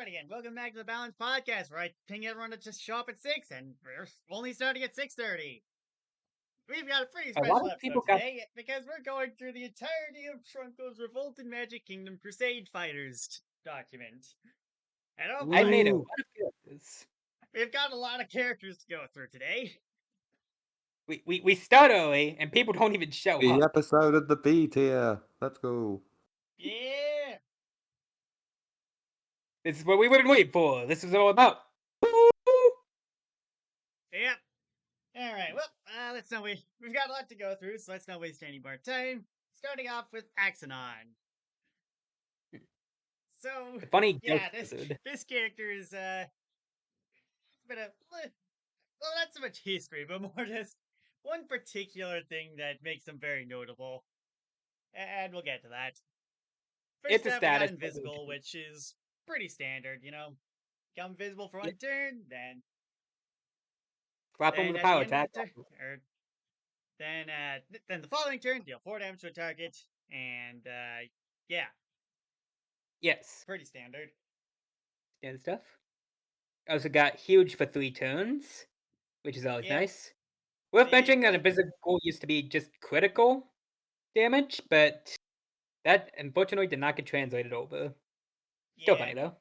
everybody, and welcome back to the Balance Podcast, where I ping everyone to just show up at 6, and we're only starting at 6:30. We've got a pretty A lot special of people episode got. today, because we're going through the entirety of Trunko's Revolt and Magic Kingdom Crusade Fighters document. And oh I boy, made a Ooh. lot of characters. we've got a lot of characters to go through today. We start early, and people don't even show The up. episode of the B tier. Let's go. Yeah! This is what we wouldn't wait for. This is all about. Yep. Alright, well, let's not wait. We've got a lot to go through, so let's not waste any more time. Starting off with Axanon. So, The funny yeah, ghost wizard. this character is been a well, not so much history, but more just one particular thing that makes him very notable, and we'll get to that. It's First a up, we got status. invisible, which is pretty standard. Become invisible for one turn, Slap him then with a at the power end of attack. the turn, or then the following turn, deal 4 damage to a target, and yeah, Yes. pretty standard. And stuff. Also got huge for 3 turns, which is always Yeah. nice. Worth The mentioning that one- invisible used to be just critical damage, but that unfortunately did not get translated over. Still funny though.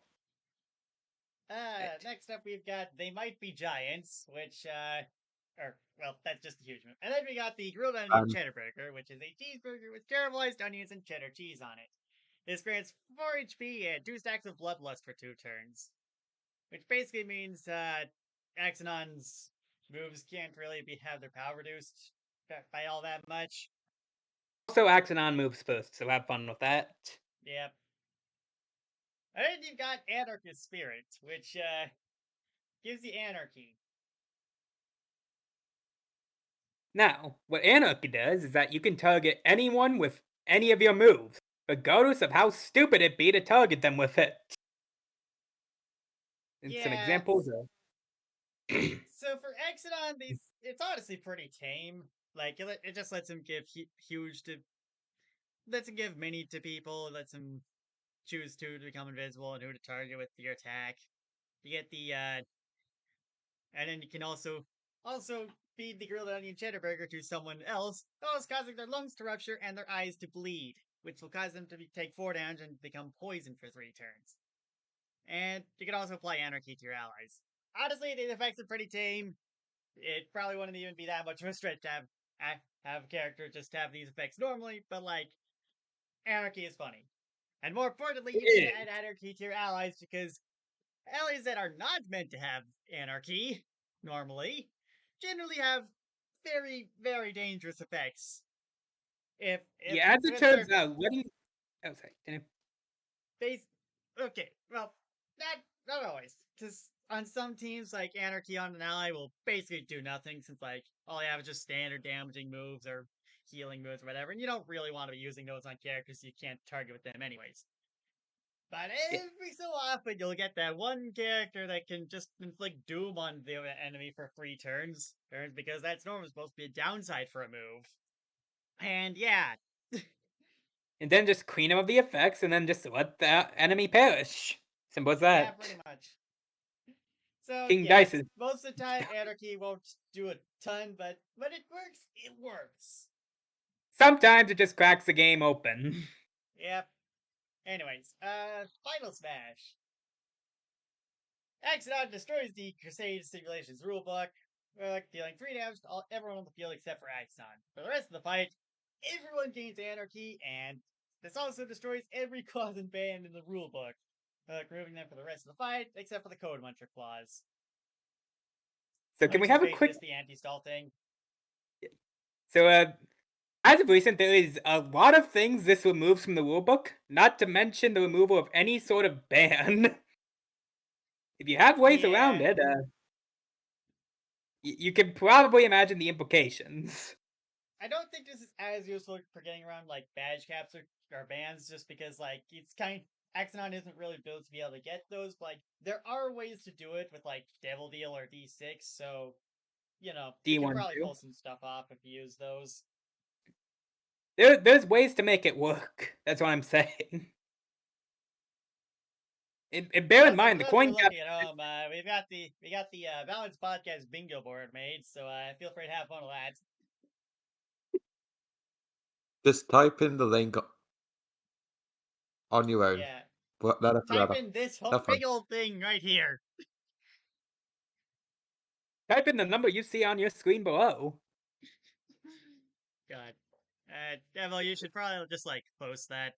Right. Next up we've got They Might Be Giants, which, that's just a huge move. And then we got the Grilled Onion Cheddar Burger, which is a cheeseburger with caramelized onions and cheddar cheese on it. This grants 4 HP and 2 stacks of Bloodlust for 2 turns. Which basically means, Axanon's moves can't really have their power reduced by all that much. Also, Axanon moves first, so have fun with that. Yep. And then you've got Anarchist Spirit, which, gives you anarchy. Now, what Anarchy does is that you can target anyone with any of your moves, regardless of how stupid it be to target them with it. And some Yeah. examples are. So for Exodon, it's honestly pretty tame. Like it just lets him give lets him give mini to people, lets him choose who to become invisible and who to target with your attack. You get the and then you can also feed the grilled onion cheddar burger to someone else, thus causing their lungs to rupture and their eyes to bleed, which will cause them to take 4 damage and become poisoned for 3 turns. And you can also apply anarchy to your allies. Honestly, the effects are pretty tame. It probably wouldn't even be that much of a stretch to have a character just have these effects normally, but like, anarchy is funny. And more importantly, you can add anarchy to your allies because allies that are not meant to have anarchy, normally, generally have very, very dangerous effects. If Yeah, as it turns out, what do you. Oh, sorry. Okay, well, not always, because on some teams, like Anarchy on an ally will basically do nothing, since like all you have is just standard damaging moves or healing moves or whatever, and you don't really want to be using those on characters you can't target with them anyways. But every so often, you'll get that one character that can just inflict doom on the enemy for 3 turns, because that's normally supposed to be a downside for a move. And yeah, And then just clean him of the effects, and then just let the enemy perish. Simple as that. yeah, pretty much. So King yeah, Dice is. most of the time Anarchy won't do a ton, but it works. It works. Sometimes it just cracks the game open. Yep. Anyways, Final Smash. Axodon destroys the CRUSADE Simulations rulebook, dealing 3 damage to everyone on the field except for Axodon. For the rest of the fight, everyone gains Anarchy, and this also destroys every clause and ban in the rulebook, removing them for the rest of the fight, except for the Code Muncher clause. So can we have a quick. Just the anti-stall thing? So, as of recent, there is a lot of things this removes from the rulebook, not to mention the removal of any sort of ban. If you have ways around it, you can probably imagine the implications. I don't think this is as useful for getting around like badge caps or bans, just because like it's Axanon isn't really built to be able to get those, but like there are ways to do it with like Devil Deal or D6, so you can D1 probably too. pull some stuff off if you use those. There's ways to make it work. That's what I'm saying. And bear in Also, mind, for the those who are coin gap. looking at home, we got the Balance Podcast bingo board made, so feel free to have fun with that. Just type in the link on your own. Yeah, Better, type better. in this whole Have fun. big old thing right here. Type in the number you see on your screen below. God, Devil, you should probably just like post that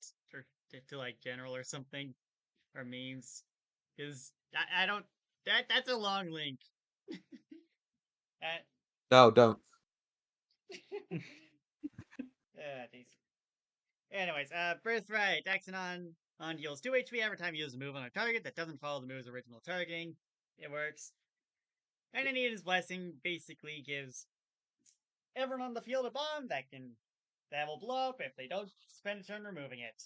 to like general or something or memes, because I don't that's a long link. Uh, No, don't. Jeez. Anyways, Birthright, Axanon on deals 2 HP every time you use a move on a target that doesn't follow the move's original targeting. It works. And Anita's Blessing basically gives everyone on the field a bomb that will blow up if they don't spend a turn removing it.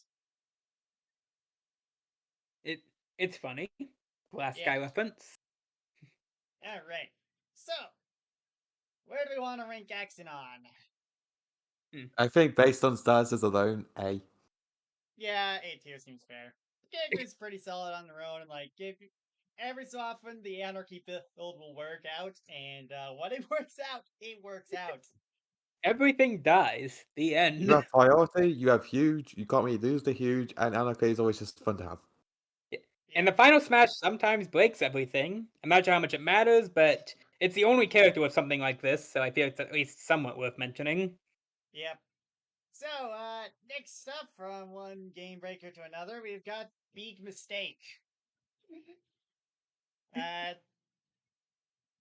It's funny. Last Yeah. guy reference. Alright. So, where do we want to rank Axanon? I think based on statuses alone, A. Yeah, A tier seems fair. The character's pretty solid on their own, and like every so often the anarchy build will work out, and when it works out, it works out. Everything dies. The end. You have priority, you have huge, you can't really lose the huge, and anarchy is always just fun to have. And Yeah, the final smash sometimes breaks everything. I'm not sure how much it matters, but it's the only character with something like this, so I feel it's at least somewhat worth mentioning. yep. So, next up from one game breaker to another, we've got Big Mistake. uh,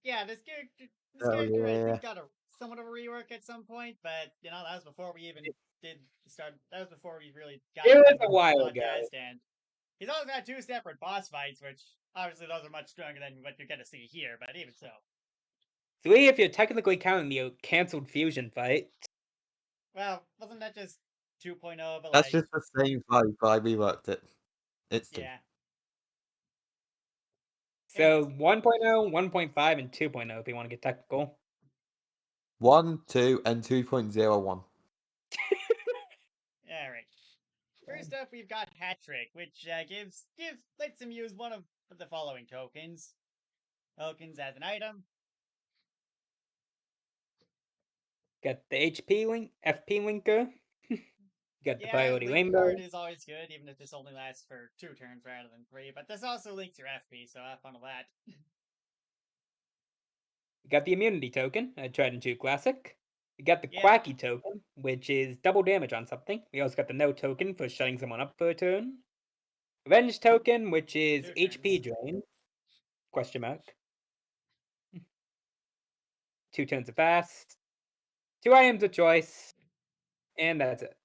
yeah, this Oh character I yeah. think got a somewhat of a rework at some point, but that was before we even did start. That was before we really got It was into a the while ago. podcast, and he's also got 2 separate boss fights, which obviously those are much stronger than what you're gonna see here, but even so. 3 if you're technically counting the cancelled fusion fight. Well, wasn't that just 2.0, but That's like, just the same fight, but I reworked it. It's 2. yeah. So Anyways, 1.0, 1.5, and 2.0 if you want to get technical. 1, 2, and 2.01. alright. First up, we've got Hat Trick, which lets him use one of the following tokens. Tokens as an item. Got the HP link, FP linker. Got the Yeah, priority Link rainbow. Card is always good, even if this only lasts for 2 turns rather than 3. But this also links your FP, so have fun with that. Got the immunity token, a tried and true classic. We got the Yep, Quacky token, which is double damage on something. We also got the No token for shutting someone up for a turn. Revenge token, which is 2 HP turns. drain. Question mark. 2 turns of fast. 2 items of choice. And that's it.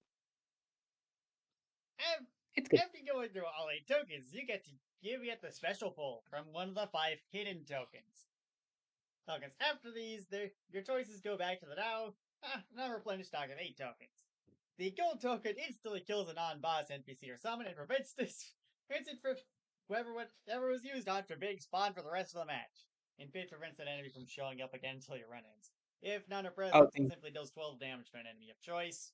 Af- It's good. After going through all 8 tokens, you get the special pull from one of the 5 hidden tokens. After these, your choices go back to the now replenished stock of 8 tokens. The gold token instantly kills a non-boss NPC or summon and prevents it from whatever was used on for big spawn for the rest of the match. And Pit prevents that enemy from showing up again until your run ends. If none are Oh, present, it simply deals 12 damage to an enemy of choice.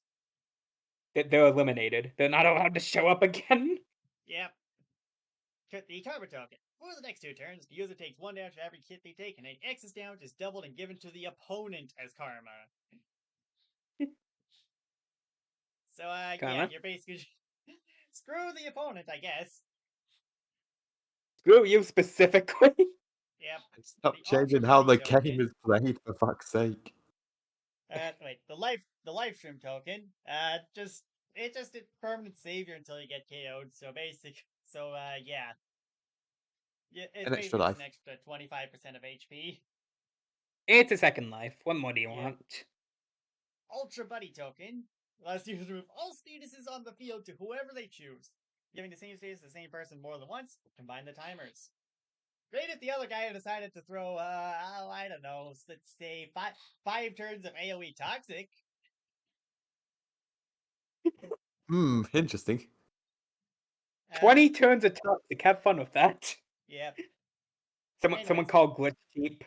they're eliminated. They're not allowed to show up again. Yep. The Karma token. For the next 2 turns, the user takes 1 damage for every hit they take, and any excess damage is doubled and given to the opponent as karma. So, yeah, Karma. you're basically screw the opponent, I guess. Screw you specifically. Yep. Stop The Ultra changing how Buddy the game token. is played, for fuck's sake. Wait, the life stream token. It permanent savior until you get KO'd. Yeah. It's An extra basically just life. an extra 25% of HP. It's a second life. What more do you Yep. want? Ultra Buddy token allows you to remove all statuses on the field to whoever they choose. Giving the same status to the same person more than once, combine the timers. Great if the other guy decided to throw, I don't know, let's say 5 turns of AoE Toxic. Interesting. 20 turns of toxic. Have fun with that. Yep. Someone Anyways, called glitch cheap.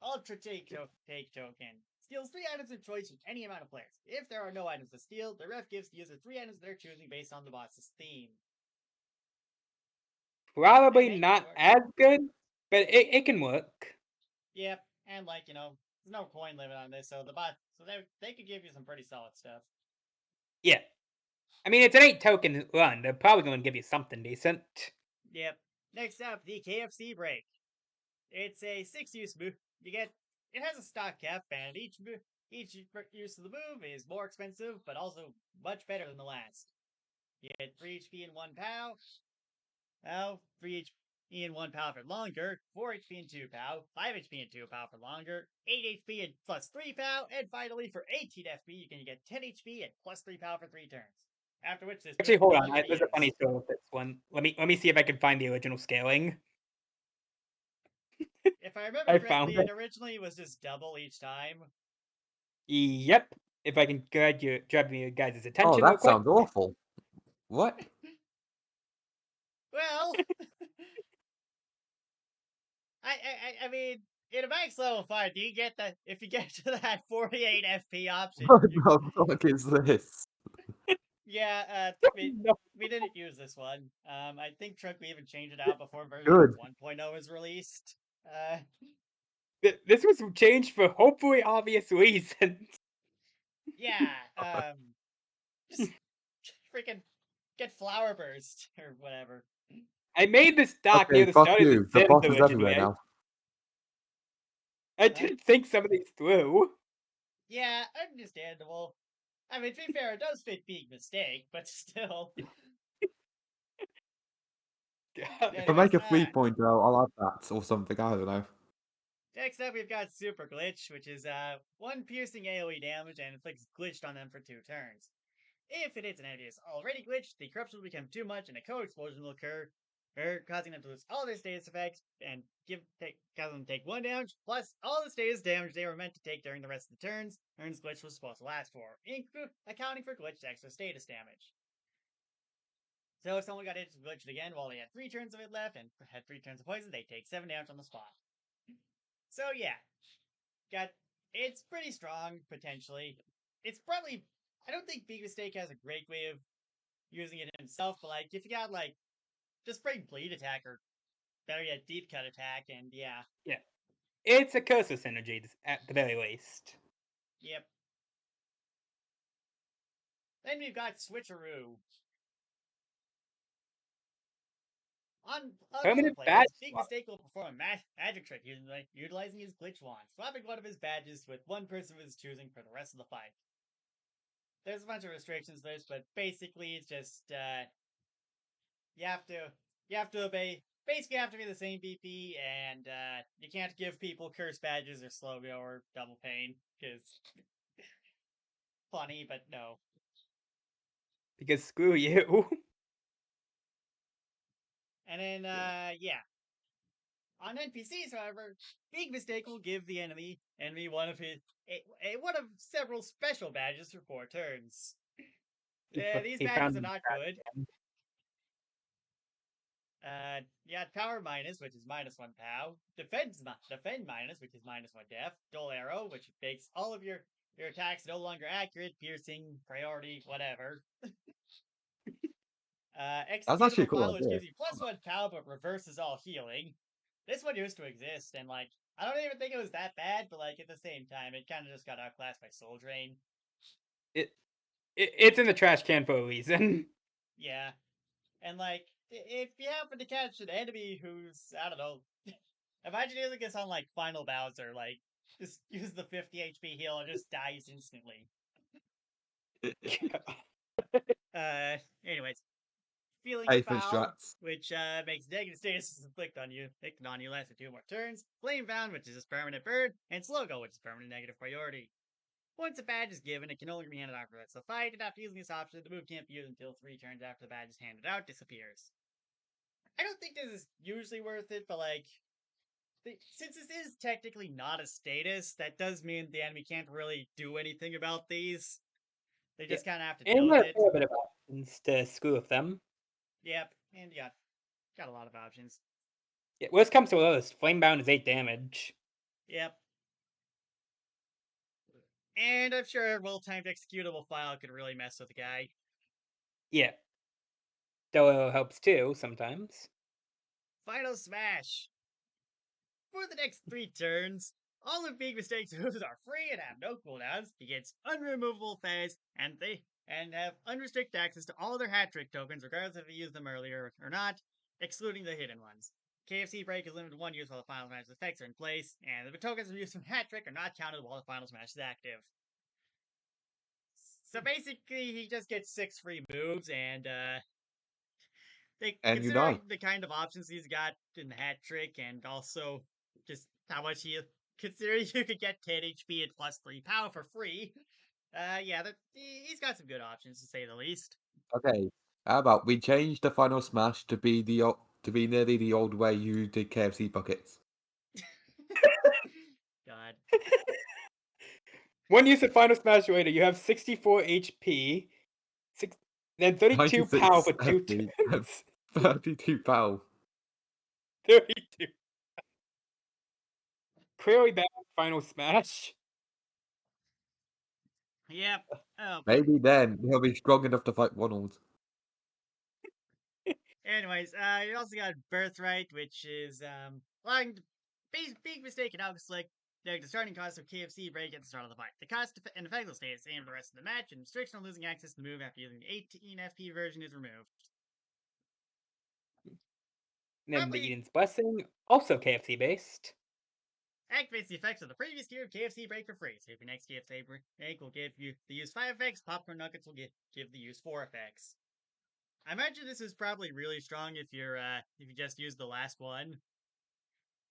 Ultra Take Token. Steals 3 items of choice from any amount of players. If there are no items to steal, the ref gives the user 3 items they're choosing based on the boss's theme. Probably make it not work. as good, but it can work. Yep, and like there's no coin limit on this, so they could give you some pretty solid stuff. Yeah. I mean, it's an 8 token run. They're probably going to give you something decent. Yep. Next up, the KFC break. It's a 6-use move. It has a stock cap, and each use of the move is more expensive, but also much better than the last. You get 3 HP and 1 POW. Now, 3 HP and 1 POW for longer, 4 HP and 2 POW, 5 HP and 2 POW for longer, 8 HP and plus 3 POW, and finally for 18 FP, you can get 10 HP and plus 3 POW for 3 turns. After which this Actually, move can hold no on. longer be There's a used. funny story with this one. Let me see if I can find the original scaling. If I remember I found correctly, it. it originally was just double each time. Yep. If I can grab your guys' Oh, attention real that quick. sounds awful. What? Well, I mean, in a max level 5, do you get that? If you get to that 48 FP option, What the fuck is this? yeah, No. we didn't use this one. I think Trunk we even changed it out before version Good. 1.0 was released. Uh, This was changed for hopefully obvious reasons. yeah, just freaking get Flower Burst or whatever. I made this doc Okay, near the fuck start of The you. The Sims boss is everywhere originally. now. I didn't think some of these through. Yeah, understandable. I mean, to be fair, it does fit Big Mistake, but still. God. If I Anyways, make a 3-pointer, I'll add that or something. I don't know. next up we've got Super Glitch, which is 1 piercing AoE damage and inflicts glitched on them for 2 turns. If it hits an enemy is already glitched, the corruption will become too much and a co-explosion will occur, causing them to lose all their status effects and causing them to take 1 damage, plus all the status damage they were meant to take during the rest of the turns glitch was supposed to last for, accounting for glitched extra status damage. So if someone got hit glitched again while they had 3 turns of it left and had 3 turns of poison, they take 7 damage on the spot. So yeah, it's pretty strong potentially. It's probably I don't think Big Mistake has a great way of using it himself, but like if you got like just bring bleed attack or better yet deep cut attack, and yeah, Yeah. It's a cursor synergy at the very least. yep. Then we've got Switcheroo. On normal Permanent badge players, Big swap. Mistake will perform a magic trick utilizing his glitch wand, swapping one of his badges with one person of his choosing for the rest of the fight. There's a bunch of restrictions to this, but basically it's just you have to you have to obey. Basically, you have to be the same BP, and you can't give people curse badges or slow go or double pain because funny, but no. Because screw you. And then yeah, on NPCs, however, Big Mistake will give the enemy one of one of several special badges for 4 turns. These He badges found are him not good. You got Power minus, which is -1 POW. Defend minus, which is -1 def. Dull arrow, which makes all of your attacks no longer accurate, piercing, priority, whatever. That's actually a Executable cool file, which idea. gives you +1 POW but reverses all healing. This one used to exist, and like I don't even think it was that bad, but like at the same time, it kind of just got outclassed by Soul Drain. It's in the trash can for a reason. Yeah, and like if you happen to catch an enemy who's I don't know, imagine using this on like Final Bowser, like just use the 50 HP heal and just dies instantly. Anyways, Feeling Hey, Foul, Strats. which makes negative status inflicted on you less than 2 more turns. Flame Bound, which is a permanent bird, and Slow Go, which is permanent negative priority. Once a badge is given, it can only be handed out for the rest of the fight, and after using this option, the move can't be used until 3 turns after the badge is handed out disappears. I don't think this is usually worth it, but like, since this is technically not a status, that does mean the enemy can't really do anything about these. They Yeah. just kind of have to And deal there with are it. a fair bit of options to screw with them. Yep, and you got a lot of options. Yeah, worst comes to worst, Flamebound is 8 damage. Yep. And I'm sure a well-timed executable file could really mess with the guy. Yeah. Though helps too, sometimes. Final Smash. For the next 3 turns, all of Big Mistake's moves are free and have no cooldowns. He gets unremovable phase, and they have unrestricted access to all their hat trick tokens, regardless if he used them earlier or not, excluding the hidden ones. KFC Break is limited to 1 use while the Final Smash effects are in place, and the tokens used from hat trick are not counted while the Final Smash is active. So basically, he just gets 6 free moves, and And you die. considering the kind of options he's got in the hat trick, and also just how much considering you could get 10 HP and plus 3 power for free. Yeah, he's got some good options to say the least. Okay. How about we change the final smash to be to be nearly the old way you did KFC buckets? God. 1 use of Final Smash later, you have 64 HP, then 32 power 96 for 2 FP, turns. 32 power. 32. Clearly bad Final Smash. Yep. Oh, Maybe then he'll be strong enough to fight Ronald. anyways, you also got Birthright, which is allowing big mistake, and now select the starting cost of KFC break at the start of the fight. The cost and effect will stay the same for the rest of the match, and restriction on losing access to the move after using the 18 FP version is removed. And then the Probably Eden's Blessing, also KFC based. activates the effects of the previous tier of KFC break for free. So if your next KFC break will give you the use 5 effects, popcorn nuggets will give the use 4 effects. I imagine this is probably really strong if you just use the last one.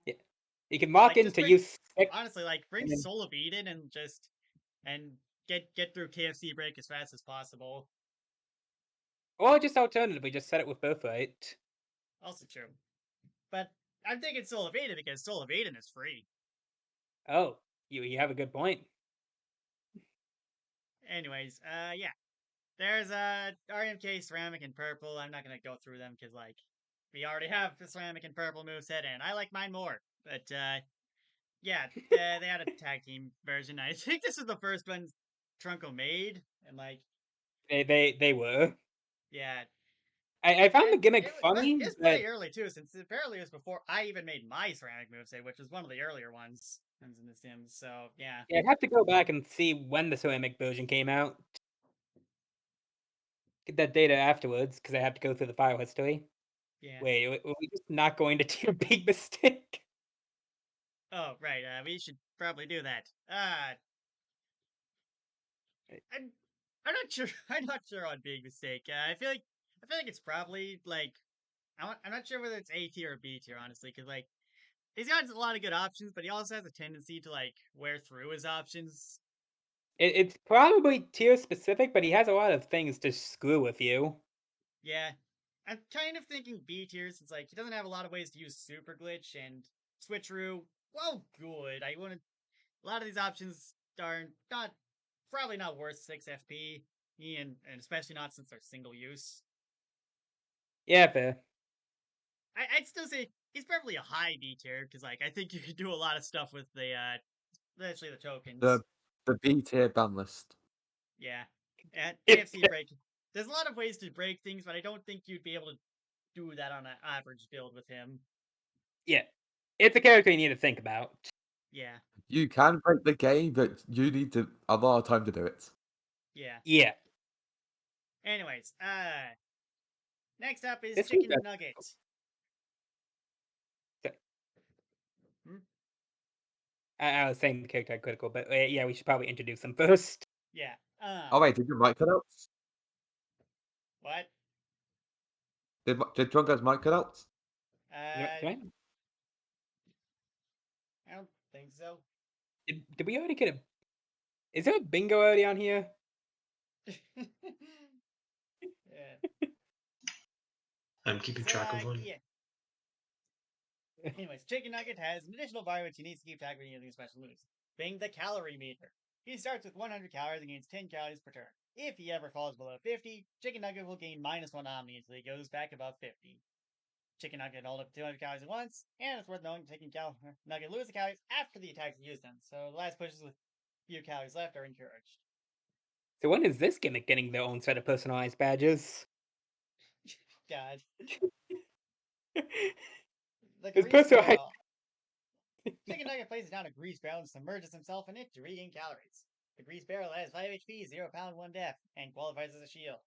Yeah. You can lock Like in just to bring use 6. honestly, like bring And then, Soul of Eden and get through KFC break as fast as possible. or just alternatively, just set it with Birthright. Also true. But I'm thinking Soul of Eden because Soul of Eden is free. Oh, you have a good point. Anyways, yeah. There's RMK ceramic and purple. I'm not gonna go through them because like we already have the ceramic and purple moveset, and I like mine more. But yeah, they had a tag team version. I think this was the first one Trunko made, and like They were. yeah, I found the and gimmick funny, it's but pretty early too, since apparently it was before I even made my ceramic moveset, which was one of the earlier ones in the Sims. So yeah, yeah, I'd have to go back and see when the ceramic version came out. Get that data afterwards, because I have to go through the file history. yeah. Wait, were we just not going to do a big mistake? Oh right, we should probably do that. I'm I'm not sure. I'm not sure on Big Mistake. I feel like it's probably like I'm not sure whether it's A tier or B tier, honestly, because like he's got a lot of good options, but he also has a tendency to like wear through his options. It's probably tier specific, but he has a lot of things to screw with you. Yeah, I'm kind of thinking B tier since like he doesn't have a lot of ways to use Super Glitch and Switcheroo. Well, good. I want to. A lot of these options are not probably not worth 6 FP, and especially not since they're single use. Yeah, fair. I'd still say he's probably a high B tier because like I think you could do a lot of stuff with the especially the The tokens. the B tier ban list. Yeah, at KFC break. There's a lot of ways to break things, but I don't think you'd be able to do that on an average build with him. Yeah, it's a character you need to think about. Yeah, You can break the game, but you need a lot of time to do it. yeah. Yeah, Anyways, next up is this was Chicken Nugget. Hmm? I was saying the character critical, but yeah, we should probably introduce him first. Yeah. Oh wait, did your mic cut out? What? Did Drunkar's mic cut out? Uh, I don't think so. Did we already get a? Is there a bingo already on here? Yeah. I'm keeping track of one. Yeah. Anyways, Chicken Nugget has an additional bar which he needs to keep track when using special moves. Being the calorie meter. He starts with 100 calories and gains 10 calories per turn. If he ever falls below 50, Chicken Nugget will gain -1 Omni until he goes back above 50. Chicken Nugget can hold up 200 calories at once, and it's worth knowing Chicken Nugget loses the calories after the attacks are used them, so the last pushes with few calories left are encouraged. So when is this gimmick getting their own set of personalized badges? God. The His grease personal barrel. Chicken Nugget places down a grease barrel and submerges himself in it to regain calories. The grease barrel has 5 HP, 0 pound, 1 death, and qualifies as a shield.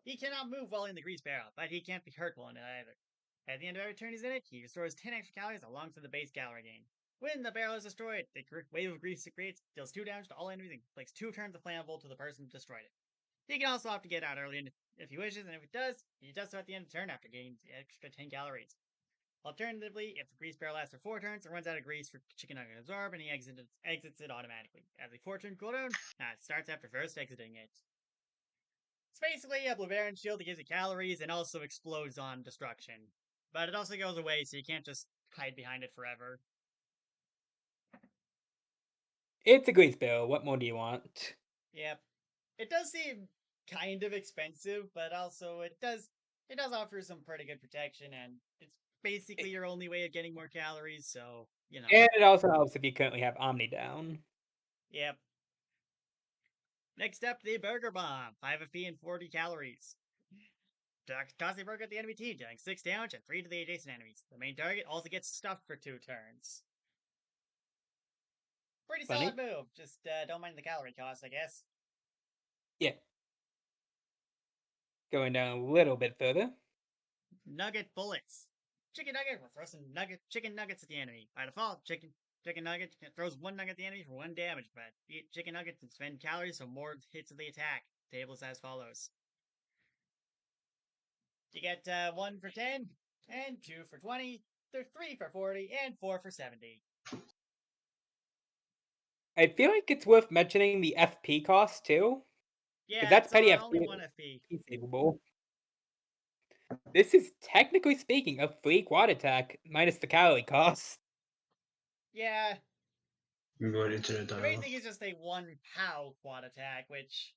He cannot move while in the grease barrel, but he can't be hurt while in it either. At the end of every turn he's in it, he restores 10 extra calories alongside the base calorie gain. When the barrel is destroyed, the wave of grease it creates deals 2 damage to all enemies and inflicts 2 turns of flammable to the person who destroyed it. He can also opt to get out early if he wishes, and if he does so at the end of the turn after gaining the extra 10 calories. Alternatively, if the grease barrel lasts for 4 turns, it runs out of grease for Chicken Nugget to absorb, and he exits it automatically. As a 4-turn cooldown, it starts after first exiting it. It's basically a Bavarian shield that gives you calories and also explodes on destruction. But it also goes away, so you can't just hide behind it forever. It's a grease barrel. What more do you want? Yep. It does seem kind of expensive, but also it does offer some pretty good protection, and it's basically your only way of getting more calories, so, you know. And it also helps if you currently have Omni down. Yep. Next up, the Burger Bomb. 5 FP and 40 calories. Toss a burger at the enemy team, dealing 6 damage and 3 to the adjacent enemies. The main target also gets stuffed for 2 turns. Pretty Funny. solid move. Just don't mind the calorie cost, I guess. Yeah. Going down a little bit further. Nugget bullets. Chicken Nugget will throw some chicken nuggets at the enemy. By default, chicken Nugget throws 1 nugget at the enemy for 1 damage, but eat chicken nuggets and spend calories so more hits of the attack. The table is as follows. You get 1 for 10, and 2 for 20, 3 for 40, and 4 for 70. I feel like it's worth mentioning the FP cost too. Yeah, Because that's it's petty only 1 FP. savable. This is technically speaking a free quad attack minus the calorie cost. Yeah, You're going internet the main dial-up. thing is just a 1 POW quad attack, which,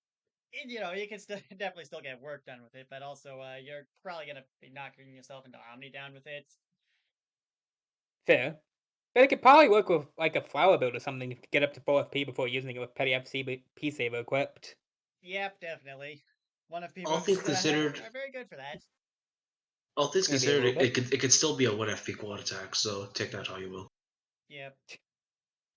you know, you can definitely still get work done with it, but also you're probably going to be knocking yourself into Omni down with it. Fair. But it could probably work with like a flower build or something to get up to 4 FP before using it with petty FP saver equipped. Yep, definitely. 1 FP All moves things considered, are very good for that. all things Maybe a considered, little bit. it could still be a 1 FP quad attack. So take that how you will. Yep.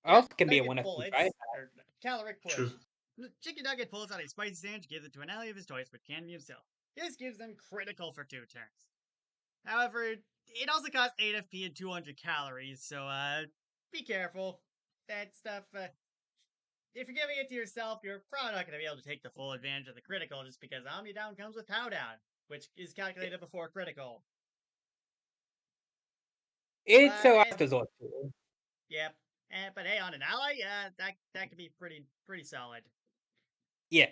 Also can be a Nugget 1 FP bullets, or caloric True. push. Chicken Nugget pulls out a spicy sandwich, gives it to an ally of his choice, but can be himself. This gives them critical for 2 turns. However, it also costs 8 FP and 200 calories, so be careful. That stuff, if you're giving it to yourself, you're probably not going to be able to take the full advantage of the critical just because Omni Down comes with Pow Down, which is calculated before critical. It's a last And, resort tool. yep. But hey, on an ally, that could be pretty solid. Yeah.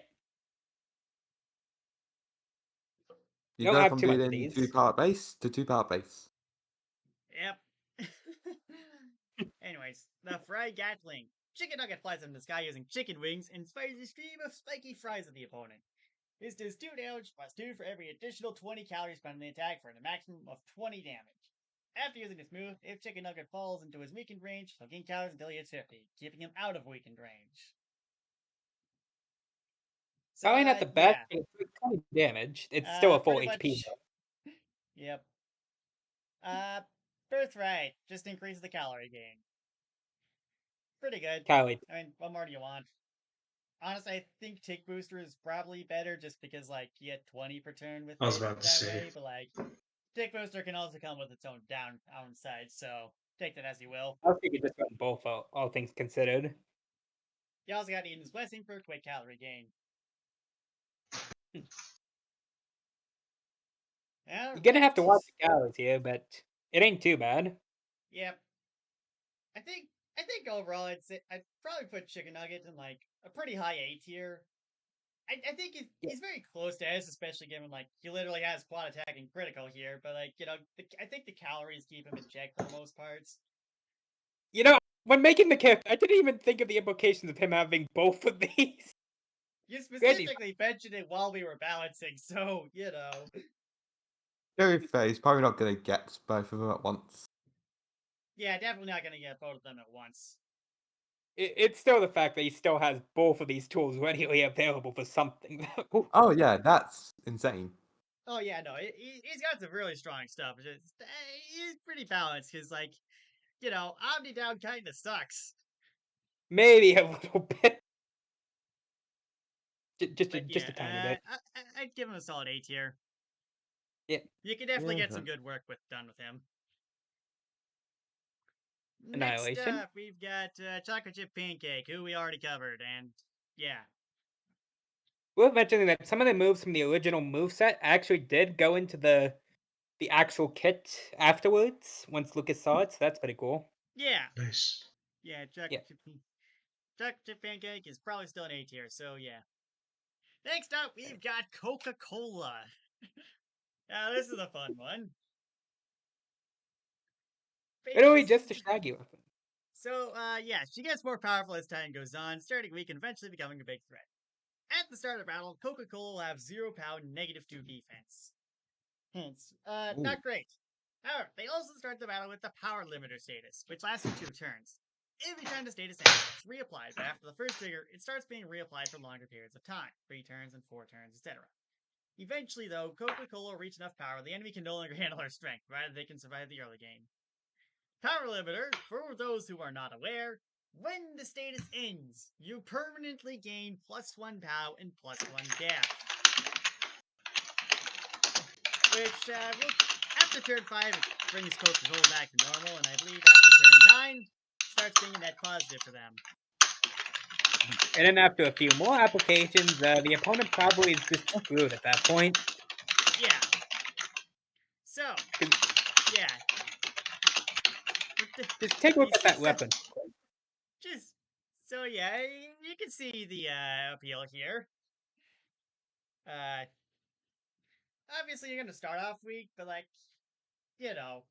You Don't go have from too much of dealing these. 2-part base to 2-part base. Yep. Anyways, the Fry Gatling. Chicken Nugget flies in the sky using chicken wings and fires a stream of spiky fries at the opponent. This does 2 damage plus 2 for every additional 20 calories spent on the attack for a maximum of 20 damage. After using this move, if Chicken Nugget falls into his weakened range, he'll gain calories until he hits 50, keeping him out of weakened range. So, Probably not the best, yeah. but it's 20 damage. It's still a full Pretty HP. much. Yep. Birthright just increases the calorie gain. Pretty good. Calorie. I mean, what more do you want? Honestly, I think Tick Booster is probably better just because, like, you get 20 per turn with I was it about to that say. way, but, like, Tick Booster can also come with its own downside, so take that as you will. I think you just run both, all things considered. You also got Eden's Blessing for quick calorie gain. You're gonna have to watch Alright. the calories here, but it ain't too bad. Yep. I think overall I'd probably put Chicken Nugget in, like, a pretty high A tier. I think Yeah. he's very close to S, especially given, like, he literally has quad attack and critical here, but, like, you know, I think the calories keep him in check for the most parts. You know, when making the character, I didn't even think of the implications of him having both of these. You specifically mentioned it while we were balancing, so, you know. Very fair, he's probably not going to get both of them at once. Yeah, definitely not going to get both of them at once. It's still the fact that he still has both of these tools readily available for something. Oh yeah, that's insane. Oh, yeah, no, he's got some really strong stuff. It's just, he's pretty balanced because, like, Omni down kind of sucks. Maybe a little bit. Just But a tiny bit. I'd give him a solid A tier. Yeah. You can definitely Yeah. get some good work done with him. Next Annihilation. up, we've got Chocolate Chip Pancake, who we already covered, and yeah. Worth mentioning that some of the moves from the original moveset actually did go into the actual kit afterwards, once Lucas saw it, so that's pretty cool. Yeah. Nice. Yeah, Yeah. Chocolate Chip Pancake is probably still an A tier, so yeah. Next up, we've got Coca-Cola. Now, this is a fun one. Literally just a Shaggy weapon. So, yeah, she gets more powerful as time goes on, starting weak and eventually becoming a big threat. At the start of the battle, Coca-Cola will have 0 power, -2 defense. Hence, not great. However, they also start the battle with the power limiter status, which lasts for 2 turns. Every time the status ends, it's reapplied, but after the first trigger, it starts being reapplied for longer periods of time, 3 turns and 4 turns, etc. Eventually, though, Coca-Cola will reach enough power the enemy can no longer handle her strength, provided they can survive the early game. Power limiter, for those who are not aware, when the status ends, you permanently gain +1 POW and +1 dash. Which, after turn 5, it brings Coca-Cola back to normal, and I believe after turn 9, starts being a net positive for them. And then after a few more applications, the opponent probably is just screwed at that point. Yeah. So, yeah. Just take a look at that weapon. So yeah, you can see the appeal here. Obviously you're gonna start off weak, but like, you know,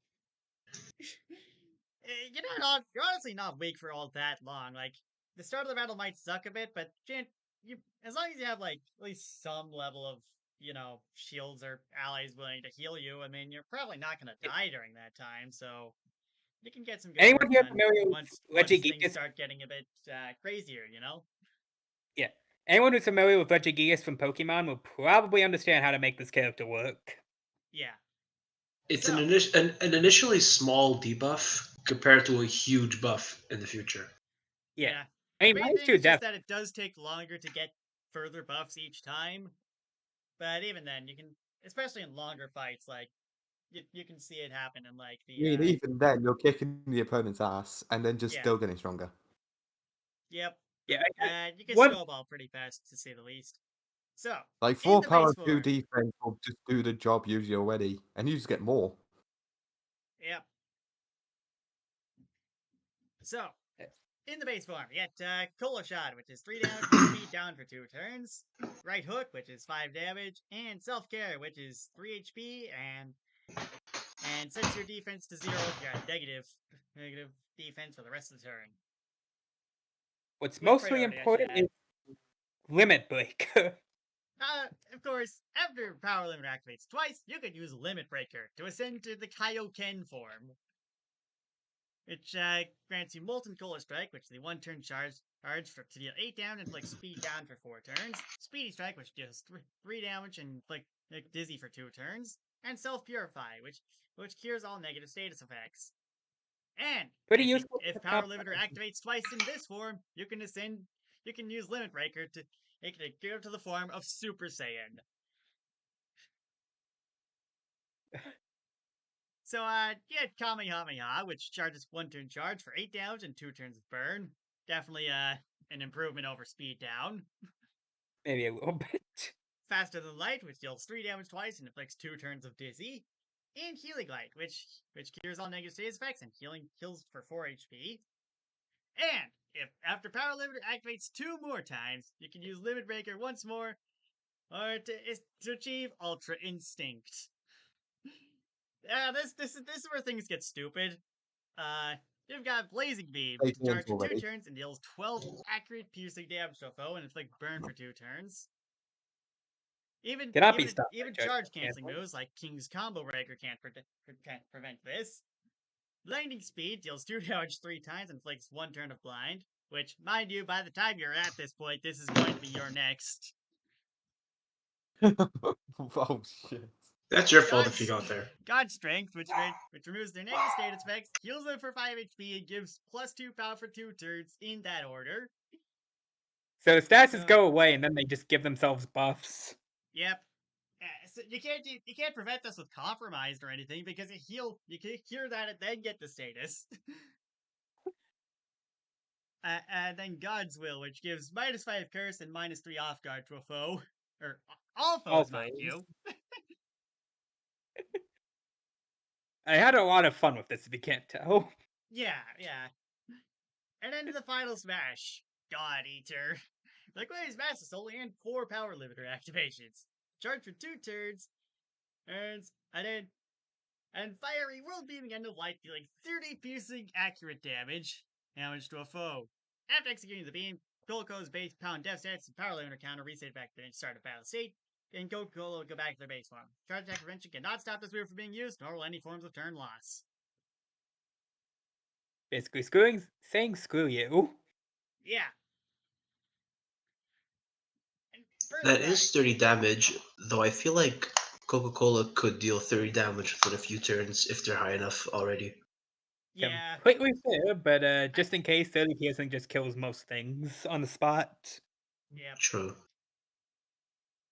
you're honestly not weak for all that long. Like, the start of the battle might suck a bit, but as long as you have like at least some level of shields or allies willing to heal you, I mean, you're probably not gonna die during that time. So you can get some good Anyone work here done familiar with once things Regigigas? start getting a bit crazier, you know? Yeah. Anyone who's familiar with Regigigas from Pokemon will probably understand how to make this character work. Yeah. It's So, an initially small debuff compared to a huge buff in the future. yeah. I mean, The main mine's thing too is just def. that it does take longer to get further buffs each time. But even then, you can, especially in longer fights, like, you can see it happen in, like, I mean, even then, you're kicking the opponent's ass and then just yeah. still getting stronger. Yep. Yeah. You can One snowball pretty fast, to say the least. So, Like in 4 the power, base 2 form, defense will just do the job usually already, and you just get more. yep. So, in the base form, you get Cola Shot, which is 3 damage and speed down for 2 turns. Right Hook, which is 5 damage. And Self Care, which is 3 HP and sets your defense to 0 if you got negative defense for the rest of the turn. What's With mostly priority, I important should add. is Limit Break. Of course, after Power Limit activates twice, you could use Limit Breaker to ascend to the Kaioken form, which grants you Molten Cola Strike, which is the 1-turn charge to deal 8 damage and inflict speed down for 4 turns. Speedy Strike, which deals 3 damage and inflict dizzy for 2 turns. And Self Purify, which cures all negative status effects. And Pretty useful. if Power Limiter activates twice in this form, you can use Limit Breaker to make it go to the form of Super Saiyan. So, you had Kamehameha, which charges 1-turn charge for 8 damage and 2 turns of burn. Definitely, an improvement over Speed Down. Maybe a little bit. Faster Than Light, which deals 3 damage twice and inflicts 2 turns of Dizzy. And Healing Light, which cures all negative status effects and heals for 4 HP. And if after Power Limiter activates 2 more times, you can use Limit Breaker once more, or to achieve Ultra Instinct. This is where things get stupid. You've got Blazing Beam, which charges 2 already. turns and deals 12 accurate piercing damage to a foe and inflict burn for 2 turns. Cannot be stopped. Even charge canceling moves like King's Combo Breaker can't prevent this. Blinding Speed deals 2 damage 3 times and inflicts 1 turn of blind, which, mind you, by the time you're at this point, this is going to be your next. Oh shit. That's your fault if you God's got there. God Strength, which removes their negative status effects, heals them for 5 HP, and gives +2 power for 2 turns in that order. So statuses So, go away, and then they just give themselves buffs. yep. So you can't prevent this with compromised or anything because you can cure that and then get the status. And then God's Will, which gives -5 curse and -3 off guard to a foe, or all All foes, mind foes. you. I had a lot of fun with this, if you can't tell. Yeah, yeah. And then the final smash, God Eater. Like, wait, smash is only and 4 power limiter activations. Charge for 2 turns, earns, and fiery world beaming end of light, dealing 30 piercing accurate damage to a foe. After executing the beam, Coco's base pound death stats and power limiter counter reset back to the start of battle state, and Coca-Cola will go back to their base form. Charge attack prevention cannot stop this move from being used, nor will any forms of turn loss. Basically, saying screw you. Yeah. And That is Birthright. 30 damage, though I feel like Coca-Cola could deal 30 damage within a few turns if they're high enough already. Yeah. Completely fair, but I, just in case, 30 piercing just kills most things on the spot. yep. True.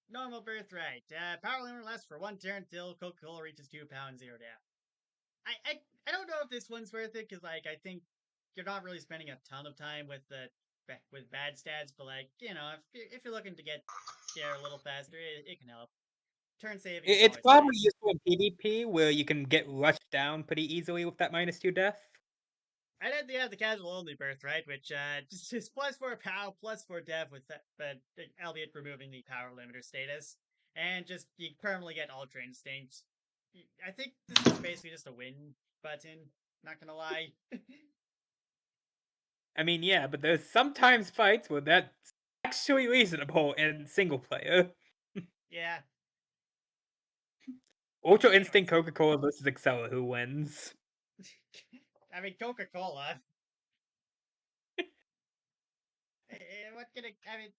Normal Birthright. Power limiter lasts for 1 turn until Coca-Cola reaches 2 pounds 0 down. I don't know if this one's worth it because I think you're not really spending a ton of time with bad stats, but if you're looking to get there a little faster, it can help. Turn saving is It's always probably nice. useful in PvP, where you can get rushed down pretty easily with that -2 death. And then they have the casual only Birthright, which just is +4 power, +4 dev with that, but albeit removing the power limiter status, and just you permanently get Ultra Instinct. I think this is basically just a win button. Not gonna lie. I mean, yeah, but there's sometimes fights where that's actually reasonable in single player. Yeah. Ultra Instinct Anyways, Coca-Cola versus Excella, who wins? I mean Coca-Cola. What can I mean?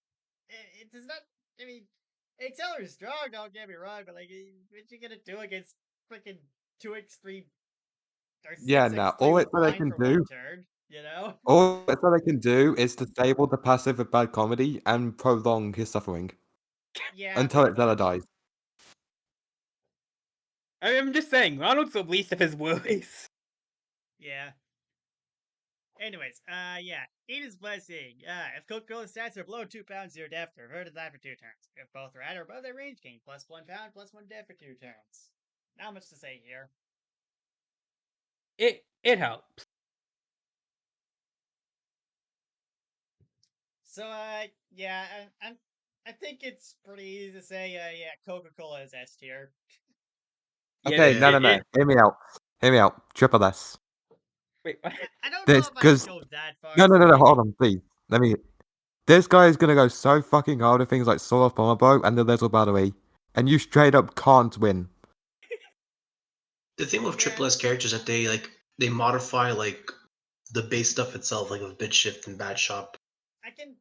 It does not. I mean, Excel is strong. Don't get me wrong, but what you gonna do against freaking 2x3 or Yeah, six now three all with it's that they blind can for 1 do, turn? You know? all it's that they can do is disable the passive of bad comedy and prolong his suffering Yeah, until pretty Excella much. dies. I'm just saying, Ronald's the least of his worries. Yeah. Anyways, yeah. Eden's Blessing. If Coca-Cola stats are below 2 pounds to your depth, revert to that for 2 turns. If both are at or above their range, gain +1 pound, +1 depth for 2 turns. Not much to say here. It helps. So, yeah, I think it's pretty easy to say, yeah, Coca-Cola is S tier. Yeah, Okay, Yeah. no. Hear me out. Hear me out. Triple S. wait, what? Yeah, I don't know This, if I could because go that far, no, but hold on, please. Let me. This guy is gonna go so fucking hard with things like Sword of Bomber Bow and the Little Battery, and you straight up can't win. The thing with yeah, triple S characters is that they modify like the base stuff itself, like with bit shift and bad shop. I can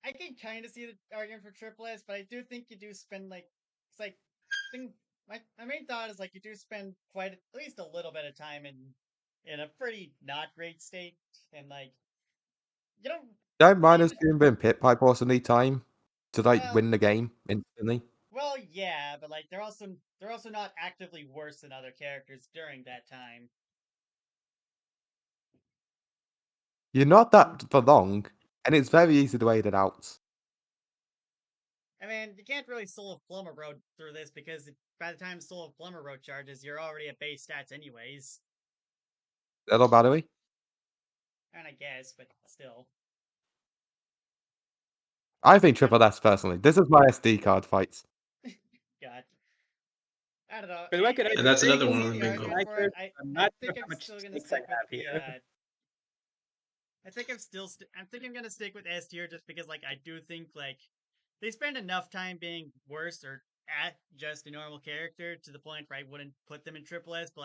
I can kind of see the argument for triple S, but I do think you do spend it's like thing. My main thought is you do spend quite at least a little bit of time in a pretty not great state, and you don't. Don't I mind mean, us doing a pit pipe or some time to well, win the game instantly. well, yeah, but they're also not actively worse than other characters during that time. You're not that for long, and it's very easy to wait it out. I mean, you can't really Soul of Plumber Road through this because by the time Soul of Plumber Road charges, you're already at base stats anyways. Little Battery. And I guess, but still. I think I'm Triple S personally. This is my SD card fight. God. I don't know. For the record, And I that's I another can one see on the the bingo. argument for it. snipers. I'm I not sure think how I'm much still gonna stakes I stick with have the here. I think I think I'm gonna stick with S tier just because I do think they spend enough time being worse or at just a normal character to the point where I wouldn't put them in triple S, but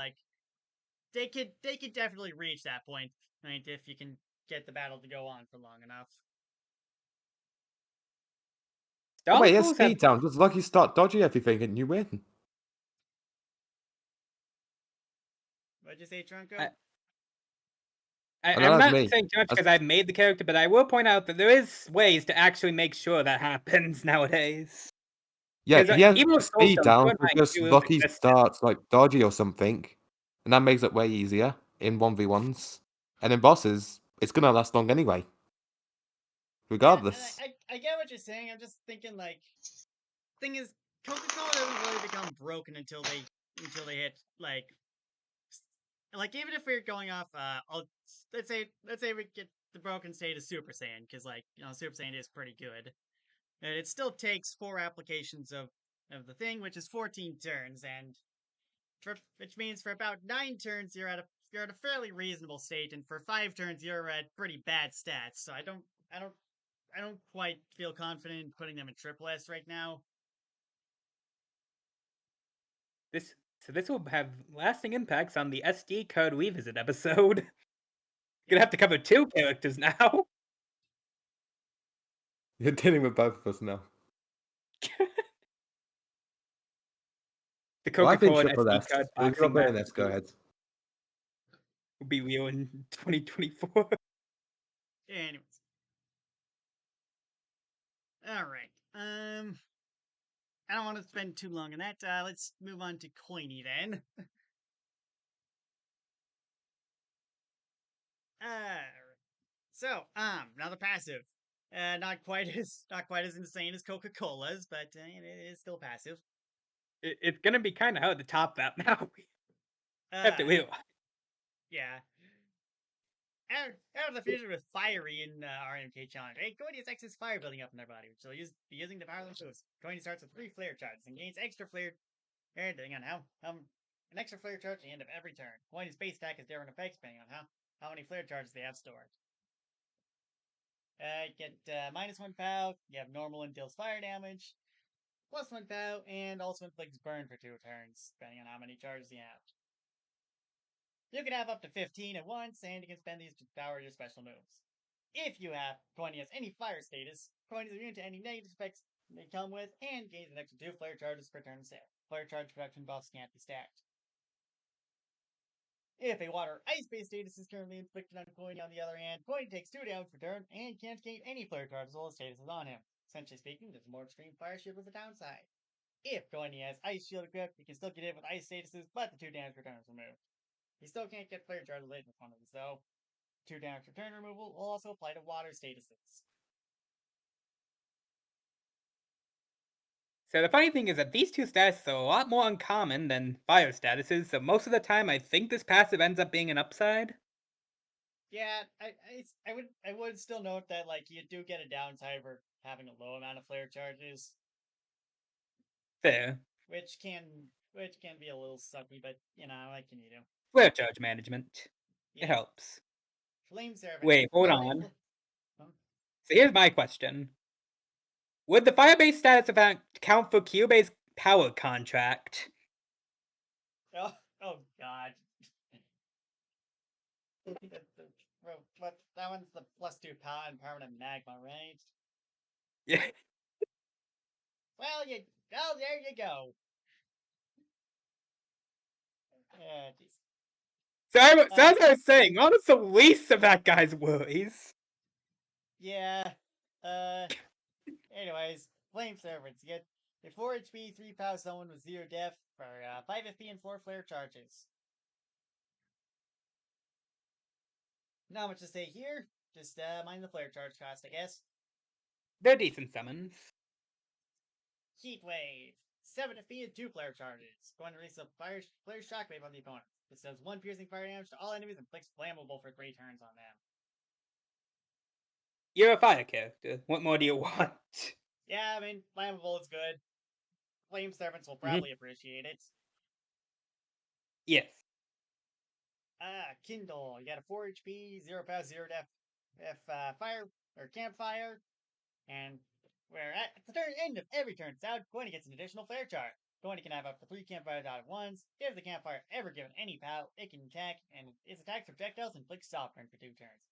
they could definitely reach that point, right, if you can get the battle to go on for long enough. Oh, wait, it's Stalkers have speed down. Just lucky start dodging everything and you win. What'd you say, Trunko? I- Oh, no, I'm that's not me. saying too much because That's- I've made the character, but I will point out that there is ways to actually make sure that happens nowadays. Yeah, 'Cause, he has even with Soul speed Stones, down Sword for Mine just 2 lucky existed. starts like dodgy or something, and that makes it way easier in 1v1s. And in bosses, it's gonna last long anyway, Yeah, and regardless. I get what you're saying. I'm just thinking like, thing is, Coca-Cola doesn't really become broken until they hit like even if we're going off let's say we get the broken state of Super Saiyan because Super Saiyan is pretty good. And it still takes 4 applications of the thing, which is 14 turns, and which means for about 9 turns you're at a fairly reasonable state, and for 5 turns you're at pretty bad stats. So I don't quite feel confident in putting them in triple S right now. This will have lasting impacts on the SD card revisit episode. Gonna have to cover 2 characters now. You're dealing with both of us now. The Well, I think Coca-Cola and triple SD S. card But if you're boxing playing match this, go ahead. will be real in 2024. Anyways, all right. I don't want to spend too long on that. Let's move on to Coiny then. So, now the passive. Not quite as insane as Coca-Cola's, but it is still passive. It's gonna be kind of hard to top that now. Have to realize. Yeah. Out of the fusion with Fiery in RMK Challenge. Hey, Cody has excess fire building up in their body, which they'll be using to power them boost. Cody starts with 3 flare charges and gains extra flare. Depending on how an extra flare charge at the end of every turn. Cody's base attack has different effects depending on how many flare charges they have stored. Get -1 POW. You have normal and deals fire damage. +1 POW and also inflicts burn for 2 turns, depending on how many charges you have. You can have up to 15 at once, and you can spend these to power your special moves. If you have Coiny has any fire status, Coiny is immune to any negative effects they come with, and gains an extra 2 flare charges per turn set. Flare charge production buffs can't be stacked. If a water ice based status is currently inflicted on Coiny, on the other hand, Coiny takes 2 damage per turn and can't gain any flare charges while the status is on him. Essentially speaking, there's a more extreme fire shield with the downside. If Coiny has ice shield equipped, he can still get hit with ice statuses, but the 2 damage per turn is removed. He still can't get flare charges lit with one of these, though. 2 damage per turn removal will also apply to water statuses. So the funny thing is that these 2 statuses are a lot more uncommon than fire statuses, so most of the time I think this passive ends up being an upside. Yeah, I would still note that you do get a downside for having a low amount of flare charges, Fair. which can be a little sucky, but what can you do? Flare charge management. It Yeah, helps. flame servant. Wait, hold Probably. on. So here's my question. Would the fire-based status event count for Q-based power contract? Oh God. What? That one's the +2 power and permanent magma, right? Yeah. Well, there you go. Jeez. So as I was saying, what is the least of that guy's worries? Yeah. Anyways, flame servants. You get a 4 HP, 3 POW someone with 0 def for 5 FP and 4 flare charges. Not much to say here. Just mind the flare charge cost, I guess. They're decent summons. Heat wave. 7 FP and 2 flare charges. Going to release a flare shockwave on the opponent. This does 1 piercing fire damage to all enemies and inflicts flammable for 3 turns on them. You're a fire character. What more do you want? Yeah, I mean, flammable is good. Flame servants will probably appreciate it. Yes. Kindle. You got a 4 HP, 0 POW, 0 def. If fire or campfire, and where at the end of every turn it's out, Coiny gets an additional flare charge. Coiny can have up to 3 campfires out at once. If the campfire ever given any POW, it can attack, and its attacks projectiles inflict stop burn for 2 turns.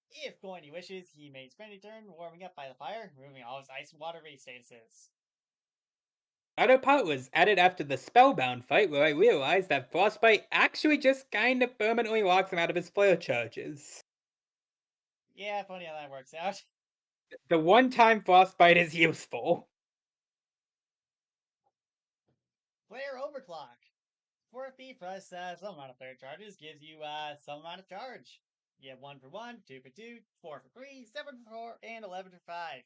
If Coiny wishes, he may spend a turn warming up by the fire, removing all his ice and water base statuses. other part was added after the Spellbound fight, where I realized that Frostbite actually just kind of permanently locks him out of his flare charges. Yeah, funny how that works out. The one time Frostbite is useful. Flare Overclock. 4 feet plus some amount of flare charges gives you some amount of charge. You have 1 for 1, 2 for 2, 4 for 3, 7 for 4, and 11 for 5.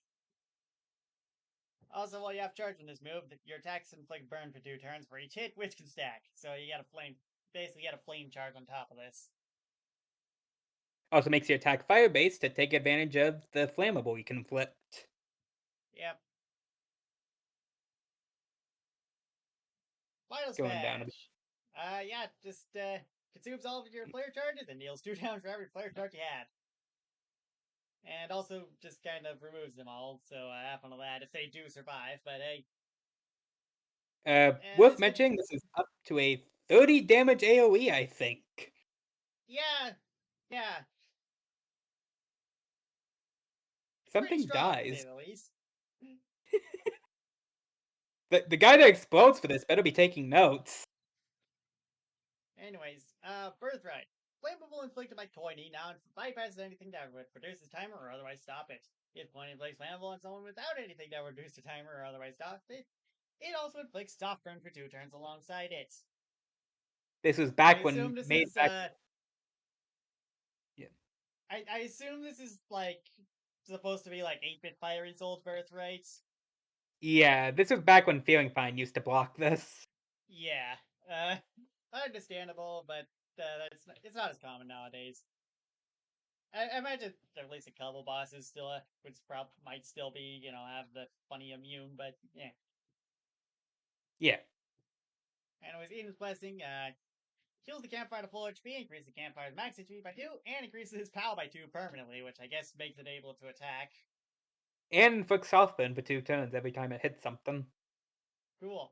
Also, while you have charge from this move, your attacks inflict burn for 2 turns for each hit, which can stack. So you got a flame, basically got a flame charge on top of this. Also makes your attack fire-based to take advantage of the flammable you can inflict. Yep. Final Going down a bit. smash. Yeah, just consumes all of your flare charges and deals 2 damage for every flare charge you had. And also just kind of removes them all, so have fun of that if they do survive, but hey. Worth This can... mentioning, this is up to a 30 damage AoE, I think. Yeah, yeah. Pretty Something strong, to say dies. the least. The guy that explodes for this better be taking notes. Anyways, Birthright. Flammable inflicted by Coiny now bypasses anything that would reduce the timer or otherwise stop it. If Coiny inflicts flammable on someone without anything that would reduce the timer or otherwise stop it, it also inflicts soft burn for 2 turns alongside it. This was I back assume when this made is back. Yeah. I assume this is like supposed to be like 8-bit Fiery Souls Birthright. Yeah, this was back when Feeling Fine used to block this. Yeah. Understandable, but it's not as common nowadays. I imagine at least a couple bosses still, which might still be, have the funny immune, but yeah. Yeah. Anyways, Eden's Blessing, heals the campfire to full HP, increases the campfire's max HP by 2, and increases his POW by 2 permanently, which I guess makes it able to attack. And inflicts soft burn for 2 turns every time it hits something. Cool.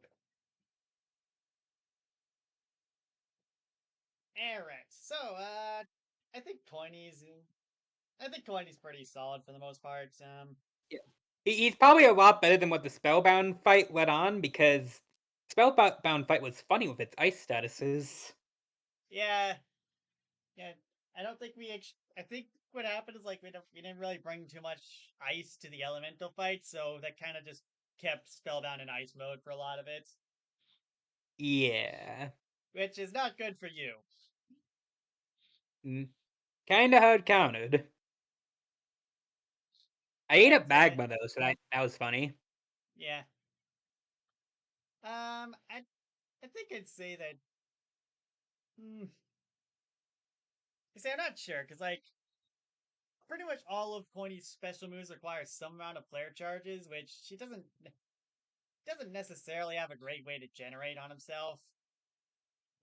Alright, so, I think Coiny's pretty solid for the most part. Yeah. He's probably a lot better than what the Spellbound fight led on, because Spellbound fight was funny with its ice statuses. Yeah, yeah. I don't think I think what happened is like we didn't really bring too much ice to the elemental fight, so that kind of just kept Spellbound in ice mode for a lot of it, Yeah. which is not good for you. Kinda hard countered. I ate up But Magma though, so that was funny. yeah. I think I'd say that. See, I'm not sure because like pretty much all of Coiny's special moves require some amount of flare charges, which she doesn't necessarily have a great way to generate on himself.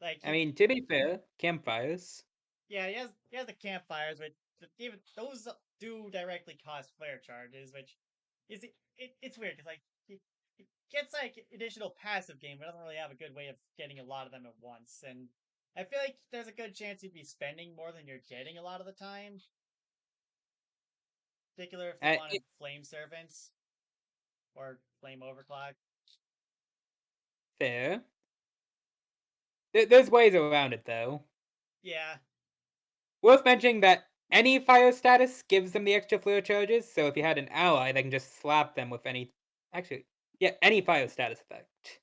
Like I mean, to be fair, campfires. yeah, he has the campfires, which even those do directly cost flare charges, which is it's weird because like he gets like additional passive game, but doesn't really have a good way of getting a lot of them at once. And I feel like there's a good chance you'd be spending more than you're getting a lot of the time. Particular if you wanted flame servants or flame overclock. Fair. There's ways around it though. Yeah. Worth mentioning that any fire status gives them the extra flare charges, so if you had an ally, they can just slap them with any. Actually, yeah, any fire status effect.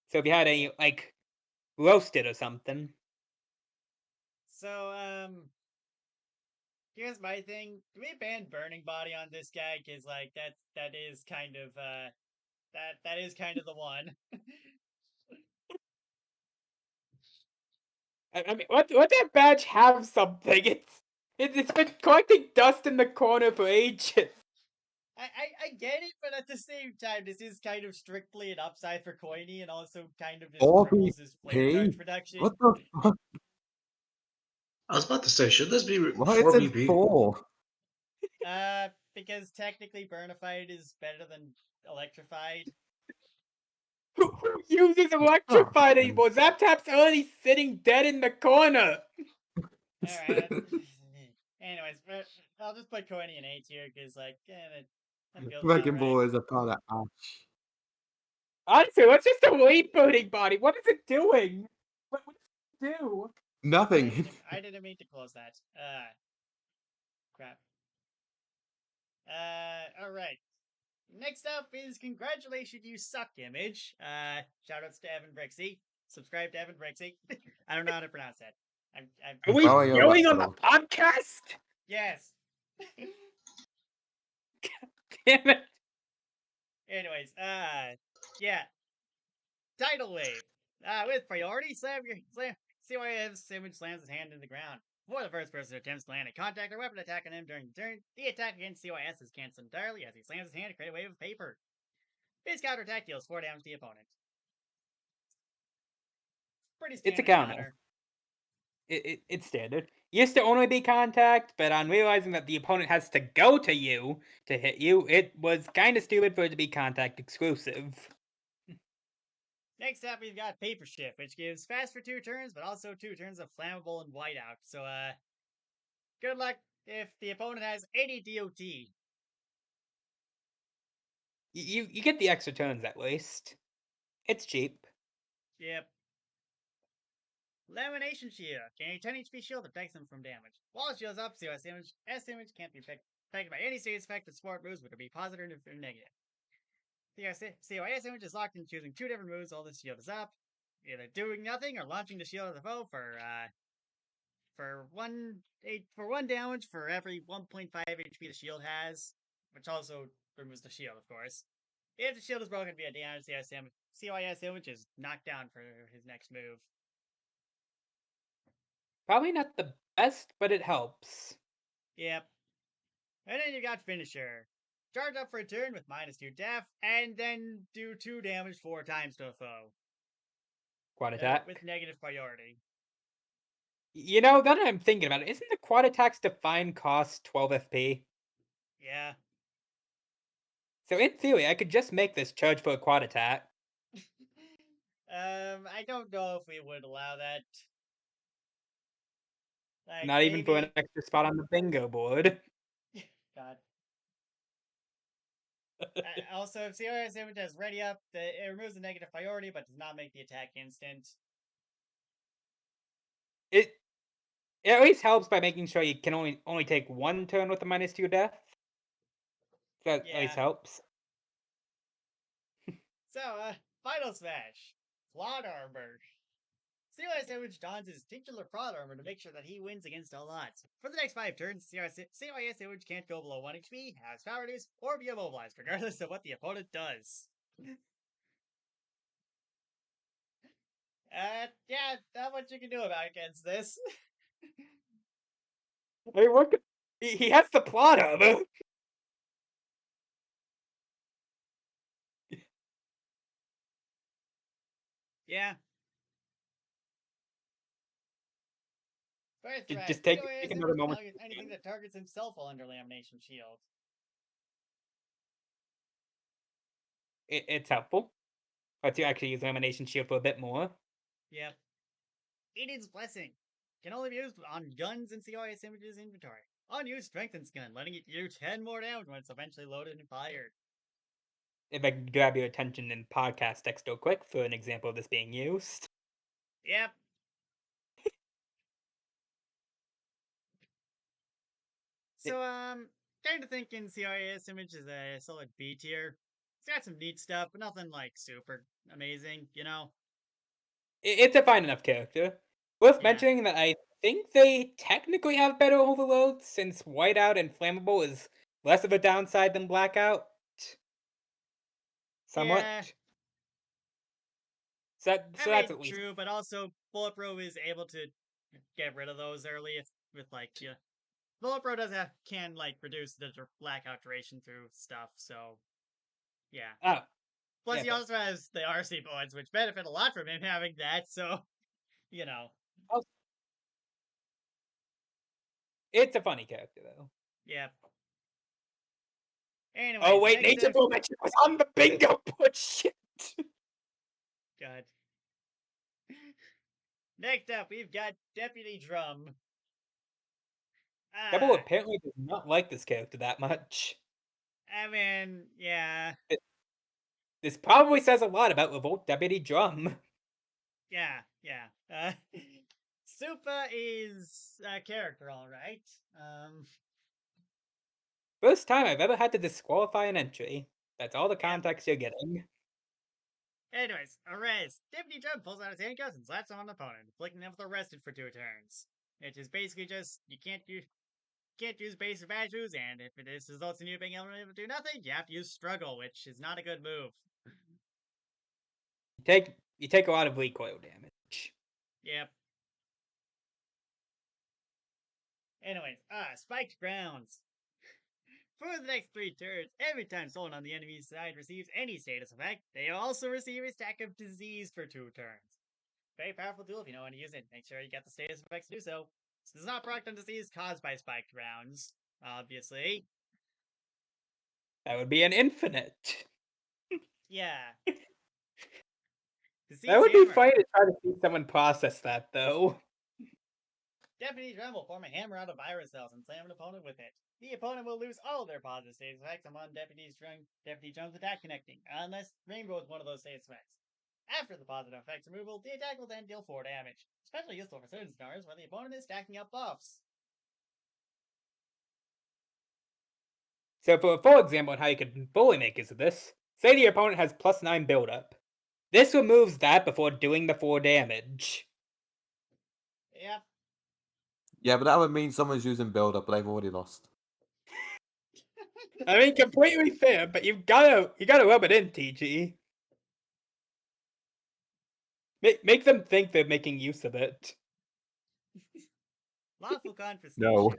So if you had any, like, roasted or something. So here's my thing. Do we ban Burning Body on this guy? Because like that is kind of that is kind of the one. I mean, what that badge have something? It's been collecting dust in the corner for ages. I get it, but at the same time, this is kind of strictly an upside for Coiny, and also kind of just removes his flame charge 4BP? production. What the fuck? I was about to say, should this be Why is 4 it BP? 4? Because technically Burnified is better than Electrified. Who uses electrified anymore? Zaptap's already sitting dead in the corner. Alright. Anyways, I'll just put Coiny in A tier because, like, that feels about Dragon right. Ball is a part of Ash. Honestly, what's just a weight booting body? What is it doing? What does it do? Nothing. I didn't mean to close that. Crap. All right. Next up is Congratulations You Suck Image. Shoutouts to Evan Brixey. Subscribe to Evan Brixey. I don't know how to pronounce that. I'm Are we Oh, yeah, going on well. the podcast? yes. Damn it. Anyways, yeah. Tidal Wave. With priority, CYF's image slams his hand in the ground. Before the first person attempts to land a contact or weapon attack on him during the turn, the attack against CYS is cancelled entirely as he slams his hand to create a wave of paper. His counterattack deals 4 damage to the opponent. Pretty It's a standard counter. counter. It's standard. Used to only be contact, but on realizing that the opponent has to go to you to hit you, it was kind of stupid for it to be contact exclusive. Next up, we've got Paper Shift, which gives fast for 2 turns, but also 2 turns of flammable and whiteout. So, good luck if the opponent has any DOT. You get the extra turns at least. It's cheap. Yep. Lamination Shield. Gain a 10 HP shield that protects them from damage. While the shield's up, S image can't be affected by any serious effect of support moves, whether it be positive or negative. The COS image is locked in choosing 2 different moves while the shield is up. Either doing nothing or launching the shield at the foe for one damage for every 1.5 HP the shield has, which also removes the shield, of course. If the shield is broken via damage, CYS image is knocked down for his next move. Probably not the best, but it helps. Yep. And then you got Finisher. Charge up for a turn with -2 def, and then do 2 damage 4 times to a foe. Quad attack. With negative priority. You know, now that I'm thinking about it, isn't the quad attack's defined cost 12 FP? Yeah. So in theory, I could just make this charge for a quad attack. I don't know if we would allow that. Like, Not even for an maybe. extra spot on the bingo board. God. Also, if COS image has ready up, it removes the negative priority but does not make the attack instant. It at least helps by making sure you can only take 1 turn with the -2 death. That at least Yeah. helps. So, Final Smash. Plot Armor. COS image dons his titular plot armor to make sure that he wins against all odds. For the next 5 turns, COS image can't go below 1 HP, has power reduce, or be immobilized, regardless of what the opponent does. Yeah, not much you can do about against this. I mean, what he has the plot armor. Yeah. First threat. Just take COS another image moment. targets anything that targets himself while under Lamination Shield. It's helpful. But you actually use Lamination Shield for a bit more. Yep. Eden's Blessing. Can only be used on guns in COS Image's inventory. Unused strengthens gun, letting it do 10 more damage when it's eventually loaded and fired. If I could grab your attention in podcast text real quick for an example of this being used. Yep. So, kind of thinking CIS Image is a solid B tier. It's got some neat stuff, but nothing like super amazing, you know? It's a fine enough character. Worth Yeah. mentioning that I think they technically have better overloads since Whiteout and Flammable is less of a downside than Blackout. Somewhat. Yeah. So that's at least. True, but also Bulletproof is able to get rid of those early with like, yeah. Bulletproof can like reduce the blackout duration through stuff, so yeah. Oh. Plus, Yeah, he also has the RC points, which benefit a lot from him having that. So, you know. Oh. It's a funny character though. Yep. Anyways, Oh wait, Nature Formaction was on the bingo board. Shit. God. Next up, we've got Deputy Drum. Double apparently does not like this character that much. I mean, yeah. This probably says a lot about Revolt Deputy Drum. Yeah. Supa is a character, all right. First time I've ever had to disqualify an entry. That's all the Yep. context you're getting. Anyways, arrest. Deputy Drum pulls out his handcuffs and slaps on an opponent, inflicting them with arrested for 2 turns. Which is basically just you can't use base or badges, and if this results in you being able to do nothing, you have to use struggle, which is not a good move. You take a lot of recoil damage. Yep. Anyways, spiked grounds. For the next 3 turns, every time someone on the enemy's side receives any status effect, they also receive a stack of disease for 2 turns. Very powerful tool if you know when to use it. Make sure you get the status effects to do so. This does not proc on disease caused by spiked rounds, obviously. That would be an infinite. Yeah. That would be funny to try to see someone process that, though. Deputy Drum will form a hammer out of virus cells and slam an opponent with it. The opponent will lose all of their positive status effects upon Deputy Drum's attack connecting, unless Rainbow is one of those status effects. After the positive effects removal, the attack will then deal 4 damage, especially useful for certain scenarios where the opponent is stacking up buffs. So for a full example on how you could fully make use of this, say the opponent has +9 buildup. This removes that before doing the 4 damage. Yep. Yeah, but that would mean someone's using build up, but they've already lost. I mean, completely fair, but you gotta rub it in, TG. Make them think they're making use of it. Lawful confiscation. No.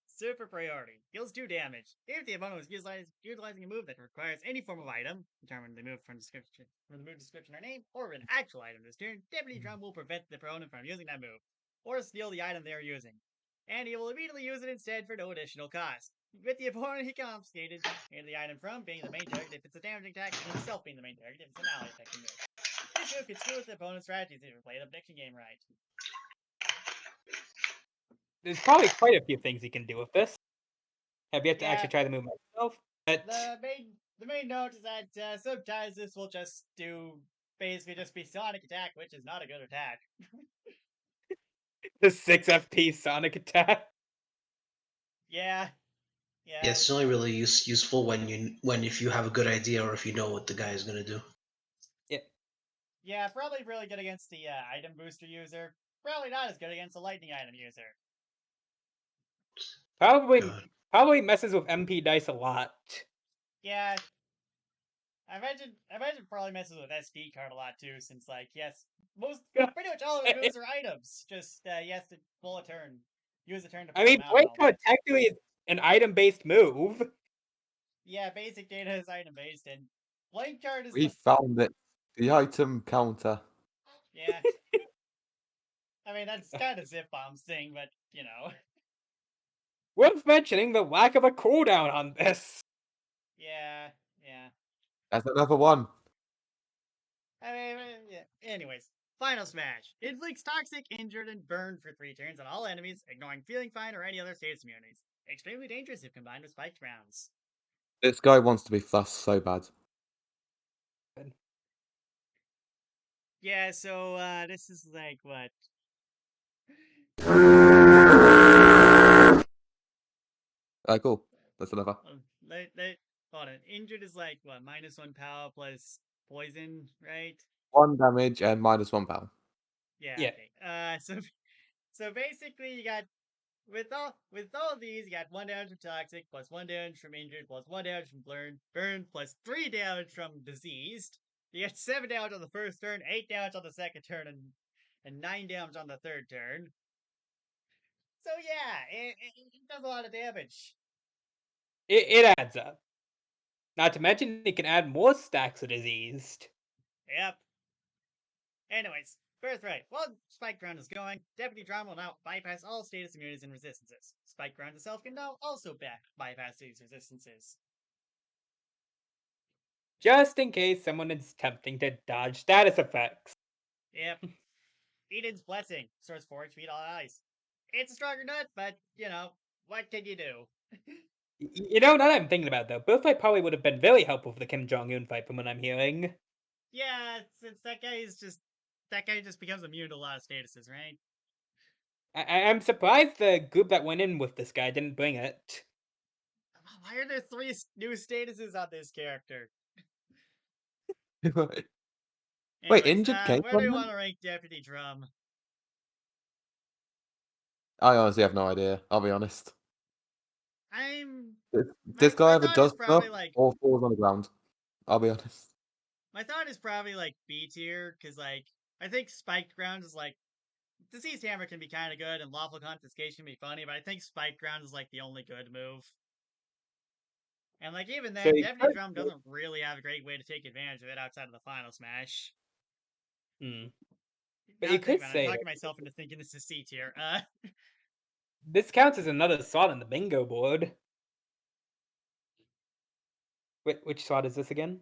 Super priority. Deals 2 damage. If the opponent was utilizing a move that requires any form of item, determine the move from the move description or name, or an actual item this turn, Deputy Drum will prevent the opponent from using that move, or steal the item they are using. And he will immediately use it instead for no additional cost. With the opponent he confiscated the item from being the main target if it's a damaging attack, and himself being the main target if it's an ally attacking move. This move can screw with the opponent's strategies if you play the prediction game right. There's probably quite a few things you can do with this. Have yet to Yeah. actually try the move myself, but The main note is that sometimes this will just basically just be Sonic Attack, which is not a good attack. the 6 FP Sonic attack. Yeah. Yeah, it's only really useful when if you have a good idea or if you know what the guy is gonna do. Yeah, probably really good against the item booster user. Probably not as good against the lightning item user. Probably messes with MP dice a lot. Yeah. I imagine probably messes with SD card a lot too, since pretty much all of his moves are items. Just he has to pull a turn. Use a turn to pull I mean, them out. Blank Card technically is an item-based move. Yeah, basic data is item based, and blank card is We found it. The item counter. Yeah. I mean, that's kind of Zip Bomb's thing, but, you know. Worth mentioning the lack of a cooldown on this. Yeah. That's another one. I mean, yeah. Anyways, Final Smash. Inflicts toxic, injured, and burned for 3 turns on all enemies, ignoring feeling fine or any other status immunities. Extremely dangerous if combined with spiked rounds. This guy wants to be Fuss so bad. Yeah, so, this is like, what? Cool. That's another. Hold on. Injured is like, what, -1 power plus poison, right? 1 damage and -1 power. Yeah. Yeah. Okay. So basically, you got with all of these, you got 1 damage from toxic, plus 1 damage from injured, plus 1 damage from burn, plus 3 damage from diseased. You get 7 damage on the first turn, 8 damage on the second turn, and 9 damage on the third turn. So yeah, it does a lot of damage. It adds up. Not to mention, it can add more stacks of diseased. Yep. Anyways, Birthright. While Spike Ground is going, Deputy Drum will now bypass all status immunities and resistances. Spike Ground itself can now also bypass these resistances. Just in case someone is attempting to dodge status effects. Yep. Eden's Blessing. Restores 4 HP to all allies. It's a stronger nut, but, you know, what can you do? You know, now that I'm thinking about it, though, Birthright probably would have been very helpful for the Kim Jong-un fight from what I'm hearing. Yeah, since that guy just becomes immune to a lot of statuses, right? I'm surprised the group that went in with this guy didn't bring it. Why are there three new statuses on this character? Wait, Anyways, injured came where do from we them? want to rank Deputy Drum? I honestly have no idea. I'll be honest. I'm This, my this guy my either thought is does stuff probably like or falls on the ground. I'll be honest. B tier because like I think Spiked Ground is like Diseased Hammer can be kind of good and Lawful Confiscation can be funny, but I think Spiked Ground is like the only good move. And like even So then, you Deputy could, Drum doesn't really have a great way to take advantage of it outside of the final smash. hmm. But Now you to think could about it, I'm say talking myself into thinking this is C tier. this counts as another slot on the bingo board. Which slot is this again?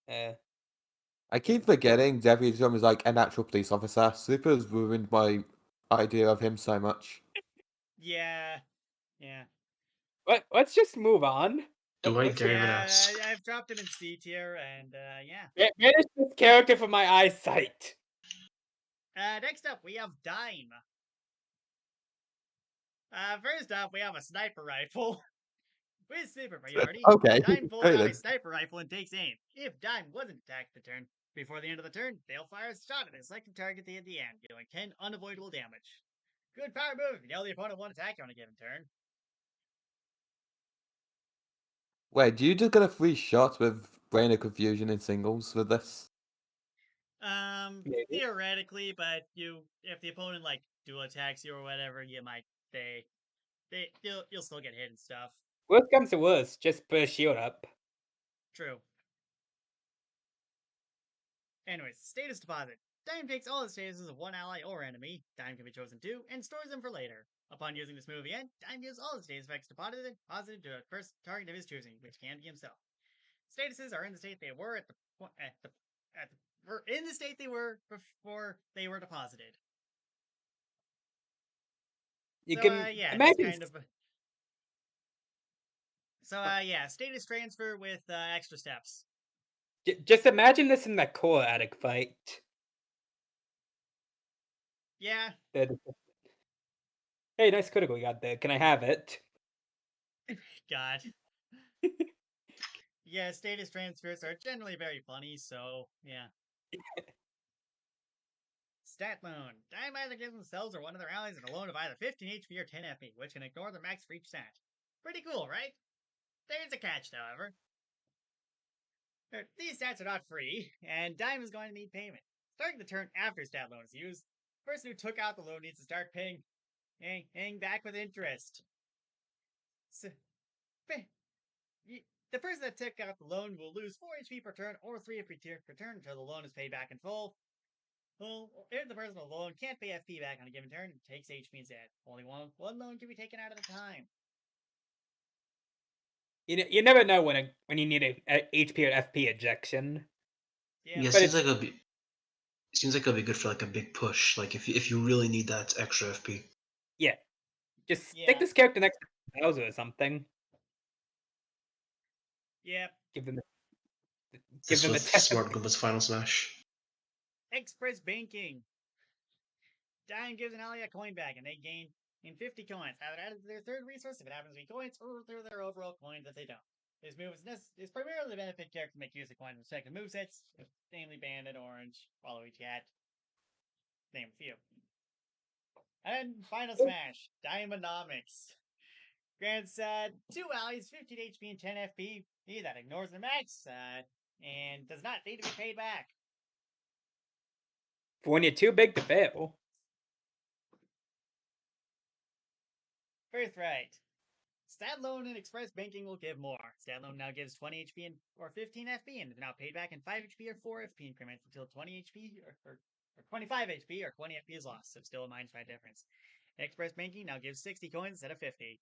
I keep forgetting Deputy Drum is like an actual police officer. Super's ruined my idea of him so much. Yeah, yeah, Let's just move on. Do I Let's dare even yeah. ask? I've dropped him in C tier, and yeah. banish this character from my eyesight. Next up, we have Dime. First up, we have a sniper rifle. With super priority, Okay, Dime pulls great out then. a sniper rifle and takes aim. If Dime wasn't attacked the turn before the end of the turn, they'll fire a shot at a second target at the end, dealing 10 unavoidable damage. Good power move if you know the opponent won't attack you on a given turn. Wait, do you just get a free shot with Brain of Confusion in singles with this? Maybe. Theoretically, but if the opponent like dual attacks you or whatever, you might you'll still get hit and stuff. Worst comes to worst, just put a shield up. True. Anyways, status deposit. Dime takes all the statuses of one ally or enemy, Dime can be chosen too, and stores them for later. Upon using this move again, Dime gives all the status effects deposited to a first target of his choosing, which can be himself. Statuses are in the state they were in the state they were before they were deposited. You So can yeah, just imagine. kind of. So yeah, status transfer with extra steps. Just imagine this in that core attic fight. Yeah, Hey, nice critical you got there. Can I have it? God. Yeah, status transfers are generally very funny, so yeah. Stat loan. Dime either gives themselves or one of their allies a loan of either 15 HP or 10 FP, which can ignore the max for each stat. Pretty cool, right? There's a catch, however. These stats are not free, and Dime is going to need payment. Starting the turn after stat loan is used, the person who took out the loan needs to start paying back with interest. So, the person that took out the loan will lose 4 HP per turn or 3 HP per turn until the loan is paid back in full. Well, if the person with the loan can't pay FP back on a given turn, it takes HP instead. Only one loan can be taken out at a time. You never know when you need a HP or FP ejection. Yeah, Yeah, it But seems it's like it'll be good for like a big push. Like if you really need that extra FP. yeah. Just stick yeah, this character next to Bowser or something. yeah. Give them This the with test. Smart Goomba's Final Smash. Express banking. Dime gives an ally a coin bag, and they gain in 50 coins, either added to their third resource if it happens to be coins, or through their overall coins if they don't. This move is primarily to benefit characters to make use of coins with respective movesets, namely Bandit, Orange, Waluigi Cat, name a few. And Final Smash, Diamondomics. Grants 2 allies 15 HP and 10 FP. That ignores the max, and does not need to be paid back. For when you're too big to fail. Birthright. Stat loan and express banking will give more. Stat loan now gives 20 HP or 15 FP and is now paid back in 5 HP or 4 FP increments until 20 HP or 25 HP or 20 FP is lost, so still a -5 difference. Express banking now gives 60 coins instead of 50.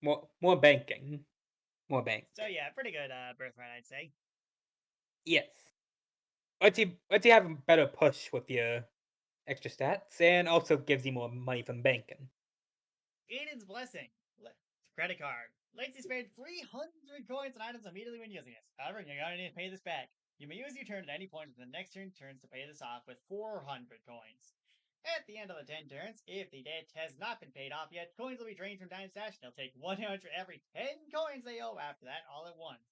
More banking. More bank. So yeah, pretty good birthright, I'd say. Yes. Let's you have a better push with your extra stats, and also gives you more money from banking. Aiden's Blessing. Credit card. Lets you spend 300 coins on items immediately when using it. However, you're going to need to pay this back. You may use your turn at any point in the next turns to pay this off with 400 coins. At the end of the 10 turns, if the debt has not been paid off yet, coins will be drained from Dime's stash and they'll take 100 every 10 coins they owe after that, all at once.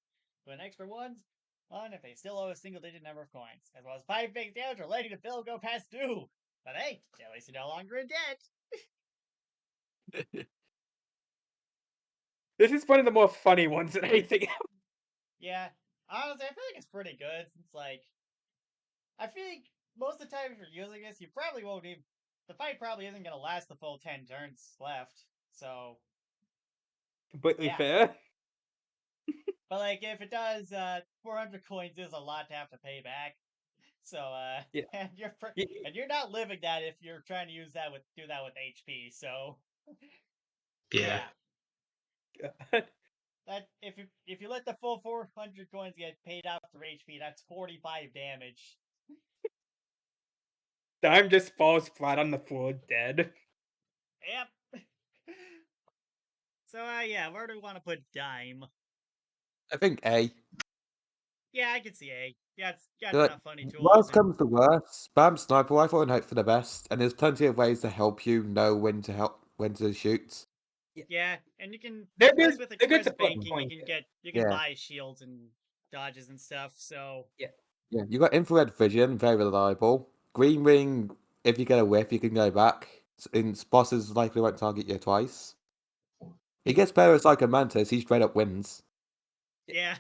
For the next ones, on if they still owe a single digit number of coins, as well as 5 big damage or letting the bill go past due. But hey, at least you're no longer in debt. This is one of the more funny ones than anything else. Yeah, honestly, I feel like it's pretty good. It's like, I feel like most of the time if you're using this, you probably won't even. The fight probably isn't going to last the full 10 turns left. So, Completely yeah. fair. But like, if it does, 400 coins is a lot to have to pay back. So, Yeah. and you're not living that if you're trying to do that with HP. So, Yeah. God. that if you let the full 400 coins get paid out for HP, that's 45 damage. Dime just falls flat on the floor dead. Yep. So, yeah, where do we want to put Dime? I think A. Yeah, I can see A. Yeah, it's got Like, enough funny tools. worst And, comes to worst, spam sniper rifle and hope for the best. And there's plenty of ways to help you know when to shoot. yeah, and you can, They're plus good. with They're good express support banking, points. you can Yeah. buy shields and dodges and stuff. So, Yeah. Yeah, you got infrared vision, very reliable. Green ring, if you get a whiff, you can go back. And bosses likely won't target you twice. He gets better as like a mantis, he straight up wins. yeah.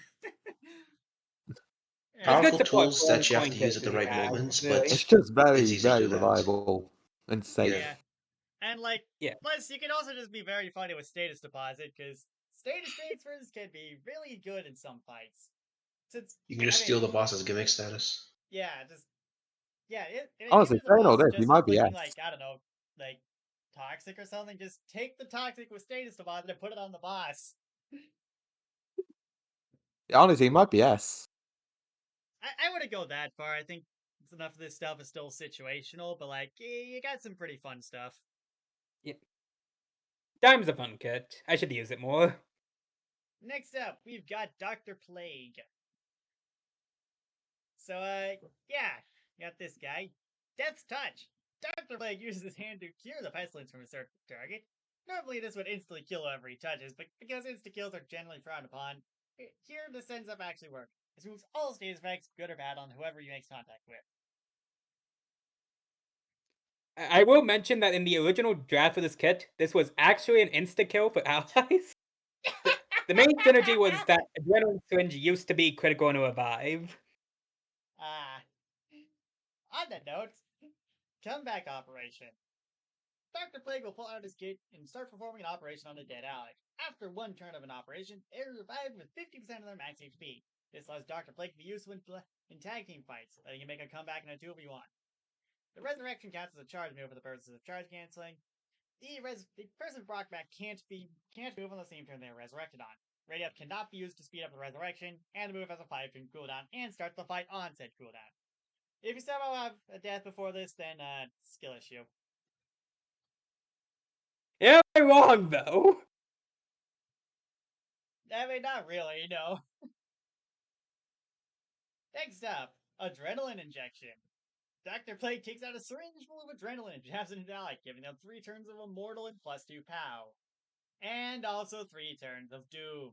It's good Powerful support tools for one that you have coin to use kit at that the he right has, moments, really. It's but just it's very, easy to very do that. reliable and safe. Yeah. Yeah. And like, Yeah. plus you can also just be very funny with status deposit because status transfers can be really good in some fights. Since You can just steal the boss's gimmick status. yeah, just yeah, Honestly, even if the saying all boss is this, he just might be clicking S. like I don't know, like toxic or something. Just take the toxic with status deposit and put it on the boss. Honestly, he might be S. I wouldn't go that far. I think enough of this stuff is still situational, but like you got some pretty fun stuff. Yeah. Dime's a fun kit. I should use it more. Next up, we've got Dr. Plague. So, yeah, got this guy. Death's Touch. Dr. Plague uses his hand to cure the pestilence from a certain target. Normally, this would instantly kill whoever he touches, but because insta-kills are generally frowned upon, here this ends up actually work. It removes all status effects, good or bad, on whoever he makes contact with. I will mention that in the original draft for this kit, this was actually an insta-kill for allies. The main synergy was that Adrenaline Syringe used to be critical and revive. Ah. On that note, comeback operation. Dr. Plague will pull out his kit and start performing an operation on a dead ally. After one turn of an operation, they are revived with 50% of their max HP. This allows Dr. Plague to be useful in tag team fights, letting him make a comeback in a 2v1. The resurrection counts as a charge move for the purposes of charge canceling. The person brought back can't move on the same turn they were resurrected on. Ready Up cannot be used to speed up the resurrection, and the move has a 5-turn cooldown and starts the fight on said cooldown. If you somehow have a death before this, then skill issue. Am I wrong though? I mean, not really, no. Next up, adrenaline injection. Dr. Plague takes out a syringe full of adrenaline and jabs it into ally, giving them 3 turns of immortal and +2 POW. And also 3 turns of doom.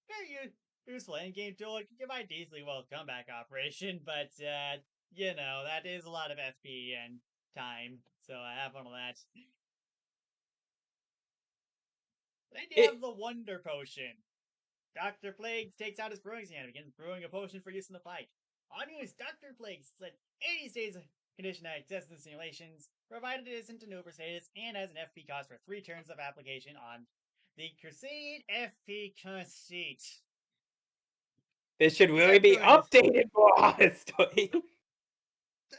Very useful endgame tool. It might easily well comeback operation, but you know, that is a lot of FP and time, so I have one of that. Then you have the Wonder Potion. Dr. Plague takes out his brewing stand and begins brewing a potion for use in the fight. On use, Dr. Plague split 80 states of condition access in simulations, provided it isn't an over status, and has an FP cost for 3 turns of application on the CRUSADE FP conceit. This should really be updated more honestly.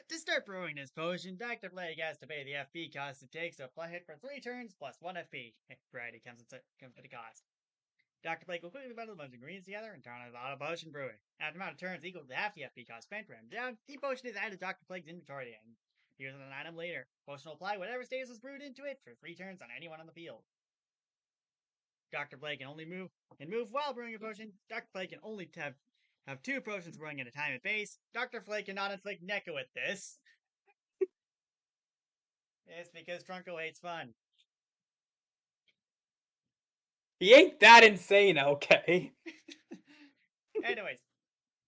To start brewing this potion, Dr. Plague has to pay the FP cost it takes to apply it for 3 turns plus 1 FP. Variety comes at the cost. Dr. Plague will quickly bundle a bunch of ingredients together and turn on the auto potion brewing. After amount of turns equal to half the FP cost spent for him down, the potion is added to Dr. Plague's inventory and used as an item later. Potion will apply whatever status was brewed into it for 3 turns on anyone on the field. Dr. Plague can only move while brewing a potion. Dr. Plague can only have 2 potions brewing at a time at base. Dr. Plague cannot inflict Neko with this. It's because Trunko hates fun. He ain't that insane, okay? Anyways,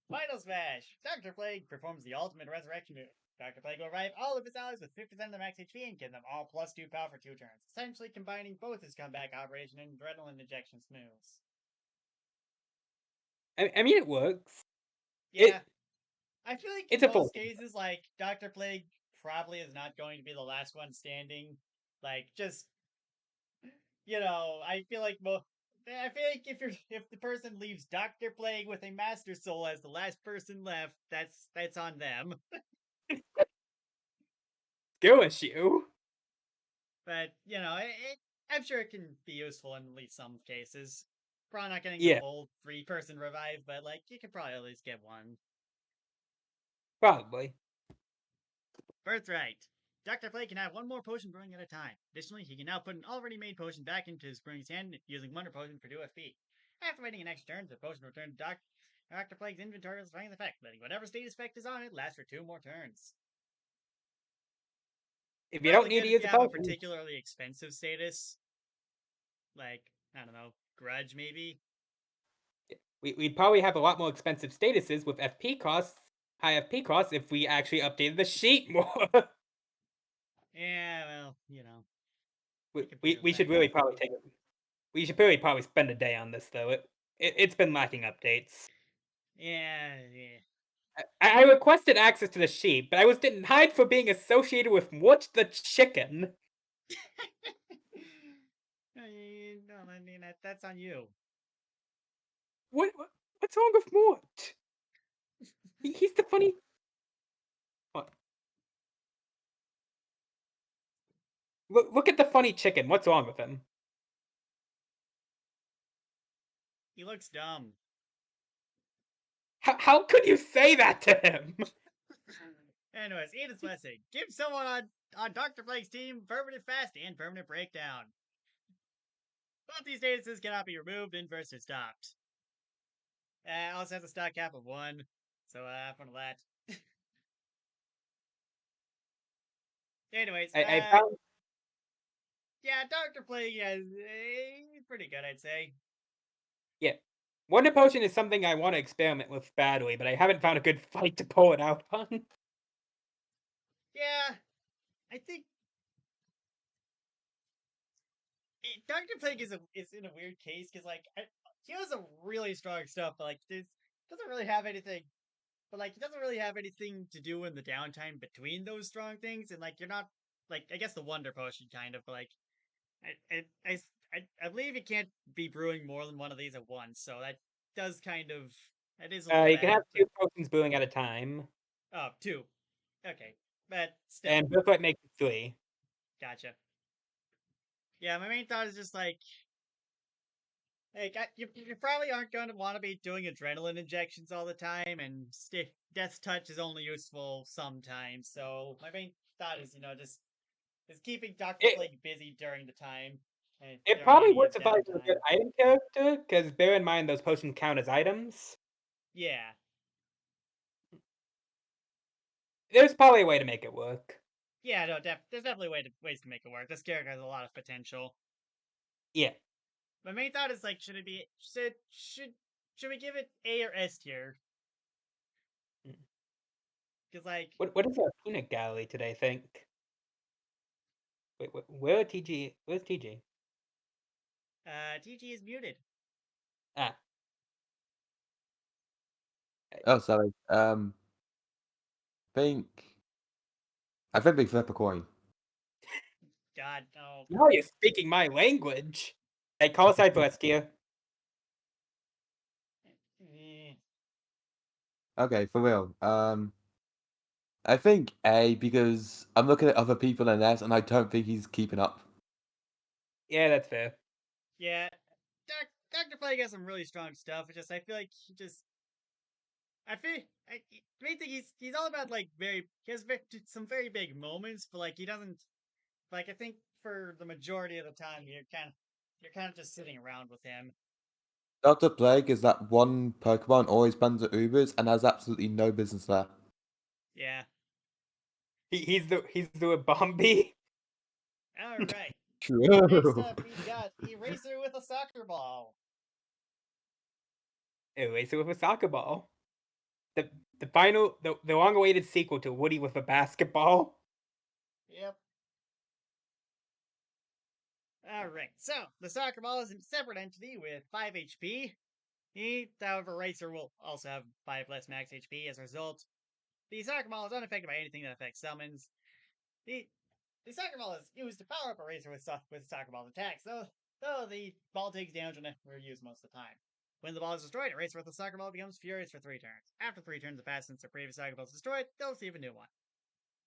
Final Smash! Dr. Plague performs the ultimate resurrection move. Dr. Plague will revive all of his allies with 50% of their max HP and give them all +2 power for 2 turns, essentially combining both his comeback operation and adrenaline injection moves. I mean, it works. Yeah. I feel like It's in a full most cases, like, Dr. Plague probably is not going to be the last one standing. Like, just, I feel like if the person leaves Dr. Plague with a Master Soul as the last person left, that's on them. skill issue. But, I'm sure it can be useful in at least some cases. Probably not getting the Yeah, full 3-person revive, but, like, you could probably at least get one. probably. Birthright. Dr. Plague can have 1 more potion brewing at a time. Additionally, he can now put an already made potion back into his brewing's hand using Wonder Potion for 2 FP. After waiting an extra turn, the potion will return to Dr. Plague's inventory with a strength effect, letting whatever status effect is on it last for 2 more turns. If you don't Probably need good to if use you a have a potion, particularly expensive status. Like, I don't know, Grudge maybe? we'd probably have a lot more expensive statuses with FP costs, high FP costs, if we actually updated the sheet more. Yeah, well, we, you could we, prove we that. should really probably take it. We should probably spend a day on this, though. It's been lacking updates. Yeah. I requested access to the sheet, but I was denied for being associated with Mort the chicken. I mean, that's on you. What's wrong with Mort? He's the funny. What? Look at the funny chicken. What's wrong with him? He looks dumb. How could you say that to him? Anyways, Edith's blessing. Give someone on Dr. Plague's team permanent fast and permanent breakdown. Both these statuses cannot be removed, inversed, or stopped. Also has a stock cap of 1, so have fun with that. Anyways, I found. yeah, Dr. Plague is pretty good, I'd say. Yeah. Wonder Potion is something I want to experiment with badly, but I haven't found a good fight to pull it out on. Yeah, I think Dr. Plague is in a weird case because he has a really strong stuff, but doesn't really have anything. But he doesn't really have anything to do in the downtime between those strong things, and you're not I guess the Wonder Potion kind of, but I believe you can't be brewing more than one of these at once, so that does kind of that is a little You can have bad. 2 potions brewing at a time, Oh, 2. Okay, but still, and Birthright makes it 3. gotcha. Yeah, my main thought is just you probably aren't going to want to be doing adrenaline injections all the time, and Death Touch is only useful sometimes. So my main thought is, just keeping Doctor It, Plague busy during the time, it during probably any would suffice as a good downtime. item character, because bear in mind those potions count as items. Yeah, There's probably a way to make it work. yeah, no, there's definitely ways to make it work. This character has a lot of potential. Yeah. My main thought is should it be should we give it A or S tier? Because What is our peanut gallery today, I think? Wait, where's TG? Where's TG? TG is muted. Ah. Oh, sorry. Think. I think we flip a coin. God, no. Now you're speaking my language. Hey, call aside Bleskia. Eh. Okay, for real. I think A because I'm looking at other people in S and I don't think he's keeping up. Yeah, that's fair. Yeah, Dr. Plague has some really strong stuff. It's just I feel like the main thing he's all about he has some very big moments, but he doesn't I think for the majority of the time you're kind of you're kind of just sitting around with him. Dr. Plague is that one Pokemon always bans at Ubers and has absolutely no business there. Yeah. He's the Bombi. All right. True. Next up, we've got Eraser with a soccer ball. Eraser with a soccer ball. The final the long-awaited sequel to Woody with a basketball. Yep. Alright, so the soccer ball is a separate entity with 5 HP. However, Racer will also have 5 less max HP as a result. The soccer ball is unaffected by anything that affects summons. The soccer ball is used to power up a Racer with soccer ball's attacks, though the ball takes damage when we're used most of the time. When the ball is destroyed, a Racer with a soccer ball becomes furious for 3 turns. After 3 turns have passed since their previous soccer ball is destroyed, they'll receive a new one.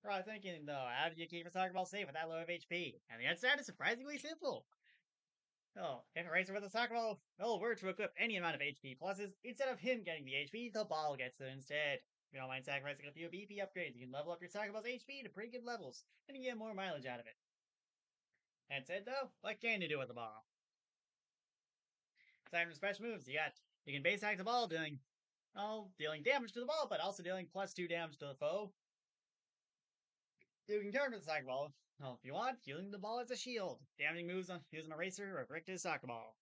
We're all thinking, though, how do you keep a soccer ball safe with that low of HP? And the answer is surprisingly simple. Oh, if a Racer with a soccer ball were to equip any amount of HP pluses, instead of him getting the HP, the ball gets them instead. If you don't mind sacrificing a few BP upgrades, you can level up your soccer ball's HP to pretty good levels, and you get more mileage out of it. That said, though, what can you do with the ball? Aside from special moves, you can base attack the ball, dealing damage to the ball, but also dealing +2 damage to the foe. You can counter the soccer ball, if you want, using the ball as a shield, damaging moves using a Racer or Victor's soccer ball.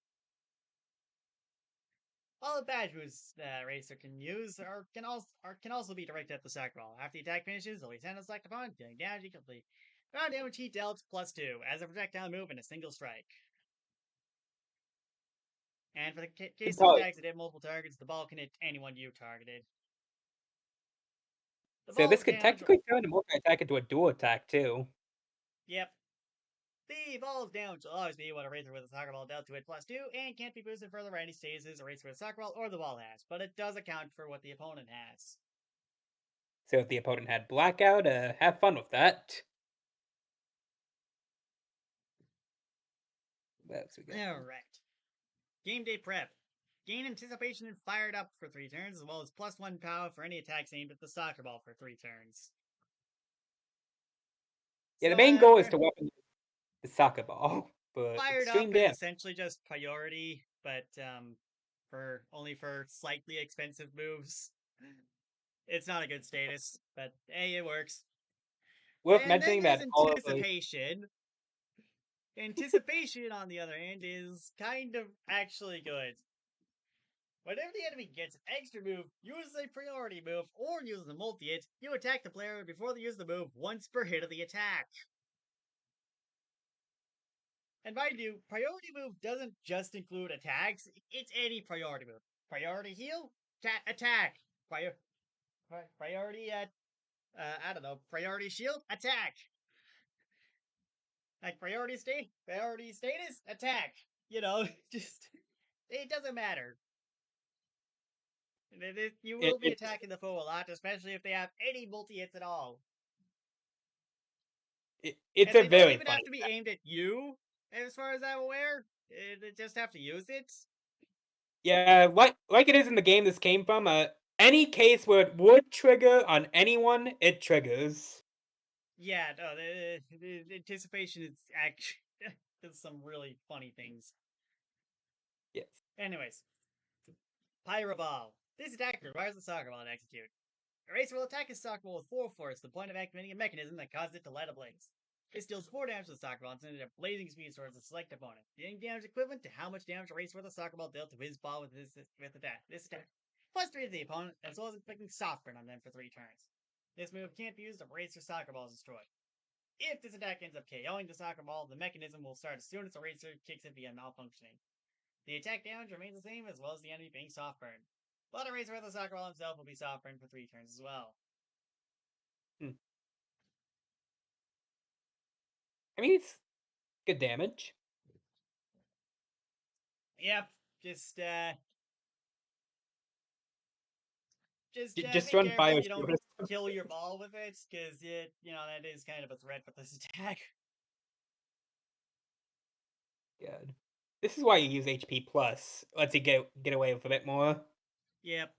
All the badge moves that Racer can use can also be directed at the soccer ball. After the attack finishes, they'll be sent to select upon, dealing damage equally. Round damage he dealt +2 as a projectile move in a single strike. And for the case of attacks that hit multiple targets, the ball can hit anyone you targeted. So this could technically turn a multi-attack into a dual attack too. Yep. The ball's damage will always be what a Racer with a soccer ball dealt to it +2, and can't be boosted further by any stasis a Racer with a soccer ball or the ball has, but it does account for what the opponent has. So if the opponent had Blackout, have fun with that. Alright. Game day prep. Gain anticipation and fired up for 3 turns, as well as +1 power for any attacks aimed at the soccer ball for 3 turns. Yeah, the main goal is to weapon the soccer ball, but fired extreme up damage. is essentially just priority, but only for slightly expensive moves. It's not a good status, but hey, it works. Worth And mentioning then that there's all of anticipation. Anticipation, on the other hand, is kind of actually good. Whenever the enemy gets an extra move, uses a priority move, or uses a multi-hit, you attack the player before they use the move once per hit of the attack. And mind you, priority move doesn't just include attacks, it's any priority move. Priority heal, attack. Priority, priority shield, attack. Like priority status, attack. Just, it doesn't matter. You will be attacking the foe a lot, especially if they have any multi-hits at all. It's and a very they don't even funny have to be aimed at you, as far as I'm aware. They just have to use it. Yeah, like it is in the game this came from, any case where it would trigger on anyone, it triggers. Yeah, no, the anticipation is actually does some really funny things. Yes. Anyways, Pyro Ball. This attack requires the soccer ball to execute. Eraser will attack his soccer ball with 4 force, the point of activating a mechanism that causes it to light a blaze. It deals 4 damage to the soccer ball and sends it at blazing speed towards the select opponent. Dealing damage equivalent to how much damage Eraser with a soccer ball dealt to his ball with this attack. Plus 3 to the opponent, as well as inflicting soft burn on them for 3 turns. This move can't be used if Eraser's soccer ball is destroyed. If this attack ends up KOing the soccer ball, the mechanism will start as soon as the Eraser kicks it via malfunctioning. The attack damage remains the same, as well as the enemy being soft burned. But Eraser with the soccer ball himself will be soft burned for 3 turns as well. I mean, it's good damage. Yep, just Just be run careful fire. you don't kill your ball with it, because that is kind of a threat with this attack. Good. This is why you use HP plus. Lets you get away with a bit more. Yep.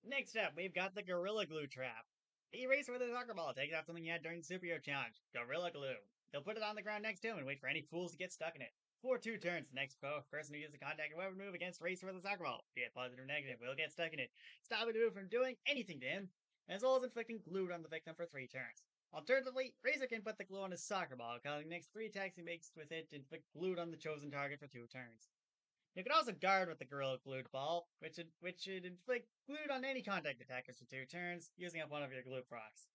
Next up, we've got the Gorilla Glue Trap. Erase with a soccer ball. Take out something you had during the superhero challenge. Gorilla glue. They'll put it on the ground next to him and wait for any fools to get stuck in it. For 2 turns, the next person who uses a contact weapon move against Racer with a soccer ball, be it positive or negative, will get stuck in it, stopping the move from doing anything to him, as well as inflicting glue on the victim for 3 turns. Alternatively, Racer can put the glue on his soccer ball, causing the next 3 attacks he makes with it to inflict glue on the chosen target for 2 turns. You can also guard with the Gorilla Glued Ball, which should inflict glued on any contact attackers for 2 turns, using up one of your glue procs.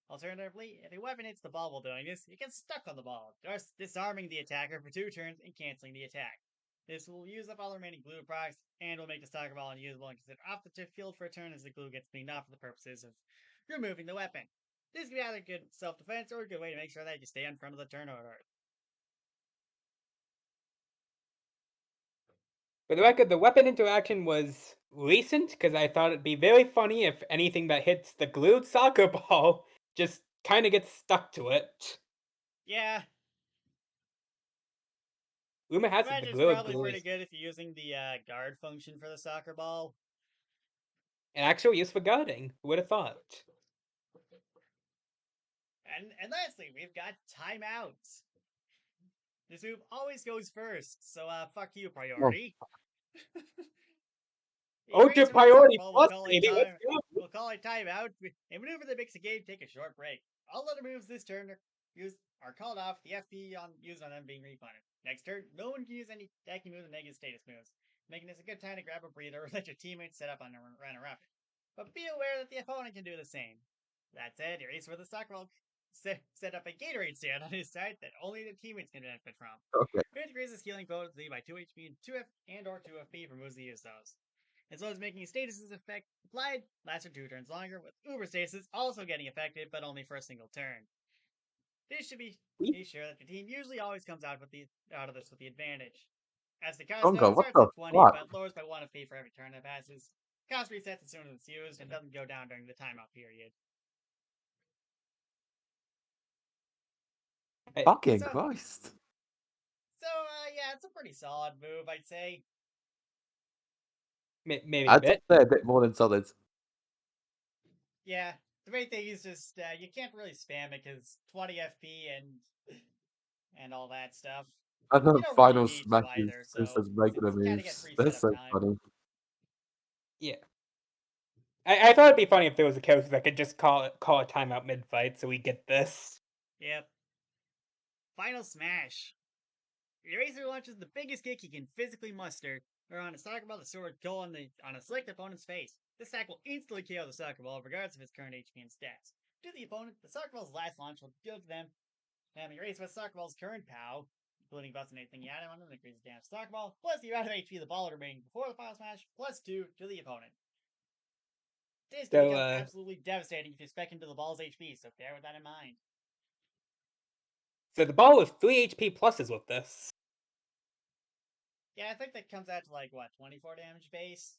Alternatively, if a weapon hits the ball while doing this, it gets stuck on the ball, thus disarming the attacker for 2 turns and canceling the attack. This will use up all the remaining glue procs and will make the soccer ball unusable and considered off the field for a turn as the glue gets cleaned off for the purposes of removing the weapon. This can be either good self-defense or a good way to make sure that you stay in front of the turn order. For the record, the weapon interaction was recent because I thought it'd be very funny if anything that hits the glued soccer ball just kind of gets stuck to it. Yeah, Rumor has it the imagine it's glue probably glue pretty is good if you're using the guard function for the soccer ball. an actual use for guarding. Who would have thought? And lastly, we've got timeouts. This move always goes first, so fuck you, priority. Ultra Eraser with the soccer priority ball will plus, call a baby. Let's time. go. We'll call a timeout. A maneuver that makes the game take a short break. All other moves this turn are called off. The FP used on them being refunded. Next turn, no one can use any attacking moves and negative status moves, making this a good time to grab a breather or let your teammates set up on a run around it. But be aware that the opponent can do the same. That said, Eraser with the soccer ball set up a Gatorade stand on his side that only the teammates can benefit from. Okay. It increases healing potency by 2 HP and 2 F and or 2 FP for moves to use those. As well as making stasis effect applied lasts for 2 turns longer, with Uber Stasis also getting affected, but only for a single turn. This should be sure that the team usually always comes out of this with the advantage. As the cost Gongo, what starts the at 20, fuck? but lowers by 1 FP for every turn that passes. Cost resets as soon as it's used and doesn't go down during the timeout period. Fucking So, Christ. yeah, it's a pretty solid move, I'd say. Maybe a I'd bit. say a bit more than solid. Yeah, the main thing is just you can't really spam it because 20 FP and all that stuff. I know You don't really final need to smashes either, just so as regular you kind of get moves. free They're setup so time. funny. Yeah. I thought it'd be funny if there was a character that could just call a timeout mid fight, so we get this. Yep. Final smash. Eraser launches the biggest kick he can physically muster, or on a soccer ball, the sword go on a select opponent's face. This attack will instantly KO the soccer ball, regardless of its current HP and stats. To the opponent, the soccer ball's last launch will deal to them erase with soccer ball's current POW, including buffs and anything you add on them, increases damage to soccer ball, plus the amount of HP the ball remaining before the final smash, plus 2 to the opponent. This can become absolutely devastating if you spec into the ball's HP, so bear with that in mind. So the ball with 3 HP pluses with this. Yeah, I think that comes out to like, what, 24 damage base?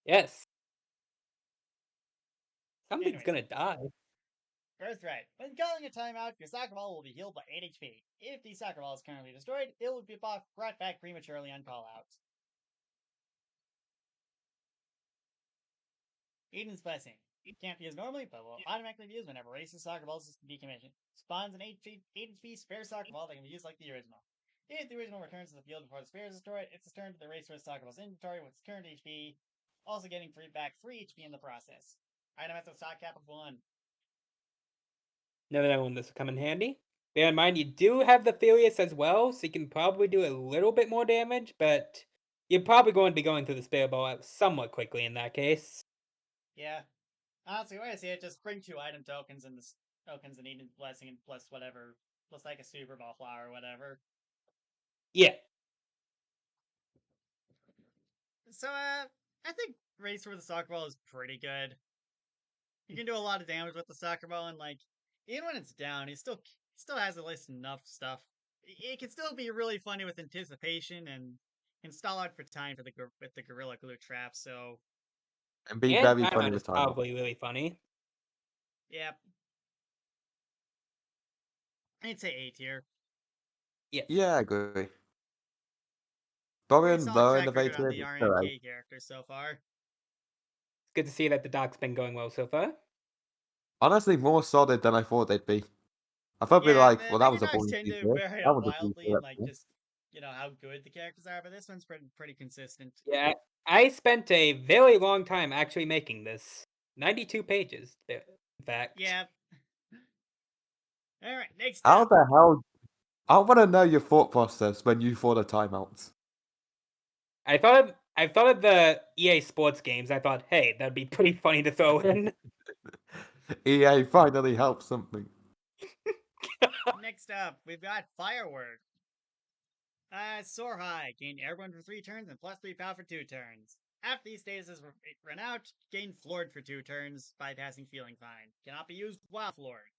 Yes. Something's Anyways, gonna die. Birthright. When calling a timeout, your soccer ball will be healed by 8 HP. If the soccer ball is currently destroyed, it will be brought back prematurely on callout. Eden's Blessing. Can't be used normally, but will automatically be used whenever Racer's soccer ball is decommissioned. Spawns an 8 HP spare soccer ball that can be used like the original. If the original returns to the field before the spare is destroyed, it's returned to the Racer's soccer ball's inventory with its current HP, also getting back 3 HP in the process. Item has a stock cap of 1. Never know when this will come in handy. Bear in mind, you do have the Furious as well, so you can probably do a little bit more damage, but you're probably going to be going through the spare ball out somewhat quickly in that case. Yeah. Honestly, when I see it, just bring 2 item tokens and the tokens and Eden's Blessing and plus whatever, plus like a Super Ball Flower or whatever. Yeah. So, I think Racer with the soccer ball is pretty good. You can do a lot of damage with the soccer ball, and like, even when it's down, he still has at least enough stuff. It can still be really funny with anticipation and can stall out for time with the Gorilla Glue trap. So, And be And very funny timeout is with time. probably really funny. yeah, I'd say A tier. Yeah. Yeah, I agree. Pretty Probably solid lower track record on elevator, the but still. RNK character so far. It's good to see that the doc's been going well so far. Honestly, more solid than I thought they'd be. I thought they'd be Yeah, like, the well, that was a Mega boring tend to feature. vary That up was a cool wildly in like feature. just how good the characters are, but this one's pretty consistent. Yeah, I spent a very long time actually making this. 92 pages, in fact. Yeah. All right, next How up. the hell? I want to know your thought process when you thought of timeouts. I thought of the EA Sports games. I thought, hey, that'd be pretty funny to throw in. EA finally helped something. Next up, we've got Firework. Soar High. Gain airborne for 3 turns and +3 power for 2 turns. After these stages run out, gain floored for 2 turns, bypassing feeling fine. Cannot be used while floored.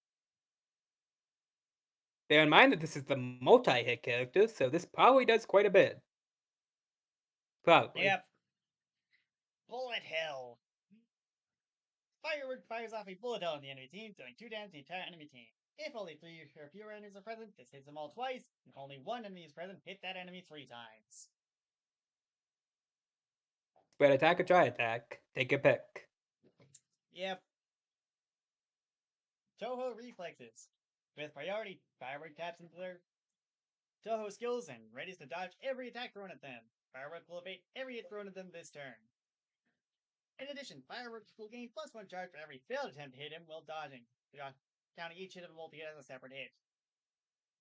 Bear in mind that this is the multi-hit character, so this probably does quite a bit. Probably. Yep. Bullet Hell. Firework fires off a bullet hell on the enemy team, doing 2 damage to the entire enemy team. If only 3 or fewer enemies are present, this hits them all twice. If only 1 enemy is present, hit that enemy 3 times. Spread attack or try attack. Take your pick. Yep. Toho Reflexes. With priority, Firework taps into their Toho skills and readies to dodge every attack thrown at them. Firework will evade every hit thrown at them this turn. In addition, Fireworks will gain +1 charge for every failed attempt to hit him while dodging, counting each hit of a multi-hit as a separate hit.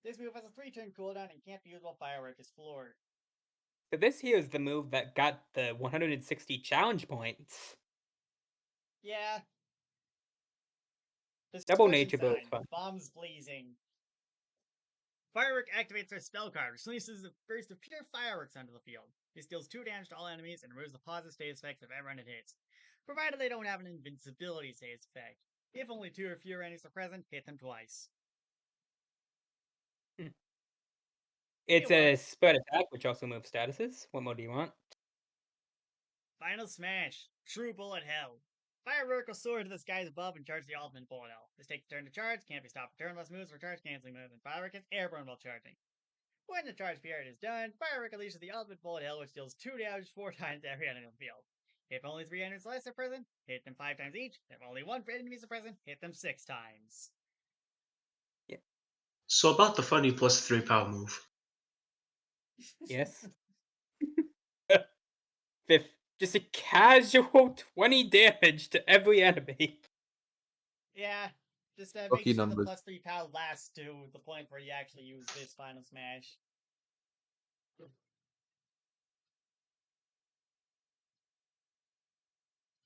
This move has a 3-turn cooldown and can't be used while Firework is floored. So this here is the move that got the 160 challenge points. Yeah. Double Destruction nature build Sign. fun. Bombs blazing. Firework activates their spell card, which releases a burst of pure fireworks onto the field. This deals 2 damage to all enemies and removes the positive status effects of everyone it hits, provided they don't have an invincibility status effect. If only 2 or fewer enemies are present, hit them twice. It's It a works. spread attack, which also moves statuses. What more do you want? Final Smash. True Bullet Hell. Firework will soar to the skies above and charge the ultimate Bullet Hell. This takes a turn to charge, can't be stopped for turnless moves or charge canceling moves, and Firework is airborne while charging. When the charge period is done, Firework unleashes the ultimate Bullet Hell, which deals 2 damage 4 times to every enemy in the field. If only 3 enemies less are present, hit them 5 times each. If only 1 enemies are present, hit them 6 times. Yeah. So about the funny +3 power move. Yes. Fifth, just a casual 20 damage to every enemy. Yeah, just make Lucky sure numbers. the +3 power lasts to the point where you actually use this Final Smash.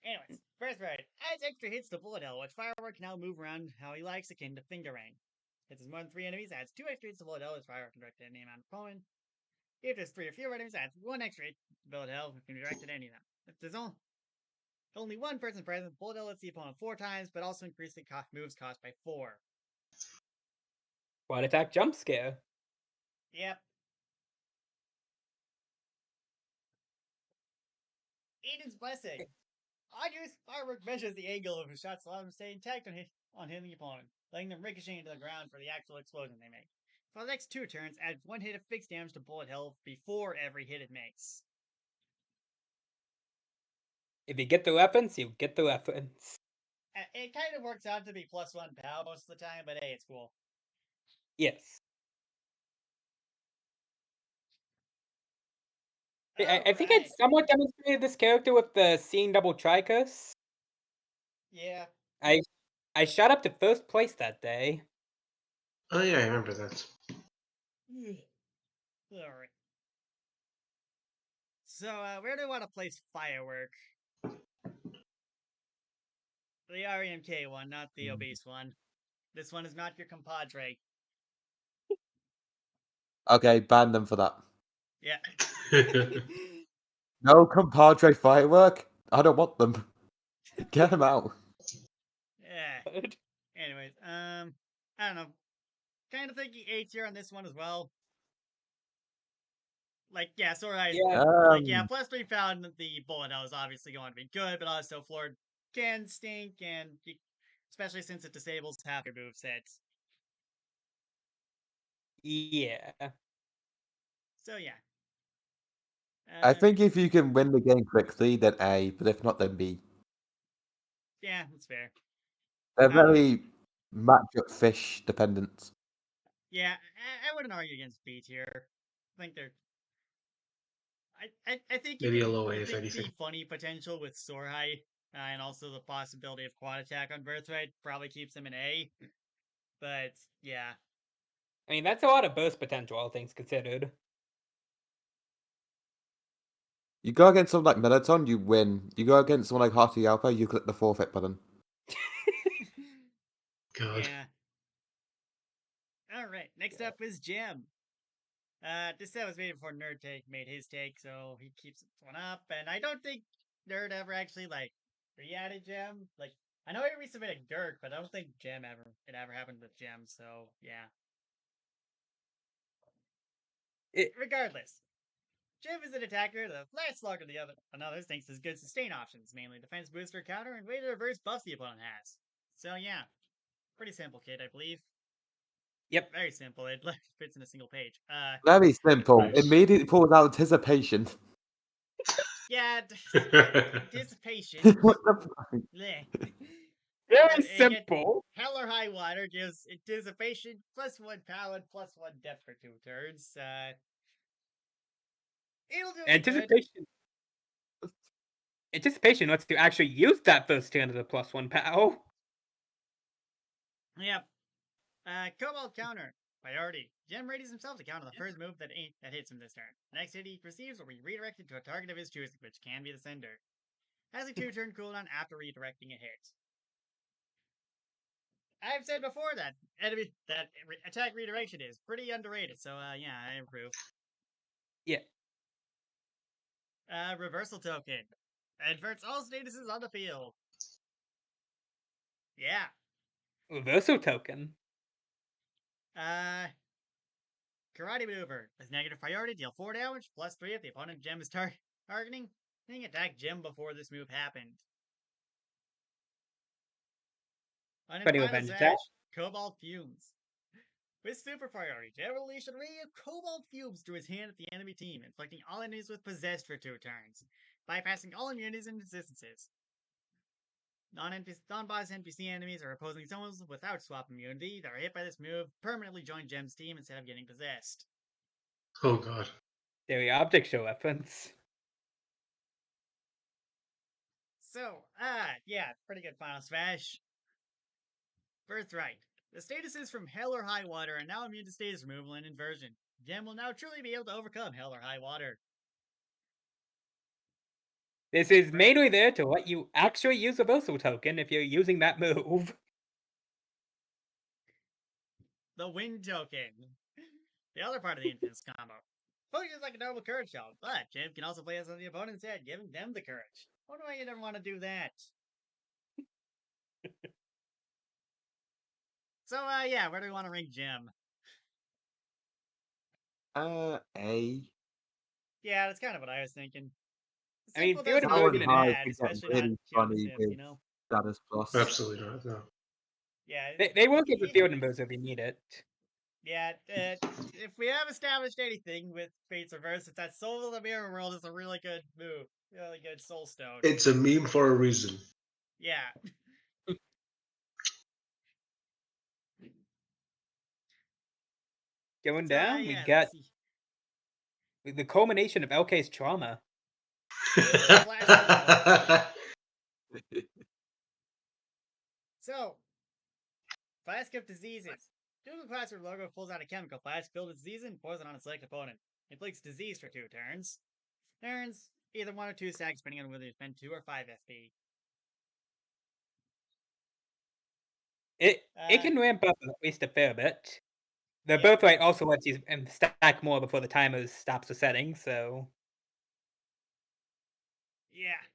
Anyways, first right. Adds extra hits to Bullet Hell, which Firework can now move around how he likes, akin to fingering. If there's more than 3 enemies, adds 2 extra hits to Bullet Hell, which Firework can direct at any amount of opponent. If there's 3 or fewer enemies, adds 1 extra hit to Bullet Hell, which can be directed at any of them. If there's only 1 person present, Bullet Hell lets the opponent 4 times, but also increases the move's cost by 4. Quad attack jump scare. Yep. Aiden's Blessing. August Firework measures the angle of his shots, allowing them to stay intact on hitting the opponent, letting them ricochet into the ground for the actual explosion they make. For the next 2 turns, add 1 hit of fixed damage to Bullet Hell before every hit it makes. If you get the reference, you get the reference. It kind of works out to be +1 power most of the time, but hey, it's cool. Yes. I think Alright. I somewhat demonstrated this character with the seeing double tricus. Yeah. I shot up to first place that day. Oh yeah, I remember that. Alright. So, where do I want to place Firework? The REMK one, not the obese one. This one is not your compadre. Okay, ban them for that. Yeah. No compadre firework. I don't want them. Get them out. Yeah. Anyways, I don't know. Kind of thinking A tier on this one as well. Like, yeah, so right. Yeah. Like, yeah, +3 pound the bullet hell is obviously going to be good, but also Floored can stink, and especially since it disables half your movesets. Yeah. So yeah. I think if you can win the game quickly, then A, but if not, then B. Yeah, that's fair. They're very matchup fish dependent. Yeah, I wouldn't argue against B tier. I think they're. I think Maybe a low A, I if think anything. the funny potential with Soar High and also the possibility of quad attack on Birthright probably keeps them an A. But yeah, I mean, that's a lot of burst potential, all things considered. You go against someone like Melaton, you win. You go against someone like Hearty Alpha, you click the forfeit button. God. yeah. All right, next up is Jim. This set was made before Nerd Take made his take, so he keeps this one up. And I don't think Nerd ever actually like re-added Gem. Like I know he resubmitted Dirk, but I don't think Gem ever happened with Gem. So yeah. Regardless, Gem is an attacker that lasts longer than others thanks to his good sustain options, mainly defense booster, counter, and way to reverse buffs the opponent has. So yeah, pretty simple kit, I believe. Yep. Very simple. It fits in a single page. Very simple. Nice. Immediately pulls out anticipation. Yeah, anticipation. What the fuck? Bleh. Very It get simple. Hell or High Water gives anticipation +1 power and +1 depth for 2 turns. It'll do me good. Anticipation lets you actually use that first turn of the +1 POW. Yep. Cobalt counter. Priority. Gem readies himself to counter the first move that hits him this turn. Next hit he receives will be redirected to a target of his choosing, which can be the sender. Has a 2-turn cooldown after redirecting a hit. I've said before that attack redirection is pretty underrated, so yeah, I approve. Yeah. Reversal token. Adverts all statuses on the field. Yeah. Reversal token. Karate Maneuver. With negative priority, deal 4 damage, +3 if the opponent gem is targeting. Hitting attack gem before this move happened. On its Funny final revenge attack. sash, Cobalt Fumes. With super priority, Gem will unleash a ray of Cobalt Fumes to his hand at the enemy team, inflicting all enemies with possessed for 2 turns, bypassing all immunities and resistances. Non-boss NPC enemies or opposing summons without swap immunity that are hit by this move permanently join Gem's team instead of getting possessed. Oh god. Daily object show reference. So, yeah, pretty good final smash. Birthright. The statuses from Hell or High Water are now immune to status removal and inversion. Gem will now truly be able to overcome Hell or High Water. This is mainly there to let you actually use a reversal token if you're using that move. The Wind Token. The other part of the Infamous combo. Functions like a normal courage shell, but Gem can also play as on the opponent's head, giving them the courage. Wonder why you never want to do that. So, yeah, where do we want to rank Gem? A. Yeah, that's kind of what I was thinking. I mean, Simple Field doesn't of have to Power be and Version High bad, can get especially not really Joe the funny Sims, with you know? Status Plus. Absolutely not, no. Yeah. They will give the Field and if you need it. Yeah, if we have established anything with Fates Reverse, it's that Soul of the Mirror World is a really good move. Really good Soul Stone. It's a meme for a reason. Yeah. Going So, down, we yeah, got let's see. the culmination of LK's trauma. Classic. So, Flask of Diseases. Google Classroom logo pulls out a chemical flask filled with disease and pours it on a select opponent. Inflicts disease for 2 turns. Turns either 1 or 2 stacks depending on whether you spend 2 or 5 FP. It can ramp up at least a fair bit. The Yeah. birthright also lets you stack more before the timer stops the setting, so Yeah.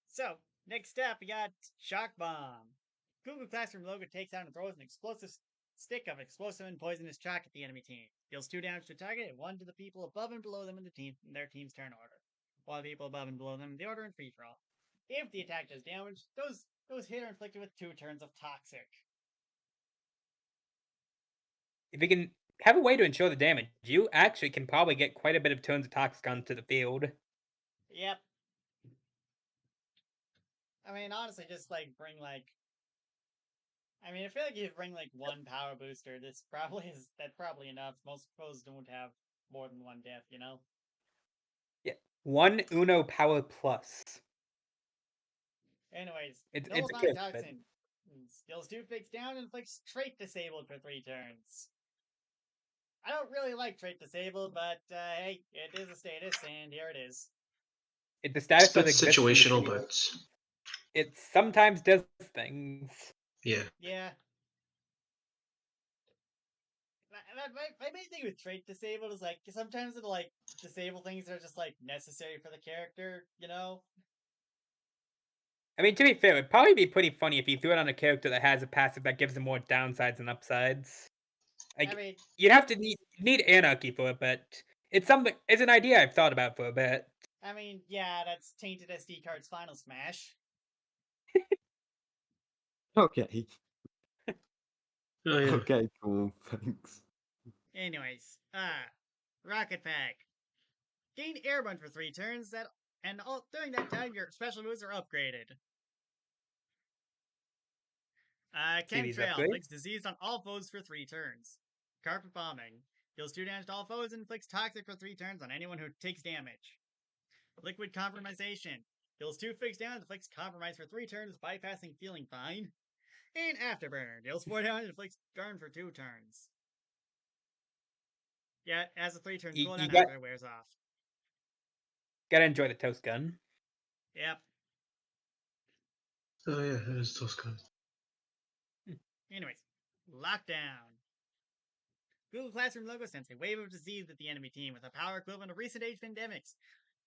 So, next up, we got Shock Bomb. Google Classroom logo takes out and throws an explosive stick of explosive and poisonous chalk at the enemy team. Deals 2 damage to the target and 1 to the people above and below them in their team's turn order. While the people above and below them in the order in free for all. If the attack does damage, those hit are inflicted with 2 turns of Toxic. if you can have a way to ensure the damage, you actually can probably get quite a bit of turns of Toxic onto the field. Yep. I mean, honestly, just like bring like. I mean, I feel like if you bring like one power booster, that's probably enough. Most foes don't have more than one death, you know. Yeah, 1 power plus. Anyways, It's a nullifying kiss, but toxin. Skills 2 fix down and inflicts trait disabled for 3 turns. I don't really like trait disabled, but hey, it is a status, and here it is. it's a It's a status bit that exists in the situational, table. but It sometimes does things. yeah. Yeah. My main thing with trait disabled is like sometimes it'll like disable things that are just like necessary for the character, you know? I mean, to be fair, it'd probably be pretty funny if you threw it on a character that has a passive that gives them more downsides than upsides. I Like, mean, you'd have to need anarchy for it, but it's an idea I've thought about for a bit. yeah, that's tainted SD card's final smash. Okay. Oh yeah. Okay, cool. Thanks. Anyways, Rocket Pack. Gain Airborne for 3 turns, during that time your special moves are upgraded. See these Chemtrail upgrades? inflicts disease on all foes for 3 turns. Carpet Bombing deals 2 damage to all foes and inflicts toxic for 3 turns on anyone who takes damage. Liquid Compromisation deals 2 fixed damage and inflicts compromise for 3 turns, bypassing feeling fine. And Afterburner deals 4 damage and inflicts burn for 2 turns. Yeah, it has a 3-turn You cooldown got after it wears off. gotta enjoy the toast gun. Yep. Oh yeah, it is those guys. Anyways, Lockdown. Google Classroom logo sends a wave of disease at the enemy team with a power equivalent of recent age pandemics.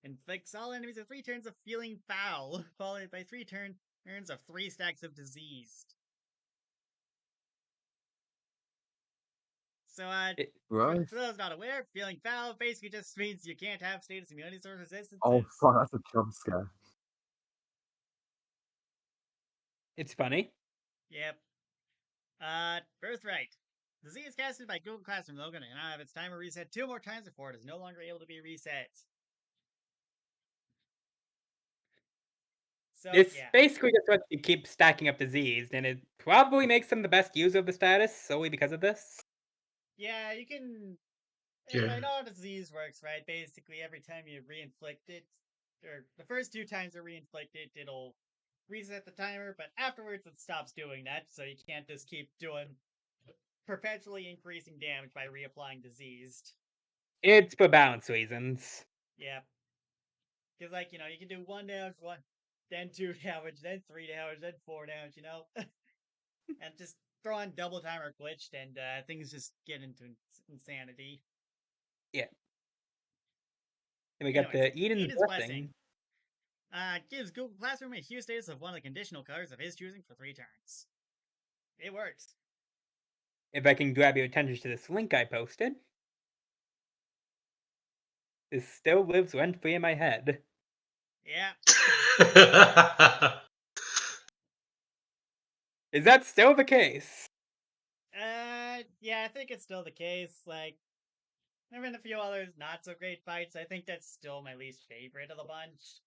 Inflicts all enemies with 3 turns of feeling foul, followed by 3 turns of 3 stacks of diseased. So, Right? for those not aware, feeling foul basically just means you can't have status immunities or resistances. Oh, fuck, that's a jump scare. It's funny. Yep. Birthright. Disease casted by Google Classroom Logan and now have its timer reset 2 more times before it is no longer able to be reset. So, This yeah. basically just lets you keep stacking up disease, and it probably makes them the best user of the status solely because of this. Yeah, you can. Yeah. I know how disease works, right? Basically, every time you reinflict it, or the first 2 times you reinflict it, it'll reset the timer, but afterwards it stops doing that, so you can't just keep doing perpetually increasing damage by reapplying diseased. It's for balance reasons. Yeah. Because, like, you can do 1 damage, then 2 damage, then 3 damage, then 4 damage, and just throw on double timer glitched, and things just get into insanity. Yeah. And we got Anyways, the Eden's Eden's Blessing. Gives Google Classroom a hue status of one of the conditional colors of his choosing for 3 turns. It works. If I can grab your attention to this link I posted. This still lives rent-free in my head. Yeah. Is that still the case? Yeah, I think it's still the case. Like, there have been a few others not so great fights. I think that's still my least favorite of the bunch.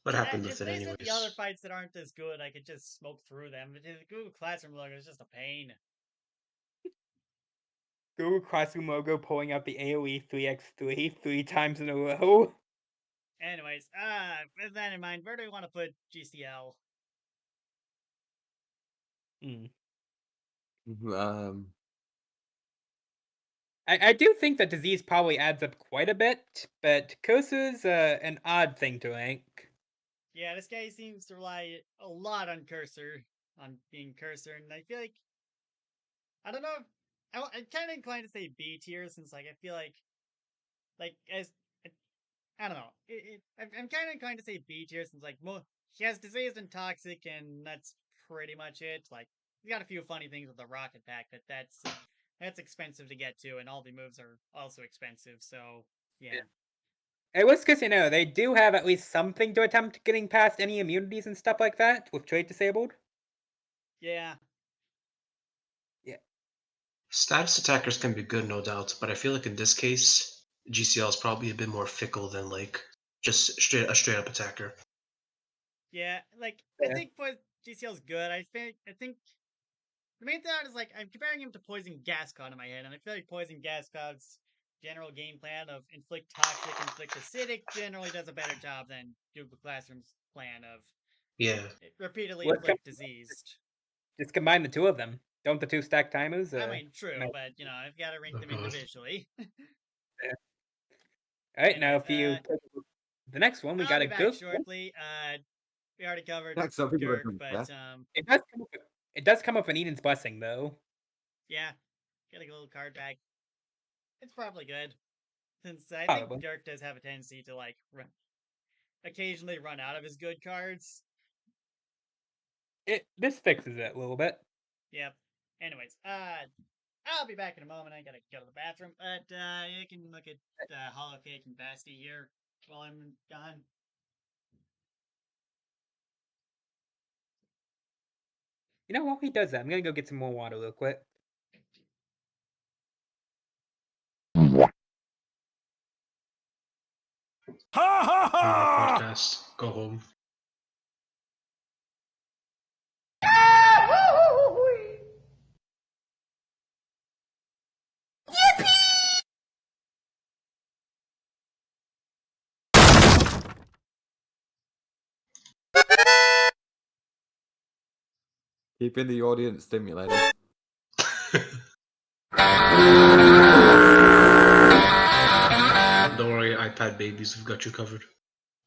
What happened It's with it, basically the other anyways? fights that aren't as good. I could just smoke through them. The Google Classroom logo is just a pain. Google Classroom logo pulling out the AoE 3x3 3 times in a row. Anyways, with that in mind, where do we want to put GCL? Um, I do think that disease probably adds up quite a bit, but Cursor's an odd thing to rank. Yeah, this guy seems to rely a lot on being Cursor, and I feel like I don't know. I'm kind of inclined to say B tier since I feel like as I don't know. I'm kind of inclined to say B tier since he has diseased and toxic, and that's pretty much it. Like he's got a few funny things with the rocket pack, but that's expensive to get to, and all the moves are also expensive. So yeah. It was because, they do have at least something to attempt getting past any immunities and stuff like that with trait disabled. Yeah. Yeah. Status attackers can be good, no doubt, but I feel like in this case, GCL is probably a bit more fickle than like just a straight up attacker. Yeah, like I Yeah. think GCL's good. I think the main thought is like I'm comparing him to Poison Gas Cloud in my head, and I feel like Poison Gas Cloud's general game plan of inflict toxic, inflict acidic generally does a better job than Google Classroom's plan of Yeah. repeatedly Let's inflict diseased. just combine the two of them. Don't the two stack timers? I mean, true, no. but I've got to rank Oh, them God. individually. All right, now Anyways, if you the next one, we I'll got be a back Gurk. shortly. We already covered Like some people Gurk, don't but care. It does come up an Eden's blessing though. yeah, get a little card back. It's probably good, since I think Probably. Gurk does have a tendency to like occasionally run out of his good cards. This fixes it a little bit. Yep. Anyways, I'll be back in a moment. I gotta go to the bathroom, but you can look at Hollow Cake and Basti here while I'm gone. You know, while he does that, I'm gonna go get some more water real quick. Podcast. Go home. Keeping the audience stimulated. Don't worry, iPad babies, we've got you covered.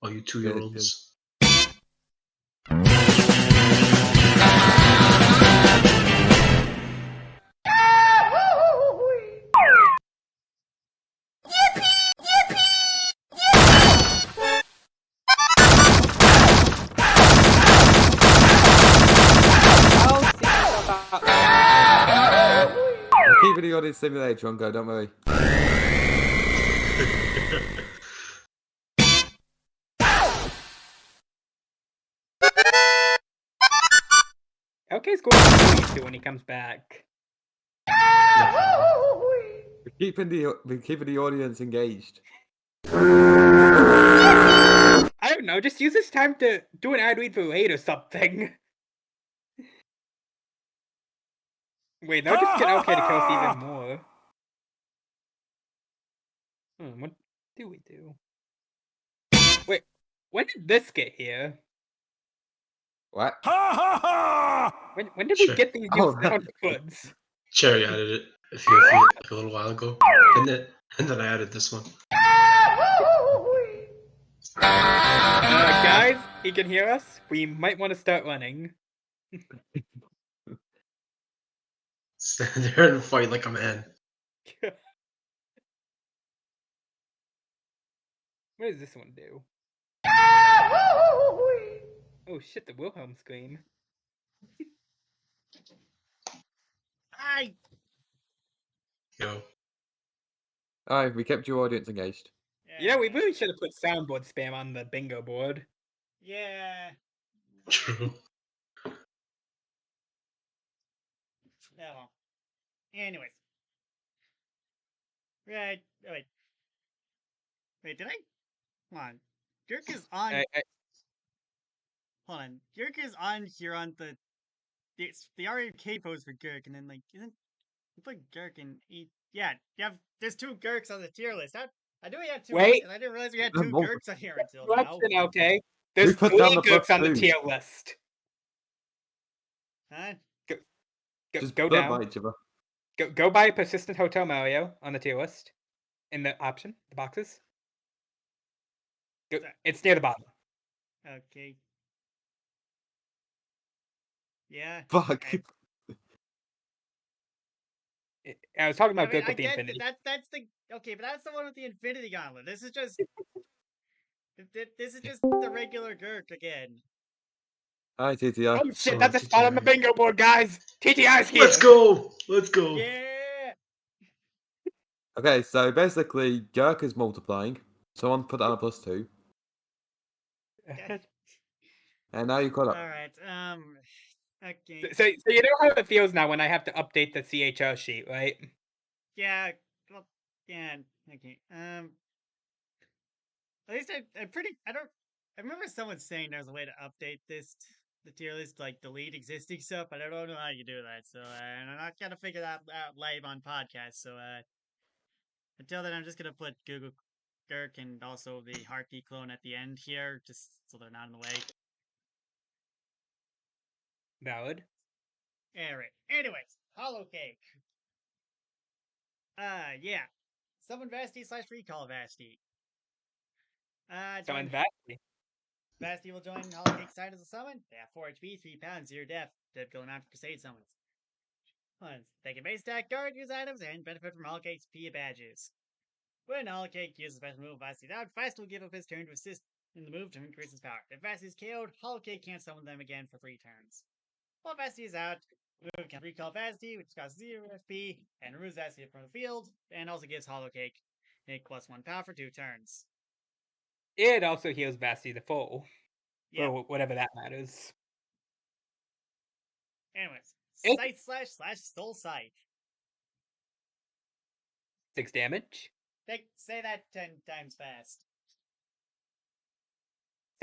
All you 2-year-olds. I'll see myself out. I'm keeping the audience stimulated, Tronco, don't worry. Okay, going to do when he comes back. We're keeping the audience engaged. I don't know, just use this time to do an ad read for Raid or something. Wait, that'll just get okay to Kelsey even more. What do we do? Wait, when did this get here? What? When did Sure. we get these new Oh, sound hoods? Cherry added it a little while ago. And then I added this one. Guys, he can hear us. We might want to start running. Stand there and fight like a man. What does this one do? Oh shit, the Wilhelm scream. Yo. Alright, we kept your audience engaged. You know, we really should have put soundboard spam on the bingo board. Yeah. True. No. Anyways. Right. Wait, did I? Hold on. Gurk is on. Hold on. Gurk is on here on the RAK pose for Gurk, and then like isn't you put Gurk in yeah, there's two Gurks on the tier list. I knew we had two, Wait. and I didn't realize we had There's two multiple. Gurks on here until now. Correction, okay. There's We put 3 down the Gurks on the +2s. tier list. Huh? Just Go put down. by each other. Go buy Persistent Hotel Mario on the tier list. In the option, the boxes. It's near the bottom. Okay. Yeah. Fuck. I was talking I about mean, Gurk I with the get Infinity. that's the okay, but that's the one with the Infinity Gauntlet. This is just the regular Gurk again. Hi, TTI. Oh shit, Oh, that's a spot on the TTI. bingo board, guys! TTI's here! Let's go! Let's go! Yeah. Okay, so basically, Gurk is multiplying. Someone put down a +2. And now you caught up. All right. Okay. So you know how it feels now when I have to update the CHR sheet, right? Yeah. Well. Yeah. Okay. At least I don't. I remember someone saying there's a way to update the tier list, like delete existing stuff, but I don't know how you do that. So, and I'm not gonna figure that out live on podcast. So, until then, I'm just gonna put Google Gurk and also the heartbeat clone at the end here, just so they're not in the way. Valid. Alright. Anyways, Hollow Cake. Yeah. Summon Vasti / recall Vasti. Someone Join Vasti. Vasti will join Hollow Cake side as a summon. They have 4 HP, 3 pounds, 0 def. Typical amount for Crusade summons. Once they can base stack guard, use items, and benefit from Hollow Cake's P badges. When Hollow Cake uses a special move, Vasti's out, Vasti will give up his turn to assist in the move to increase his power. If Vasti is KO'd, Hollow Cake can't summon them again for 3 turns. While Vasti is out, move can recall Vasti, which costs 0 FP, and removes Vasti from the field, and also gives Hollow Cake +1 power for 2 turns. It also heals Vasti the full. Yep. For whatever that matters. Anyways, It- Scythe / Soul Scythe. 6 damage. Say that 10 times fast.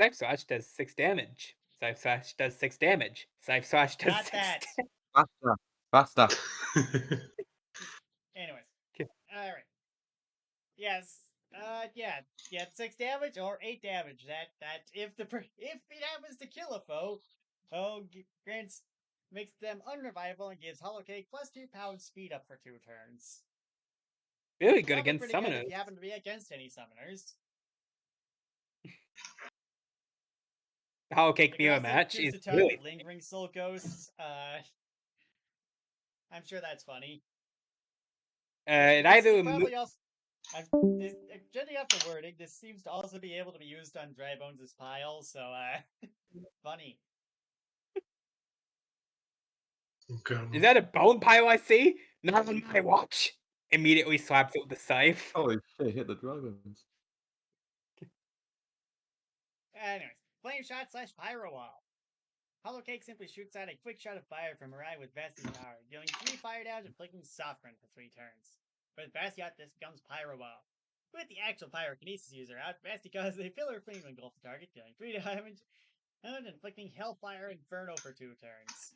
Scythe Slash does 6 damage. Scythe Slash does 6 damage. Scythe Slash does Not 6 that. Faster. Faster. Anyways. Okay. Alright. Yes. Yeah. Get 6 damage or 8 damage. That if it happens to kill a foe, makes them unrevivable and gives Hollow Cake +2 pounds speed up for 2 turns. Really It's good probably against pretty good if summoners. you happen to be against any summoners. The Hollow Cake You can mirror also match choose is to target really. Lingering Soul Ghosts. I'm sure that's funny. It This either could probably also. Judging off the wording, this seems to also be able to be used on Dry Bones' pile, so, funny. Is that a bone pile I see? Not on my watch. Immediately slaps it with the scythe. Holy shit, hit the dragons. Anyways, Flame Shot / Pyro Wall. Hollow Cake simply shoots out a quick shot of fire from Mirai with Vasti's power, dealing 3 fire damage and flicking Sovereign for 3 turns. With Vasti out, this becomes Pyro Wall. With the actual Pyrokinesis user out, Vasti causes a pillar of flame to engulf the target, dealing 3 damage and inflicting Hellfire Inferno for 2 turns.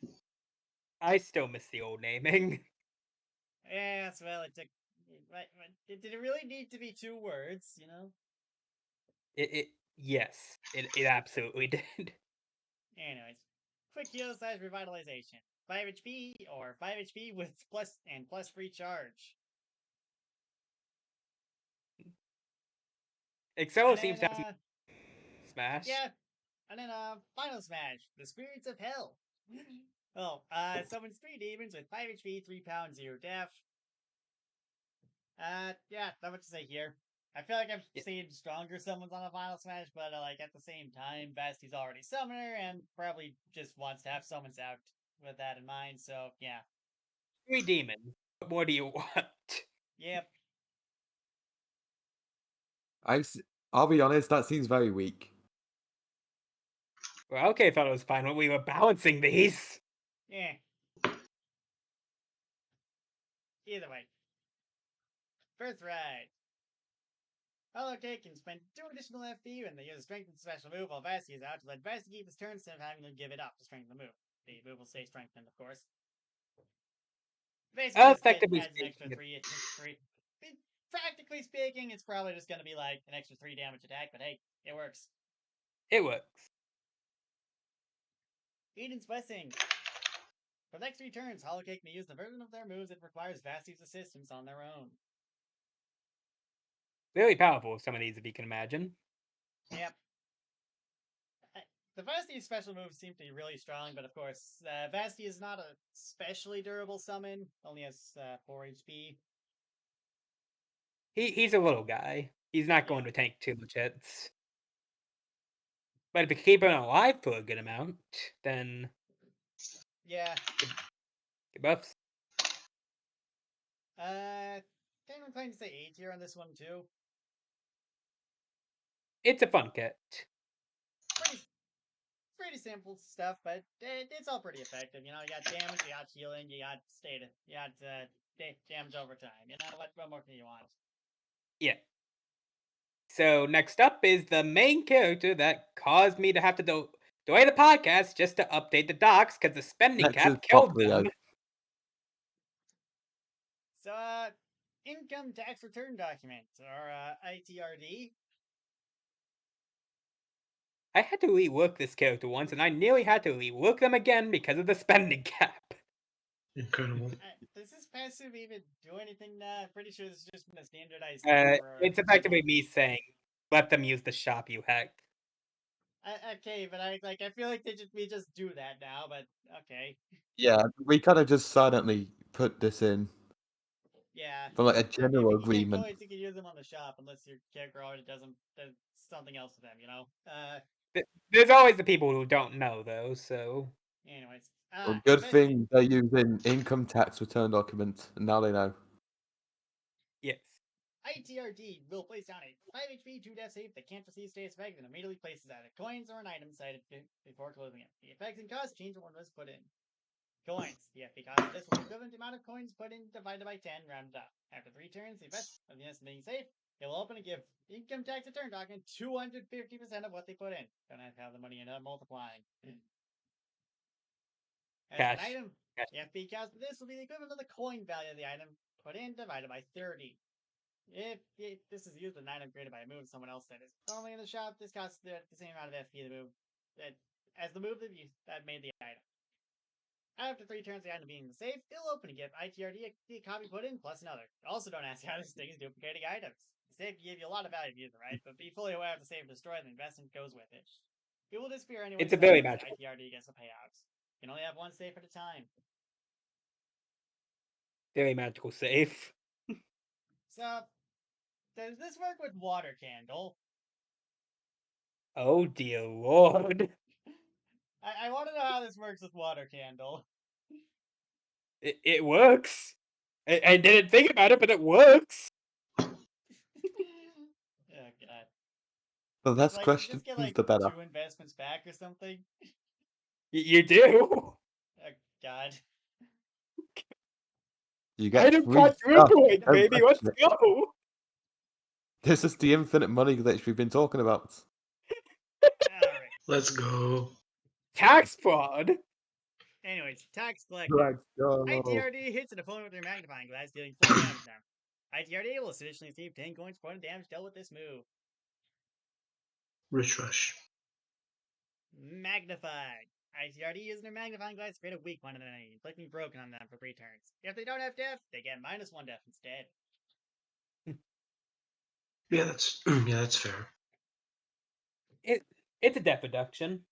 I still miss the old naming. Yes, well, it took. Did it really need to be 2 words, you know? Yes, it absolutely did. Anyways, quick heal / revitalization. 5 HP or 5 HP with plus free charge. Excel And seems then, to have smash. yeah, and then, final smash, the Spirits of Hell. Oh, summons 3 demons with 5 HP, 3 pounds, 0 def. Yeah, not much to say here. I feel like I've Yeah. seen stronger summons on a final smash, but like at the same time, Vasti's already summoner and probably just wants to have summons out with that in mind. So yeah, 3 demons. What more do you want? yep. I'll be honest, that seems very weak. Well, okay, thought it was fine when we were balancing these. Yeah. Either way. Birthright. Hollow Cake can spend 2 additional FP when they use a strengthened special move while Vasti is out to let Vasti keep his turn instead of having to give it up to strengthen the move. The move will stay strengthened, of course. Basically, this kit Effectively adds an extra speaking, 3. Practically speaking, it's probably just going to be like an extra 3 damage attack, but hey, it works. it works. Eden's Blessing. For the next 3 turns, Hollow Cake may use the version of their moves that requires Vasti's assistance on their own. Very powerful, some of these, if you can imagine. Yep. The Vasti special moves seem to be really strong, but of course, Vasti is not a specially durable summon, only has 4 HP. He's a little guy. He's not going Yeah. to tank too much hits. But if you keep him alive for a good amount, then Yeah. get buffs. Kind of inclined to say A tier on this one too. It's a fun kit. Pretty simple stuff, but it's all pretty effective. You know, you got damage, you got healing, you got you got damage over time. You know, what more can you want? Yeah. So next up is the main character that caused me to have to delay the podcast just to update the docs because the spending Next is cap killed Poprio. them. So, income tax return document, or ITRD. I had to rework this character once, and I nearly had to rework them again because of the spending cap. Incredible. Does this passive even do anything? Pretty sure this has just been a standardized thing for It's effectively people. me saying, "Let them use the shop you hacked." Okay, but I feel like we just do that now. But okay, Yeah, we kind of just silently put this in yeah. for like a If general you get agreement. coins, you can use them on the shop unless your character already does something else with them. There's always the people who don't know, though. So Anyways, Well, good investing. thing they're using income tax return document, and now they know. yes, ITRD will place down a 5 HP 2 death save that can't receive status effect and immediately places either coins or an item cited before closing it. The effects and costs change when was put in. Coins. The FP cost of this will be equivalent to the amount of coins put in divided by 10 rounded up. After 3 turns, the effect of the instant being safe, it will open and give income tax return document 250% of what they put in. Don't have to have the money in multiplying. As an cash. item, Cash. the FP cost of this will be the equivalent of the coin value of the item put in divided by 30. If this is used with an item created by a move of someone else that is normally in the shop, this costs the same amount of FP the move as the move that made the item. After 3 turns, the item being safe, it'll open and give ITRD a copy put in plus another. Also, don't ask how this thing is duplicating items. The save can give you a lot of value if you use it right, but be fully aware of the save destroy the investment goes with it. It will disappear anyway. It's a very once magical. ITRD gets a payout. You can only have one save at a time. Very magical save. So, does this work with water candle? Oh dear lord! I want to know how this works with water candle. It works. I didn't think about it, but it works. Oh god. The less You questions, just get the better. 2 investments back or something. You do. Oh god. You get Item free stuff. quadrupling, Don't baby. Let's question it. go. This is the infinite money glitch we've been talking about. Alright. Let's go. Tax fraud. Anyways, tax collector. Let's go. ITRD hits an opponent with their magnifying glass, dealing 4 damage to them. ITRD will additionally receive 10 coins for point of damage dealt with this move. Rich Rush. Magnified. ITRD using their magnifying glass to create a weak one on an enemy, inflicting broken on them for 3 turns. If they don't have death, they get -1 death instead. Yeah, that's fair. It's a death reduction.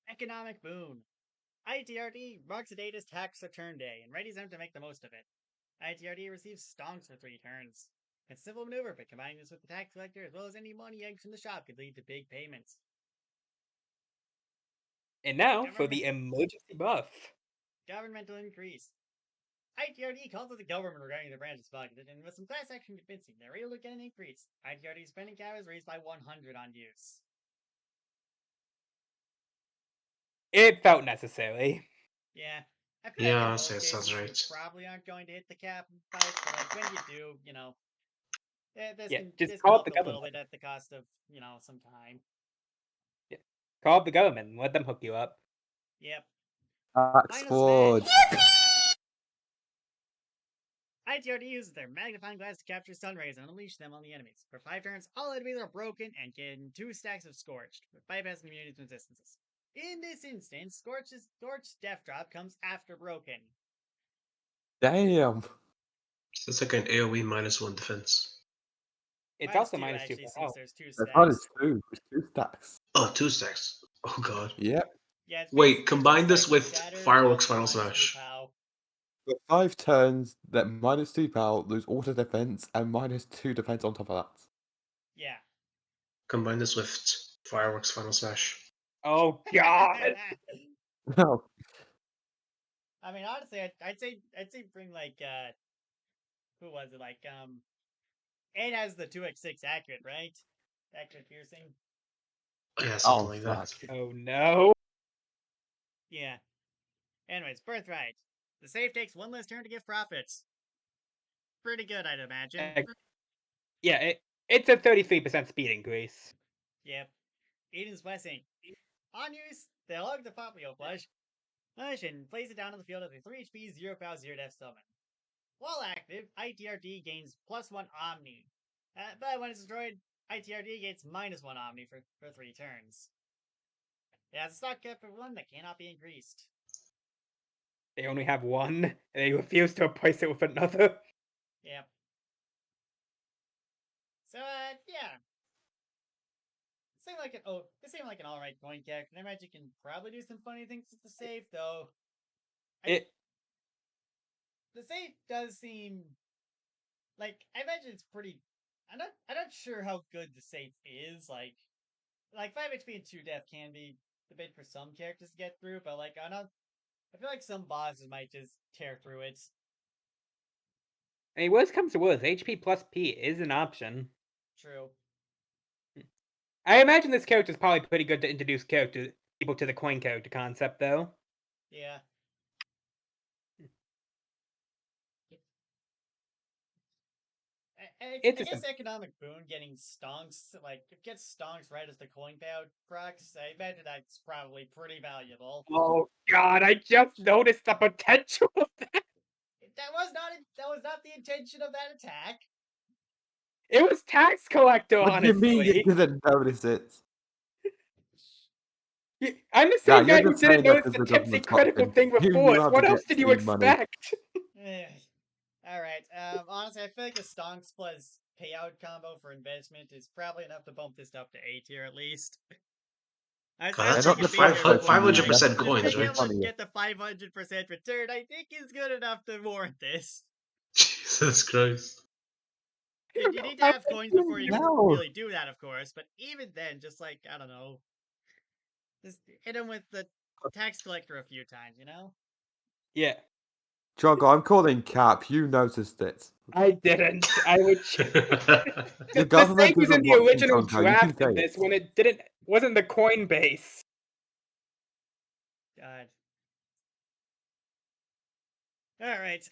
Economic boon. ITRD marks the date as tax return day and readies them to make the most of it. ITRD receives stonks for 3 turns. It's a simple maneuver, but combining this with the tax collector as well as any money eggs from the shop could lead to big payments. And now for the emergency buff. Governmental increase. ITRD calls out the government regarding the branch's budget, and with some class action convincing, they're able to get an increase. ITRD's spending cap is raised by 100 on use. It felt necessary. Yeah. I feel Yeah, like in honestly, most it sounds cases, right. you probably aren't going to hit the cap fight, but when you do, this Yeah, can just this can call up help the a little government. bit at the cost of, some time. Yeah. Call up the government and let them hook you up. Yep. Tax Final fraud. smash! ITRD uses their magnifying glass to capture sun rays and unleash them on the enemies. For 5 turns, all enemies are broken and gain 2 stacks of Scorched, with bypassing immunity to resistances. In this instance, Scorch's Death Drop comes after Broken. Damn. So it's like an AoE -1 defense. It's Minus also 2, -2 actually, for since health. there's 2 That's minus stacks. 2. It's 2 stacks. Oh, 2 stacks. Oh god. Yep. Yeah, it's Wait, basically 2 combine this stacks of with Shatter Fireworks and Final minus 2 Smash. POW. For 5 turns, that minus 2 power, lose auto defense, and minus 2 defense on top of that. Yeah. Combine this with Fireworks Final Smash. Oh god! No. I mean, honestly, I'd say bring who was it? It has the 2x6 accurate, right? Accurate piercing. Yeah, something Oh, like fuck. that. Oh no! Yeah. Anyways, Birthright. The save takes 1 less turn to give profits. Pretty good, I'd imagine. Yeah, It's a 33% speed increase. Yep. Eden's blessing. On use, they log the Popio Flush and place it down on the field as a 3 HP, 0 power, 0 def summon. While active, ITRD gains +1 Omni. But when it's destroyed, ITRD gets -1 Omni for 3 turns. It has a stock cap of 1 that cannot be increased. They only have one, and they refuse to replace it with another. Yep. So, yeah. It seemed like an alright coin character. I imagine you can probably do some funny things with the save, though. It The save does seem like I imagine it's pretty. I'm not sure how good the save is. Like 5 HP and 2 def can be a bit for some characters to get through, but like I feel like some bosses might just tear through it. I mean, worst comes to worst, HP plus P is an option. True. I imagine this character is probably pretty good to introduce people to the coin character concept, though. Yeah. I guess economic boon getting stonks, like it gets stonks right as the coin payout procs. I imagine that's probably pretty valuable. Oh god, I just noticed the potential of that. That was not the intention of that attack. It was tax collector, What do you honestly. mean you didn't notice it? I'm the Yeah, same you're guy who just didn't saying that notice because the the tipsy government's critical option. thing with You knew force. how to What get else did you Steam money. expect? All right. Honestly, I feel like a stonks plus payout combo for investment is probably enough to bump this up to A tier at least. I was God, that's thinking like B tier before, 500% just coins, being right? able to get the 500% return, I think is good enough to warrant this. Jesus Christ. You need to have coins before you can No. really do that, of course. But even then, just like I don't know, just hit him with the tax collector a few times, you know? Yeah. Chongo, I'm calling Cap. You noticed it. I didn't. I would. The The government save was in isn't the watching, original Chongo. You can draft say of this it. when it wasn't the Coinbase. God. All right.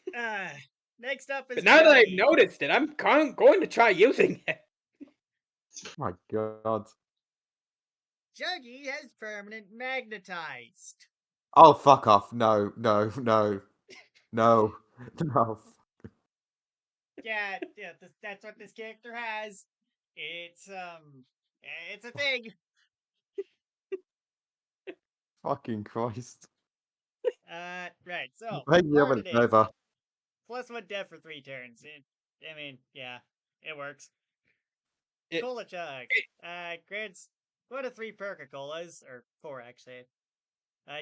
Next up is But now that I've Juggy. noticed it, I'm going to try using it. Oh my god. Juggy has permanent magnetized. Oh, fuck off. No, no, no. No. No. Yeah, that's what this character has. It's a thing. Fucking Christ. Right. So Make me learn have it it in. over. +1 def for 3 turns. I mean, yeah, it works. It- Cola Chug. Grants 1 to 3 Perca-Colas, or 4 actually.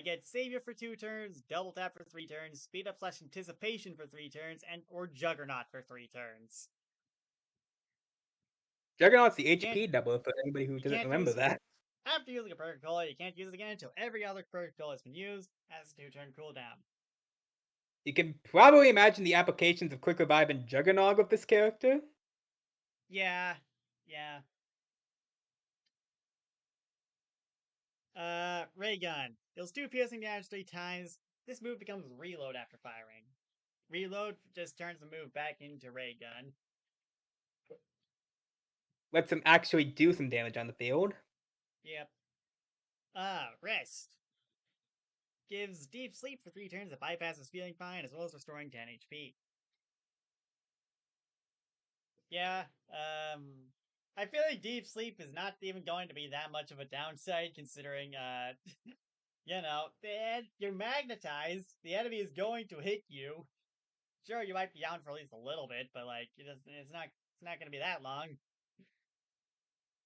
Get Savior for 2 turns, Double Tap for 3 turns, Speed Up / Anticipation for 3 turns, or Juggernaut for 3 turns. Juggernaut's the HP double for anybody who doesn't can't remember use- that. After using a Perca-Cola, you can't use it again until every other Perca-Cola has been used, as a 2-turn cooldown. You can probably imagine the applications of Quick Revive and Juggernaut of this character. Yeah. Ray Gun. Deals 2 piercing damage 3 times. This move becomes reload after firing. Reload just turns the move back into Ray Gun. Lets them actually do some damage on the field. Yep. Rest. Gives Deep Sleep for 3 turns that bypasses Feeling Fine as well as restoring 10 HP. Yeah, I feel like Deep Sleep is not even going to be that much of a downside considering, you know, you're magnetized, the enemy is going to hit you. Sure, you might be down for at least a little bit, but like, it's not gonna be that long.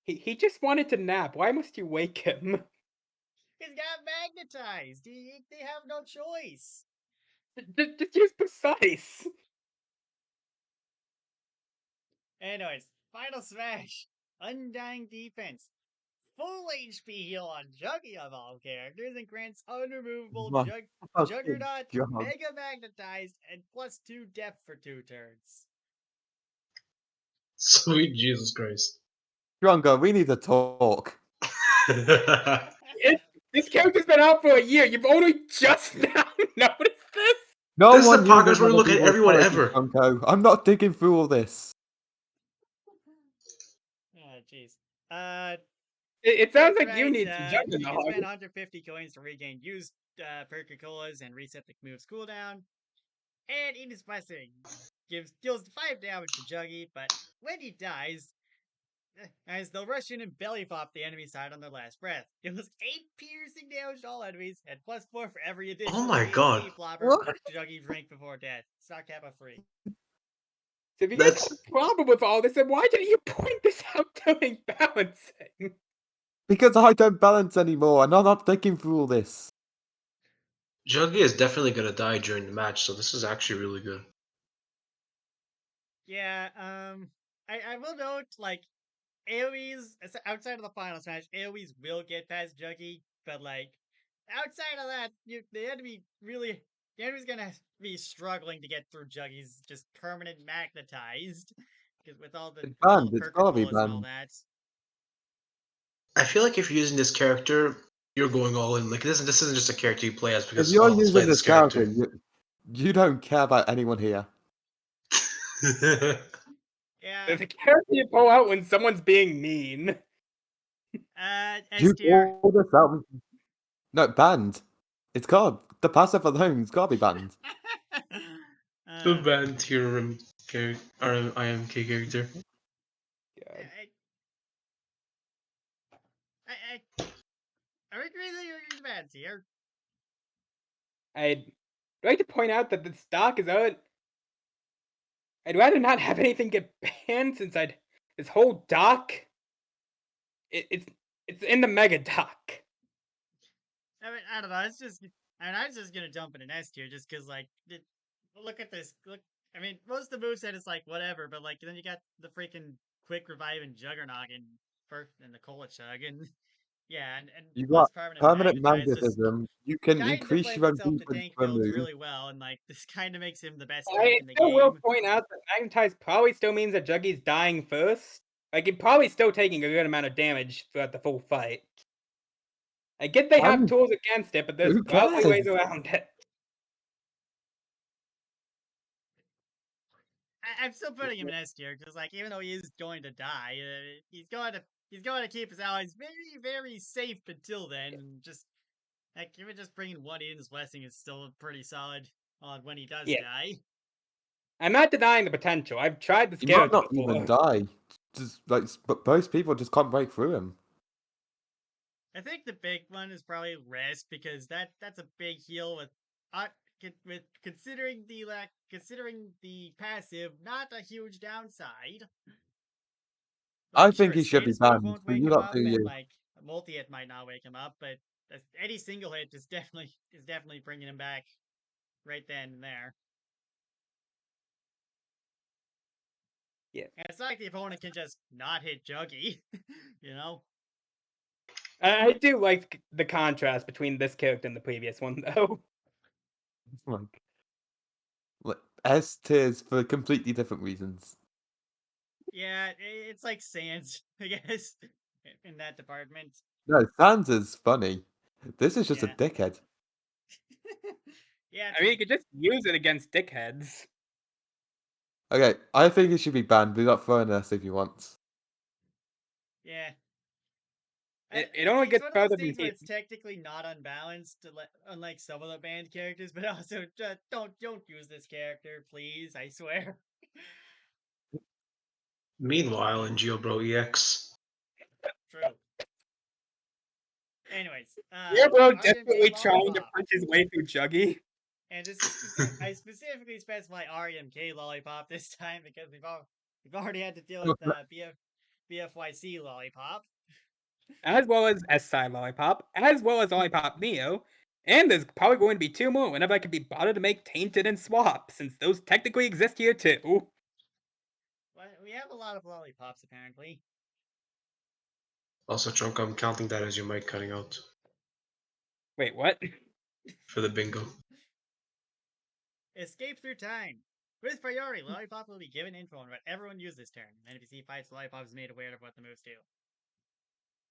He just wanted to nap. Why must you wake him? He's got magnetized. They have no choice. Just use precise. Anyways, Final Smash. Undying Defense. Full HP heal on Juggy of all characters and grants unremovable My fucking Juggernaut, God. Mega Magnetized, and +2 depth for 2 turns. Sweet Jesus Christ. Chongo, we need to talk. This character's been out for a year. You've only just now noticed this? No This is one the knew podcast this where we was look at people's everyone priorities, ever. Chongo. I'm not digging through all this. Uh, It sounds that's like you right. need some You can Juggernaut. spend 150 coins to regain used Perca-Colas and reset the move's cooldown. And in his blessing, deals 5 damage to Juggy, but when he dies, as they'll rush in and belly flop the enemy side on their last breath. Deals 8 piercing damage to all enemies, and +4 for every Oh additional my god. AP flopper What? Juggy drank before death. Stock Kappa free. So if you guys have That's a problem with all this, then why didn't you point this out during balancing? Because I don't balance anymore, and I'm not thinking through all this. Juggy is definitely gonna die during the match, so this is actually really good. Yeah, I will note, like, AoEs, outside of the finals match, AoEs will get past Juggy, but, like, outside of that, the enemy's gonna be struggling to get through Juggy's just permanent magnetized, because with all It's the banned. It's gotta be Perca-Colas and all banned. that. I feel like if you're using this character, you're going all in. Like this isn't just a character you play as If because you're oh let's play using this this character, character. you don't care about anyone here. Yeah, There's a character you pull out when someone's being mean. You S tier. order something. No, banned. It's got the passive alone. It's gotta be banned. The uh, band tier IMK character. God. I agree that you're the bad tier. I'd like to point out that the stock is out. I'd rather not have anything get banned since this whole doc it's in the mega doc. I mean, I don't know. I was just gonna dump it in S tier just because, like, look at this. Look, I mean, most of the moveset is like whatever, but like then you got the freaking quick revive and Juggernog and the Cola Chug and yeah, and You plus got permanent permanent magnetize just magnetism. You can kind of increase lends your own itself to defense tank per builds move. really well, and like this kind of makes him the best tank I in the still will game. point out that Magnetize probably still means that Juggy's dying first. Like, he's probably still taking a good amount of damage throughout the full fight. I get they have And tools against it, but there's who probably cares? ways around it. I'm still putting him in S tier because, like, even though he is going to die, he's going to keep his allies very very safe until then, and just like even just bringing one Eden's Blessing is still pretty solid on when he does Yeah. die. I'm not denying the potential. I've tried this He might character not even before. die. Just like, but most people just can't break through him. I think the big one is probably Rest because that's a big heal uh, with considering the passive, not a huge downside. I Like, think sure, he should be Stance move banned, won't but wake you him lot up, do and you. like multi hit might not wake him up, but any single hit is definitely bringing him back right then and there. Yeah. And it's not like the opponent can just not hit Juggy, you know. I do like the contrast between this character and the previous one, though. Like S tiers for completely different reasons. Yeah, it's like Sans, I guess, in that department. No, Sans is funny. This is just a Yeah. dickhead. Yeah, I mean, true. you could just use it against dickheads. Okay, I think it should be banned. Do not throw in S if you want. Yeah. It only It's gets one of those further than things where he. it's technically not unbalanced, unlike some of the banned characters, but also just don't use this character, please. I swear. Meanwhile in GeoBro EX. True. Anyways, Yeah, bro, RMK desperately trying to Lollipop. punch his way through Juggy. And this is specific. I specifically specify RMK Lollipop this time because we've already had to deal with BFYC Lollipop. As well as S-Side Lollipop, as well as Lollipop Neo, and there's probably going to be 2 more whenever I can be bothered to make Tainted and Swap, since those technically exist here too. Well, we have a lot of lollipops apparently. Also, Chunk, I'm counting that as your mic cutting out Wait, what? for the bingo. Escape through time. With priority, Lollipop will be given info on what everyone used this turn. NPC fights Lollipop is made aware of what the moves do.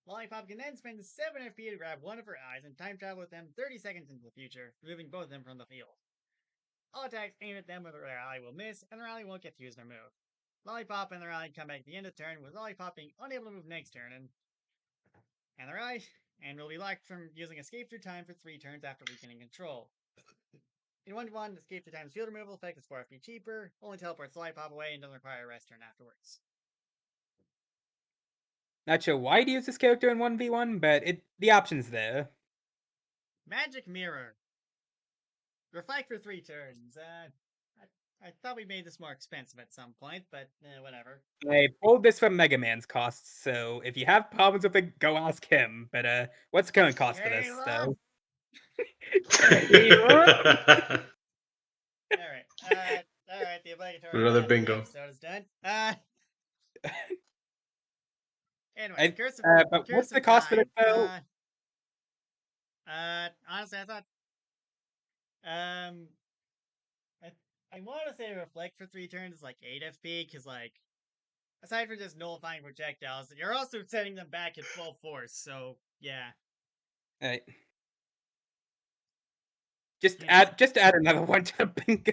Lollipop can then spend 7 FP to grab one of her eyes and time travel with them 30 seconds into the future, removing both of them from the field. All attacks aimed at them with her ally will miss, and her ally won't get to use their move. Lollipop and the Ride come back at the end of the turn, with Lollipop being unable to move next turn, and the Ride, and will be locked from using Escape Through Time for 3 turns after weakening control. In 1-1, Escape Through Time's field removal effect is 4 FP cheaper, only teleports Lollipop away, and doesn't require a rest turn afterwards. Not sure why to use this character in 1v1, but the option's there. Magic Mirror. Reflect for 3 turns. I thought we made this more expensive at some point, but whatever. I pulled this from Mega Man's costs, so if you have problems with it, go ask him. But what's the current cost for this, though? Alright, the obligatory Another math of the bingo. episode is done. Anyway, but what's the cost for this, though? Honestly, I thought, I want to say Reflect for 3 turns is like 8 FP, because, like, aside from just nullifying projectiles, you're also sending them back at full force, so, yeah. Alright. Just add another one to the bingo.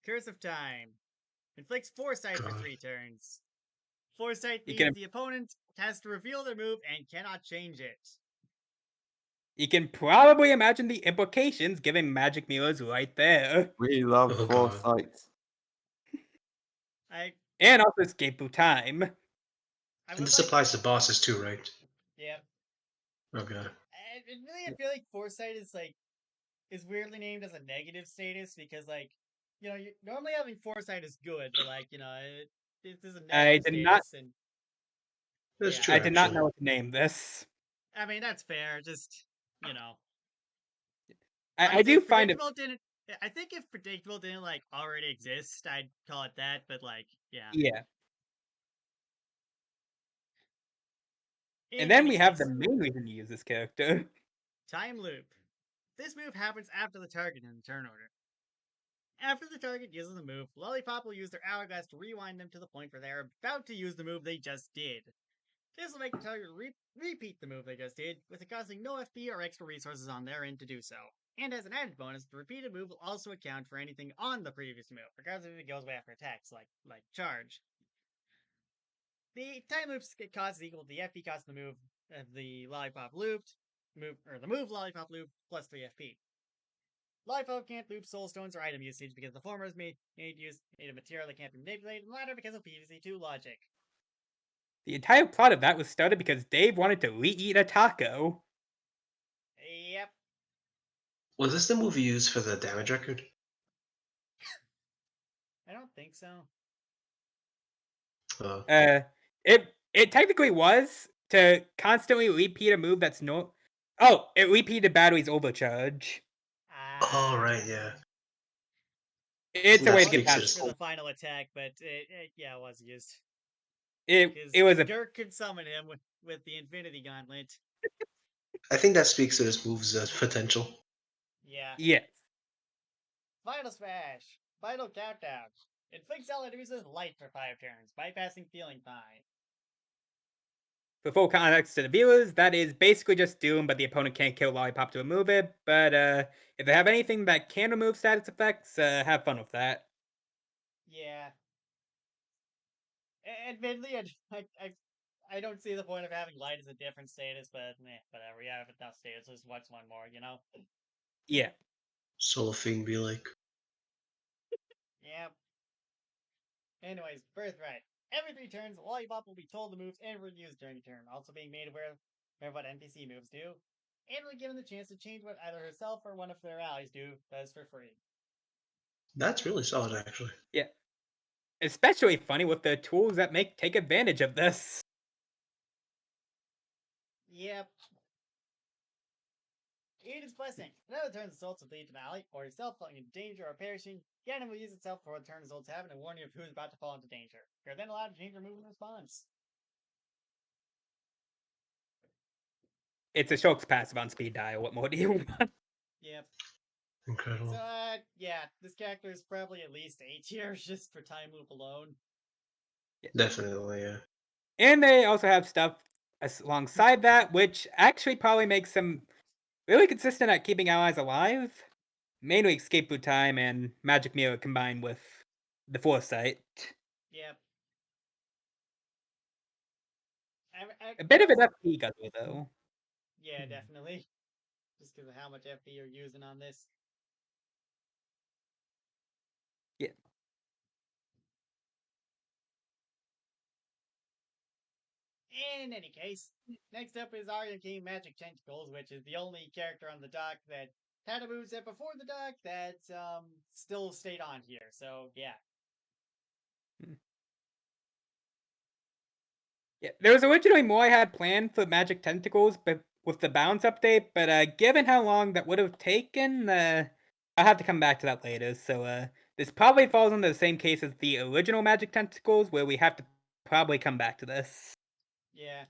Curse of Time. Inflicts Foresight for 3 turns. Foresight You means can- the opponent has to reveal their move and cannot change it. You can probably imagine the implications given Magic Mirror's right there. We love Oh, God. Foresight. And also Escape Through Time. I And would this like, applies to bosses too, right? yeah. Okay. I feel like Foresight is weirdly named as a negative status because, like, you know, normally having Foresight is good, but, like, you know, it is a negative status, and That's yeah. true. I did not actually. know what to name this. I mean, that's fair. Just, you know, I honestly, do if find it. Predictable didn't. I think if Predictable didn't like already exist, I'd call it that. But, like, yeah. Yeah. In And then any we have case, the main reason to use this character. Time Loop. This move happens after the target in the turn order. After the target uses the move, Lollipop will use their hourglass to rewind them to the point where they are about to use the move they just did. This will make the target repeat the move they just did, with it costing no FP or extra resources on their end to do so. And as an added bonus, the repeated move will also account for anything on the previous move, regardless if it goes away after attacks, like charge. The time loop's cost is equal to the FP cost of the move of the Lollipop looped, the move Lollipop loop plus 3 FP. Lollipop can't loop soul stones or item usage because the former is made of material that can't be manipulated, and the latter because of PvC2 logic. The entire plot of that was started because Dave wanted to re-eat a taco. Yep. Was this the move you used for the damage record? I don't think so. It technically was to constantly repeat a move that's no. Oh, it repeated battery's overcharge. Oh, right, yeah. It's a That way to get speaks to past this. for the final attack, but it was used. it was a Dirk could summon him with the Infinity Gauntlet. I think that speaks to this move's potential. Yeah. yes. Final Smash. Final Countdown. Inflicts all enemies with light for 5 turns, bypassing Feeling Fine. For full context to the viewers, that is basically just Doom, but the opponent can't kill Lollipop to remove it. But if they have anything that can remove status effects, have fun with that. Yeah. Admittedly, I don't see the point of having light as a different status, but whatever. Yeah, if enough statuses, what's one more, you know? Yeah. Soul Fiend be like. Yep. Anyways, Birthright. Every 3 turns, Lollipop will be told the moves and used during a turn, also being made aware of what NPC moves do, and will be given the chance to change what either herself or one of their allies does for free. That's really solid, actually. Yeah. Especially funny with the tools that take advantage of this. Yep. Eden's Blessing. Another turn assaults will lead to an ally or yourself falling into danger or perishing. The item will use itself for what turn results happen and warn you of who is about to fall into danger. You're then allowed to change your move in response. It's a Shulk's passive on speed dial. What more do you want? Yep. Incredible. So, yeah, this character is probably at least A tier just for time loop alone. Definitely, yeah. And they also have stuff alongside that, which actually probably makes them really consistent at keeping allies alive. Mainly Escape Through Time and Magic Mirror combined with the Foresight. Yep. A bit of an There's FP guzzler, though. yeah, definitely. Just because of how much FP you're using on this. Yeah. In any case, next up is Arya King Magic Tentacles, which is the only character on the dock that had a moveset before the dock that still stayed on here. So yeah. Yeah, there was originally more I had planned for Magic Tentacles, but with the balance update, but given how long that would have taken, I'll have to come back to that later. So this probably falls under the same case as the original Magic Tentacles, where we have to probably come back to this. Yeah.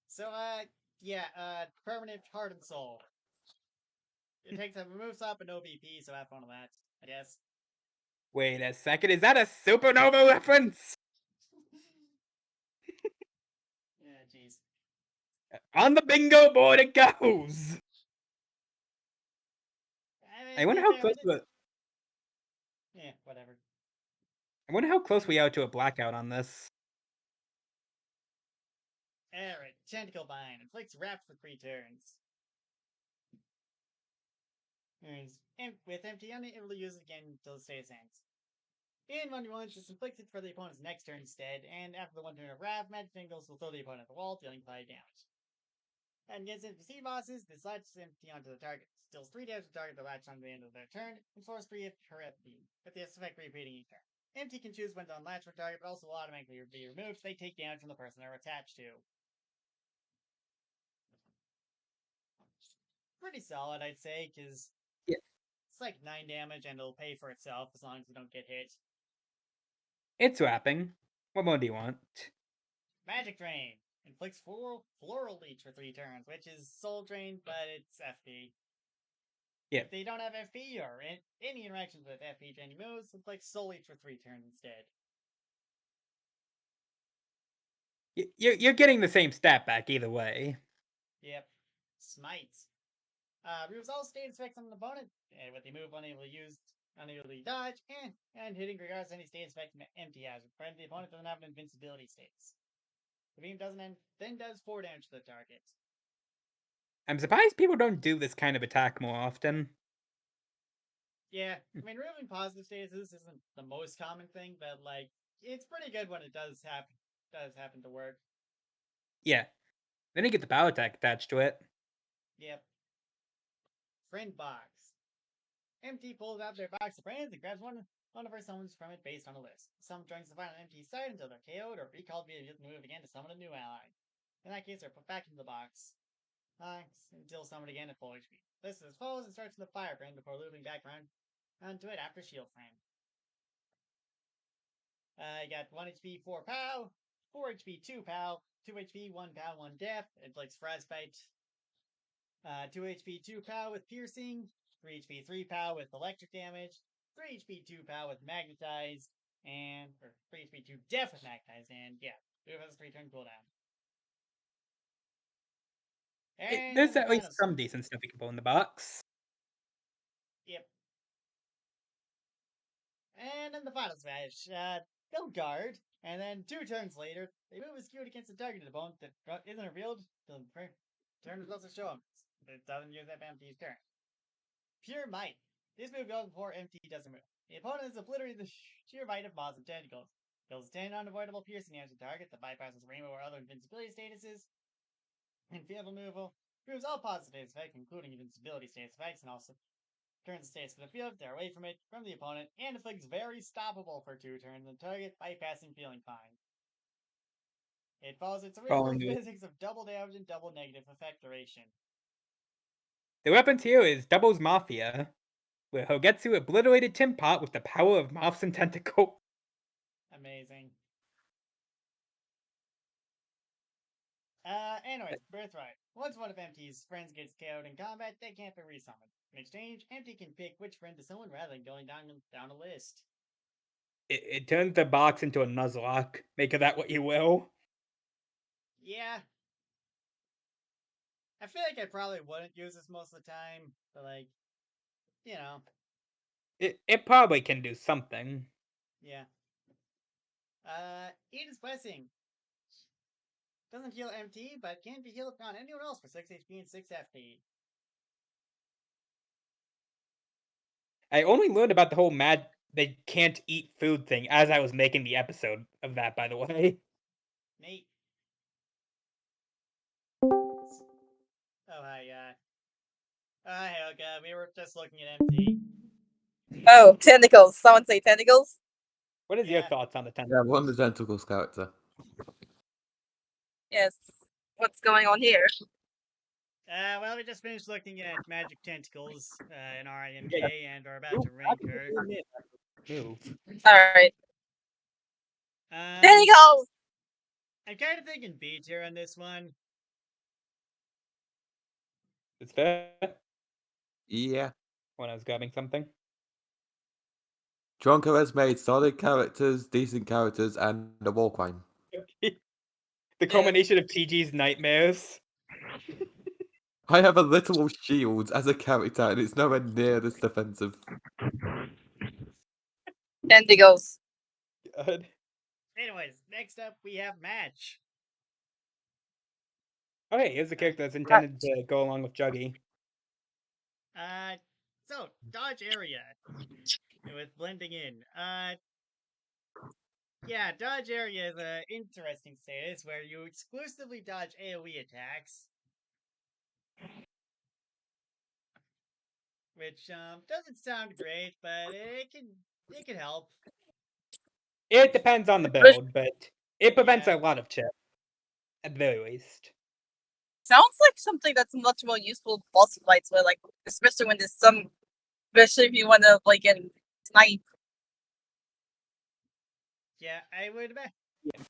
So permanent heart and soul. It takes a moves up and OBP, so have fun with that, I guess. Wait a second, is that a supernova reference? Yeah, jeez. On the bingo board it goes! I To wonder be how fair, close we yeah, whatever. I wonder how close we are to a blackout on this. Alright, Tentacle Bind. Inflicts Wrap for 3 turns. With empty, unable to use it again until the status ends. In 1v1, just inflicts it for the opponent's next turn instead, and after the 1 turn of Wrath, Magic Tentacles will throw the opponent at the wall, dealing 5 damage. And against NPC bosses, this latches empty onto the target. Deals 3 damage to target the latch on the end of their turn, and force 3 if her FP, with the effect repeating each turn. Empty can choose when to unlatch for target, but also will automatically be removed if they take damage from the person they're attached to. Pretty solid, I'd say, because Yeah. it's like 9 damage and it'll pay for itself as long as you don't get hit. It's wrapping. What more do you want? Magic Drain. Inflicts Floral Leech for 3 turns, which is Soul Drain, but it's FP. Yeah. If they don't have FP or any interactions with FP draining moves, inflicts Soul Leech for 3 turns instead. You're getting the same stat back either way. Yep. Smite. Removes all status effects on an opponent, and with the move unable to dodge, and hitting regardless of any status effect empty has, provided the opponent doesn't have an invincibility status. The beam doesn't end, then does 4 damage to the target. I'm surprised people don't do this kind of attack more often. Yeah, I mean, removing positive statuses isn't the most common thing, but like, it's pretty good when it does happen to work. Yeah. Then you get the power attack attached to it. Yep. Friend box. MT pulls out their box of friends and grabs one of her summons from it based on a list. Some joins the final MT side until they're KO'd or recalled via the move again to summon a new ally. In that case, they're put back into the box. Until summoned again at full HP. This is as follows and starts with the fire friend before looping back around onto it after shield friend. I got 1 HP, 4 POW, 4 HP, 2 POW, 2 HP, 1 POW, 1 death, inflicts frostbite. 2 HP, 2 POW with piercing, 3 HP, 3 POW with electric damage, 3 HP, 2 POW with magnetized, or 3 HP, 2 death with magnetized, and yeah, move has a 3 turn cooldown. And There's then the at final. least some decent stuff you can pull in the box. Yep. And then the final smash. They'll guard, and then 2 turns later, they move a skewed against the targeted opponent that isn't revealed. The turn results to show them. It doesn't use that empty's turn. Pure Might. This move goes before MT doesn't move. The opponent is obliterated the sheer might of Moss and Tentacles. Deals 10 unavoidable piercing damage to target that bypasses rainbow or other invincibility statuses. And field removal. Removes all positive effects, including invincibility status effects, and also turns the status for the field if they're away from it, from the opponent, and inflicts very stoppable for 2 turns on target, bypassing Feeling Fine. It follows its original physics of double damage and double negative effect duration. The weapon here is Doubles Mafia, where Hogetsu obliterated Tim Pot with the power of Moths and Tentacle. Amazing. Anyways, Birthright. Once one of MT's friends gets KO'd in combat, they can't be resummoned. In exchange, MT can pick which friend to summon rather than going down a list. It turns the box into a Nuzlocke. Make of that what you will. Yeah. I feel like I probably wouldn't use this most of the time, but like, you know. It probably can do something. Yeah. Eden's Blessing. Doesn't heal MT, but can be healed on anyone else for 6 HP and 6 FP. I only learned about the whole they can't eat food thing as I was making the episode of that, by the way. Neat. Oh, hi, Helga. We were just looking at MT. Oh, tentacles. Someone say tentacles? What is your Yeah. thoughts on the Yeah, tentacle? one of the Tentacles character. Yes. What's going on here? Well, we just finished looking at Magic Tentacles in our IMK and are about to rank her. Move. Alright. Um, Tentacles! I'm kind of thinking B tier on this one. It's fair. Yeah. When I was grabbing something. Tronco has made solid characters, decent characters, and a war crime. The culmination of TG's nightmares. I have a literal shield as a character, and it's nowhere near this defensive. Tentacles. God. Anyways, next up we have Match. Okay, here's the character that's intended to go along with Juggy. So dodge area with blending in. Yeah, dodge area is an interesting status where you exclusively dodge AoE attacks, which doesn't sound great, but it can help. It depends on the build, but it prevents Yeah. a lot of chip, at the very least. Sounds like something that's much more useful boss fights where, like, especially when there's some, especially if you want to, like, get snipe. Yeah, I would.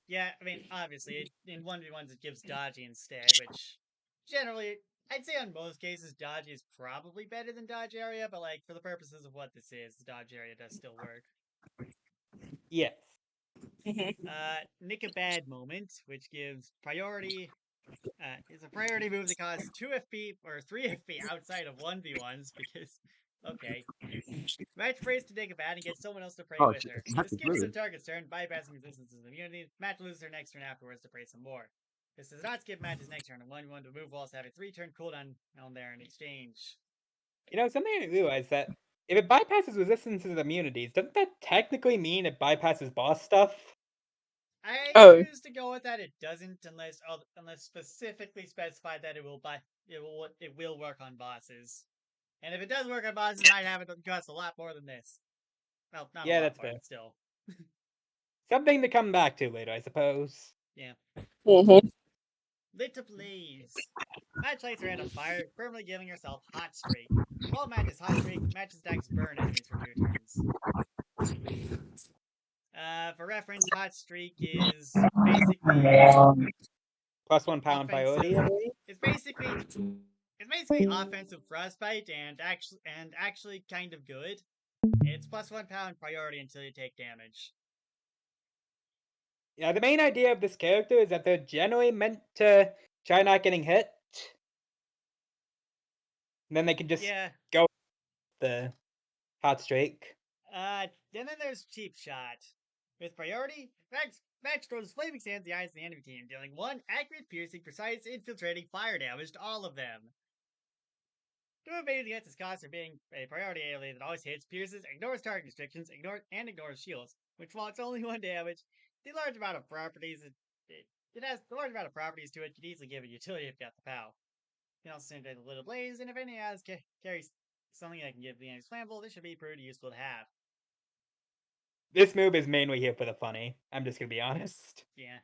Yeah, I mean, obviously, in 1v1s it gives dodgy instead, which generally, I'd say on most cases, dodgy is probably better than dodge area, but like for the purposes of what this is, the dodge area does still work. Yes. Nick a Bad Moment, which gives priority. Is a priority move that costs 2 FP or 3 FP outside of 1v1s because, okay. Match prays to take a bat and get someone else to pray Oh, with her. that This is skips the rude. target's turn, bypassing resistances and immunity. Match loses her next turn afterwards to pray some more. This does not skip Match's next turn, and 1-1 to move walls have a 3-turn cooldown on there in exchange. You know, something I realized that if it bypasses resistances and immunities, doesn't that technically mean it bypasses boss stuff? I Oh. choose to go with that. It doesn't unless specifically specified that it will work on bosses. And if it does work on bosses, I'd have it cost a lot more than this. Well, not a Yeah, lot that's more, fair. but still. Something to come back to later, I suppose. Yeah. Mm-hmm. Lit to blaze. Match lights her head on fire, permanently giving herself Hot Streak. While Match's Hot Streak, Match's attacks burn enemies for 2 turns. For reference, Hot Streak is basically +1 pound priority, I offensive. believe. It's basically offensive frostbite and actually kind of good. It's +1 pound priority until you take damage. Yeah, the main idea of this character is that they're generally meant to try not getting hit. And then they can just Yeah. go the hot streak. And then there's Cheap Shot. With priority, Match throws flaming sand in the eyes of the enemy team, dealing 1 accurate, piercing, precise, infiltrating fire damage to all of them. To evade against its cost of being a priority alien that always hits, pierces, ignores target restrictions, ignores shields, which while it's only 1 damage, the large amount of properties it has the large amount of properties to it could easily give a utility if you got the POW. You can also send a little blaze, and if any has carries something that can give the enemies flammable, this should be pretty useful to have. This move is mainly here for the funny. I'm just gonna be honest. Yeah.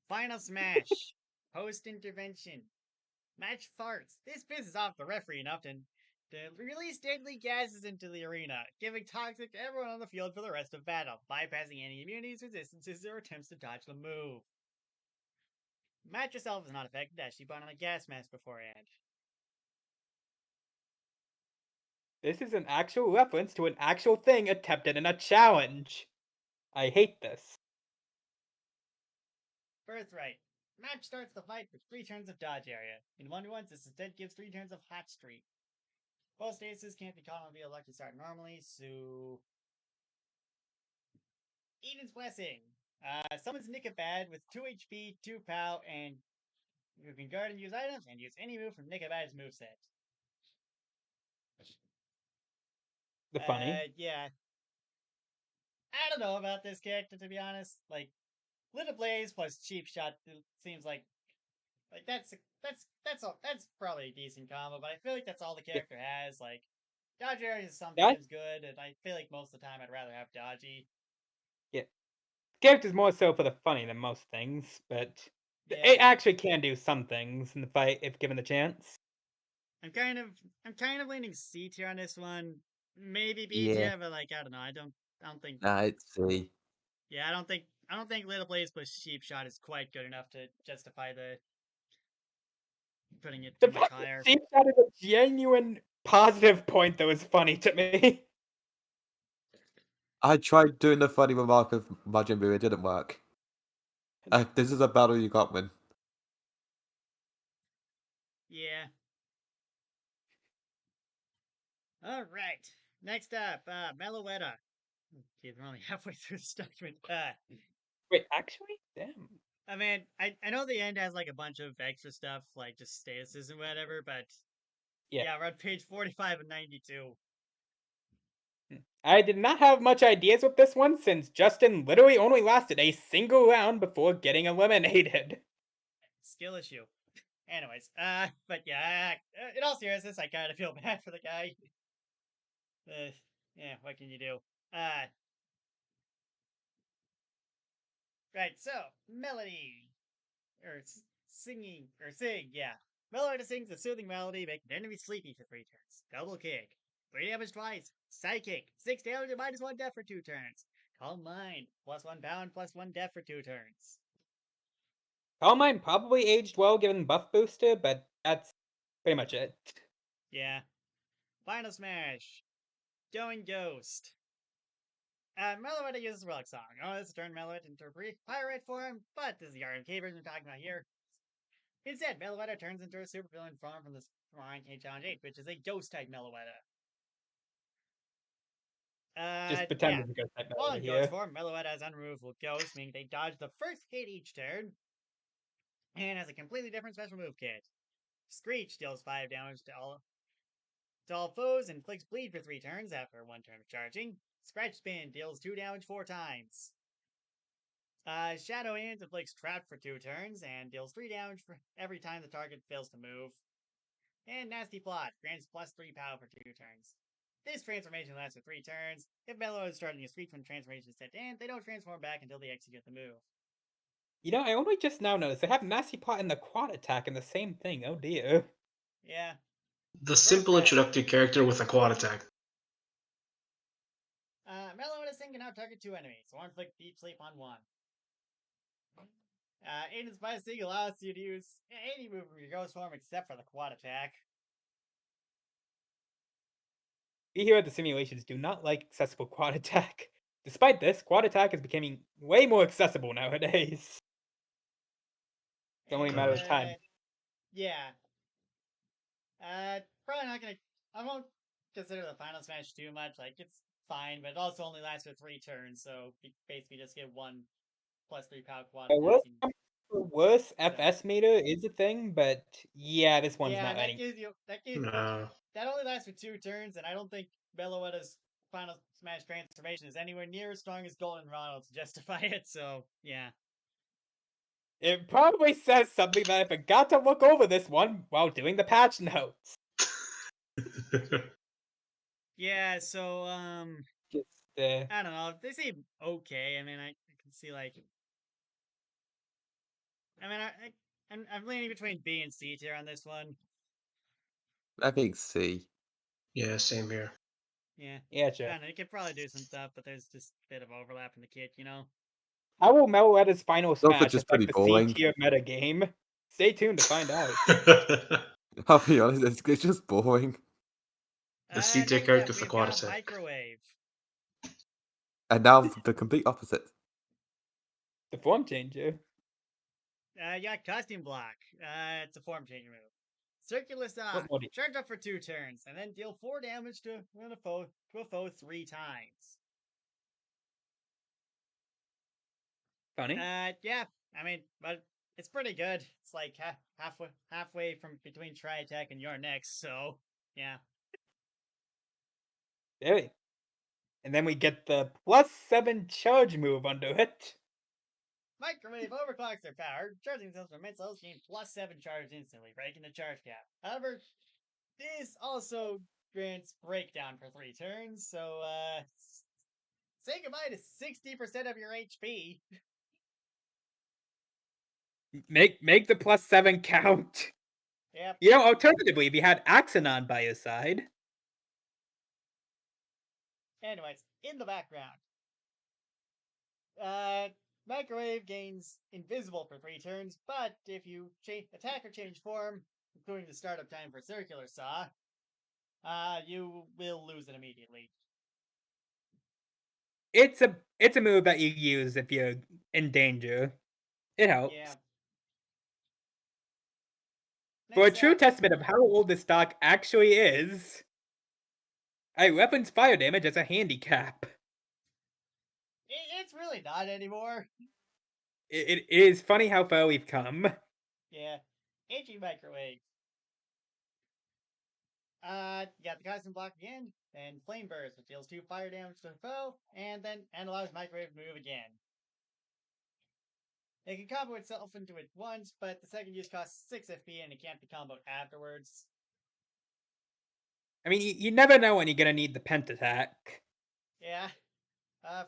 Final Smash. Post intervention. Match farts. This pisses off the referee enough to release deadly gases into the arena, giving toxic to everyone on the field for the rest of battle, bypassing any immunities, resistances, or attempts to dodge the move. Match herself is not affected as she put on a gas mask beforehand. This is an actual reference to an actual thing attempted in a challenge. I hate this. Birthright. Match starts the fight with 3 turns of dodge area. In 1v1s, this instead gives 3 turns of hot streak. Both stasis can't be caught on via lucky start normally, so Eden's Blessing. Summons Nickabad with 2 HP, 2 POW, and you can guard and use items, and use any move from Nickabad's moveset. The funny. Yeah. I don't know about this character, to be honest. Like, Little Blaze plus Cheap Shot seems like that's probably a decent combo, but I feel like that's all the character has. Like, Dodger is sometimes good, and I feel like most of the time I'd rather have Dodgy. Yeah. Character's more so for the funny than most things, but Yeah. it actually can do some things in the fight if given the chance. I'm kind of leaning C tier on this one. Maybe B Yeah. tier, but like I don't know. I don't think. Nah, it's C. Yeah, I don't think Little Blaze plus Cheap Shot is quite good enough to justify the putting it The too much fact higher. that Cheap Shot is a genuine positive point that was funny to me. I tried doing the funny remark of Majin Buu, it didn't work. This is a battle you got win. Yeah. All right. Next up, Meloetta. Geez, we're only halfway through this document. Wait, actually? Damn. I mean, I know the end has like a bunch of extra stuff, like just statuses and whatever, but Yeah. we're on page 45 and 92. I did not have much ideas with this one since Justin literally only lasted a single round before getting eliminated. Skill issue. Anyways, but yeah, in all seriousness, I kind of feel bad for the guy. Yeah, what can you do? Right, so, melody. Or singing, or sing, yeah. Meloetta sings a soothing melody, making enemies sleepy for 3 turns. Double kick. 3 damage twice. Psychic. 6 damage and -1 death for 2 turns. Calm Mind. +1 pound, +1 death for 2 turns. Calm Mind probably aged well given buff booster, but that's pretty much it. Yeah. Final Smash. Going Ghost. Meloetta uses Relic Song. Oh, this is turn Meloetta into a brief pirate form, but this is the RMK version we're talking about here. Instead, Meloetta turns into a supervillain form from this RMK Challenge 8, which is a Ghost type Meloetta. Just pretend Yeah. there's a ghost type While over in Ghost here. form, Meloetta has unremovable Ghost, meaning they dodge the first hit each turn, and has a completely different special move kit. Screech deals 5 damage to all foes and inflicts bleed for 3 turns after 1 turn of charging. Scratch Spin deals 2 damage 4 times. Shadow Hands inflicts Trap for 2 turns and deals 3 damage for every time the target fails to move. And Nasty Plot grants +3 power for 2 turns. This transformation lasts for 3 turns. If Meloetta is starting a streak when transformation is set to end, they don't transform back until they execute the move. You know, I only just now noticed they have Nasty Plot and the quad attack in the same thing. Oh dear. Yeah. The simple introductory character with a quad attack. Meloetta Sing can now target 2 enemies, or inflict deep sleep on 1. Aiden's Spice Sing allows you to use any move from your ghost form except for the quad attack. We here at the simulations do not like accessible quad attack. Despite this, quad attack is becoming way more accessible nowadays. It's only a matter of time. Yeah. Probably not gonna. I won't consider the Final Smash too much. Like, it's fine, but it also only lasts for 3 turns, so you basically just get 1 +3 power quad attack. The worst FS meter is a thing, but yeah, this one's not that any. gives you No. that only lasts for 2 turns, and I don't think Meloetta's Final Smash transformation is anywhere near as strong as Golden Ronald to justify it. So yeah. It probably says something that I forgot to look over this one while doing the patch notes. Yeah, so Just I don't know. They seem okay. I mean, I can see like. I mean, I'm leaning between B and C tier on this one. I think C. Yeah, same here. Yeah. yeah, I sure. don't know. It could probably do some stuff, but there's just a bit of overlap in the kit, you know. How will Meloetta's final also smash just affect pretty the boring. C tier metagame? Stay tuned to find out. I'll be honest, it's just boring. The C tier Next character up, with the we've quad got attack. Microwave. And now the complete opposite. The form changer. You got Costume Block. It's a form changer move. Circular Sock. What more do you- Charge up for 2 turns, and then deal 4 damage to a foe 3 times. Funny. Yeah. I mean, but it's pretty good. It's like halfway from between Tri Attack and Your Next. So yeah. Really. And then we get the +7 charge move under it. Microwave overclocks their power. Charging cells from mid-cells gain +7 charge instantly, breaking the charge cap. However, this also grants breakdown for 3 turns, so say goodbye to 60% of your HP. Make the +7 count. Yep. You know, alternatively, if you had Axanon by your side. Anyways, in the background. Microwave gains invisible for 3 turns, but if you attack or change form, including the startup time for Circular Saw, you will lose it immediately. It's a move that you use if you're in danger. It helps. Yeah. For a Next true up, testament of how old this stock actually is, I reference fire damage as a handicap. it's really not anymore. It is funny how far we've come. Yeah. Aging Microwave. You got the constant block again, and Flame Burst, which deals 2 fire damage to the foe, and allows Microwave to move again. It can combo itself into it once, but the second use costs 6 FP and it can't be comboed afterwards. I mean, you never know when you're gonna need the pent attack. Yeah.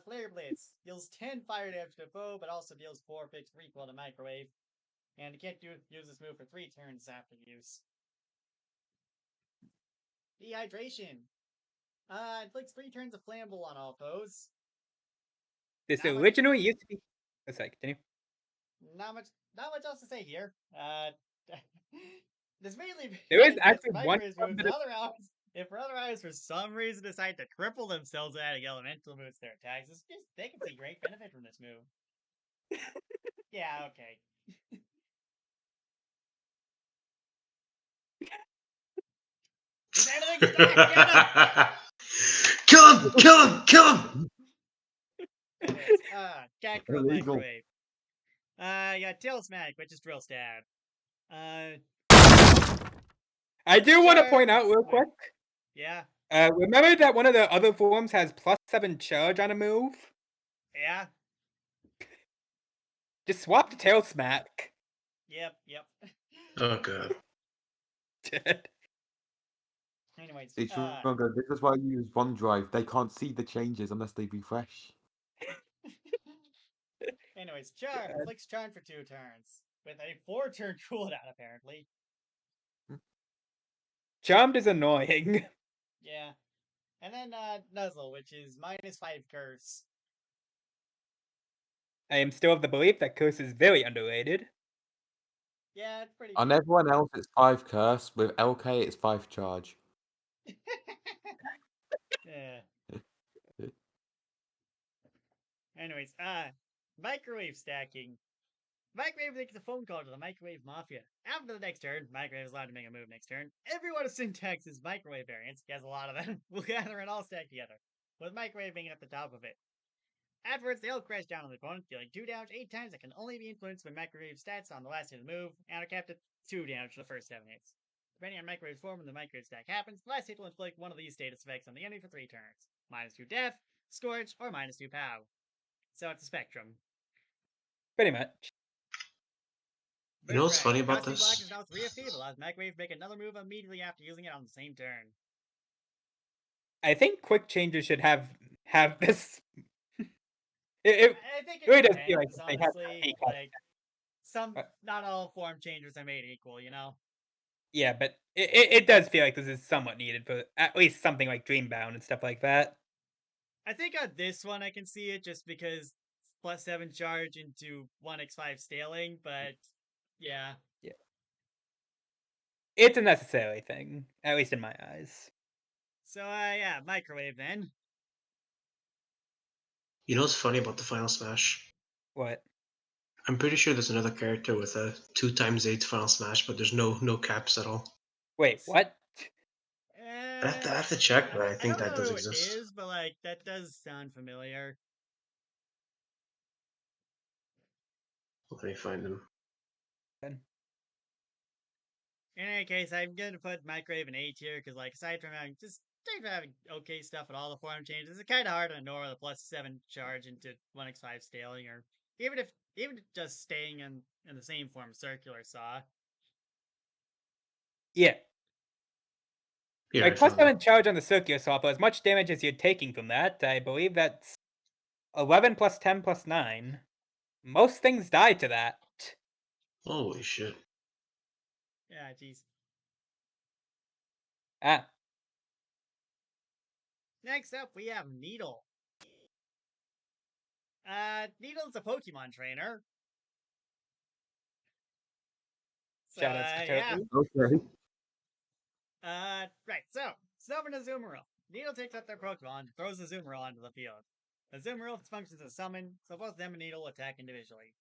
Flare Blitz deals 10 fire damage to the foe, but also deals 4 fixed recoil to Microwave. And you can't use this move for 3 turns after use. Dehydration. Inflicts 3 turns of flammable on all foes. This Not much- originally used to be. Sorry, continue. Not much else to say here. This mainly There is benefits actually one Microwave's form moves, that and is- other allies. If other allies for some reason decide to cripple themselves adding elemental moves to their attacks, they can see great benefit from this move. Yeah, okay. He's anything stacked, get him! Kill him! Kill him! Kill him! Anyways, Jackknife Illegal. Microwave. You got Tail Smack, which is Drill Stab. I do want to Sure. point out real quick. Yeah, Remember that one of the other forms has +7 charge on a move? yeah, Just swap to Tail Smack. yep. Oh god. Anyways, It's stronger. This is why you use OneDrive. They can't see the changes unless they refresh. Charm inflicts charm for 2 turns with a 4-turn cooldown apparently. Charmed is annoying. Yeah, and then Nuzzle, which is -5 curse. I am still of the belief that Curse is very underrated. Yeah, it's pretty. On everyone else, it's 5 curse. With LK, it's 5 charge. Yeah. Anyways, microwave stacking. Microwave makes a phone call to the Microwave Mafia. After the next turn, Microwave is allowed to make a move next turn. Everyone of Syntax's Microwave variants, he has a lot of them, will gather and all stack together, with Microwave being at the top of it. Afterwards, they all crash down on the opponent, dealing 2 damage 8 times that can only be influenced by Microwave stats on the last hit of the move, and are capped at 2 damage for the first 7 hits. Depending on Microwave's form when the Microwave stack happens, the last hit will inflict one of these status effects on the enemy for 3 turns. -2 death, Scorch, or -2 POW. So it's a spectrum. Pretty much. You know what's funny about Costing Block this? is now 3 FP, but allows Microwave to make another move immediately after using it on the same turn. I think quick changes should have this. It I think it really does feel depends, like they have to honestly. take Like, Uh, not all form changes are made equal, you know? Yeah, but it does feel like this is somewhat needed for at least something like Dreambound and stuff like that. I think on this one I can see it just because +7 charge into 1x5 scaling, but yeah. Yeah. It's a necessary thing, at least in my eyes. So, yeah, Microwave then. You know what's funny about the Final Smash? What? I'm pretty sure there's another character with a 2x8 Final Smash, but there's no caps at all. Wait, what? I have to check, but I think don't that know does who exist. it is, but like that does sound familiar. Let me find them. In any case, I'm gonna put Microwave in A tier because, like, aside from having okay stuff with all the form changes, it's kind of hard to ignore the +7 charge into 1x5 scaling, or even just staying in the same form circular saw. Yeah. Here, Like, I found them. +7 charge on the circular saw, but as much damage as you're taking from that, I believe that's 11 plus 10 plus 9. Most things die to that. Holy shit. Yeah, jeez. Ah, Next up, we have Needle. Needle's a Pokemon trainer. So, shoutouts to yeah. Turtle. Okay. Right, so, summon a Azumarill. Needle takes up their Pokemon and throws the Azumarill onto the field. Azumarill functions as a summon, so both them and Needle attack individually.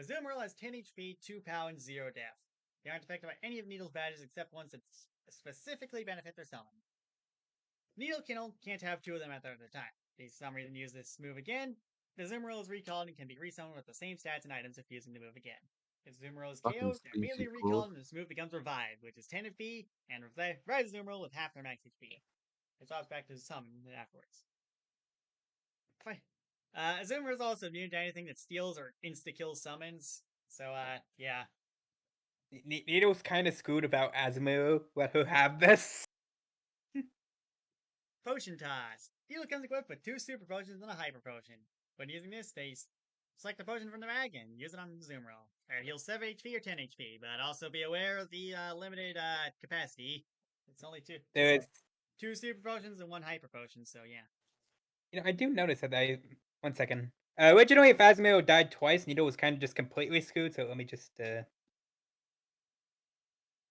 Azumarill has 10 HP, 2 power, and 0 def. They aren't affected by any of Needle's badges except ones that specifically benefit their summon. Needle can't have 2 of them at a time. If some reason use this move again, the Azumarill is recalled and can be resummoned with the same stats and items if using the move again. If Azumarill is Fucking KO'd, they're immediately species recalled cool. and this move becomes Revived, which is 10 HP, and revives Azumarill with half their max HP. It drops back to the summon afterwards. Fine. Azumarill is also immune to anything that steals or insta-kills summons, so, yeah. Needle's kind of screwed about Azumarill. Let her have this. Potion Toss. Needle comes equipped with 2 Super Potions and a Hyper Potion. When using this, they select a potion from the bag and use it on Azumarill. It heals 7 HP or 10 HP, but also be aware of the limited capacity. It's only There is, 2 Super Potions and 1 Hyper Potion, so yeah. I do notice that 1 second. Originally, if Azumarill died twice, Needle was kind of just completely screwed, so let me just,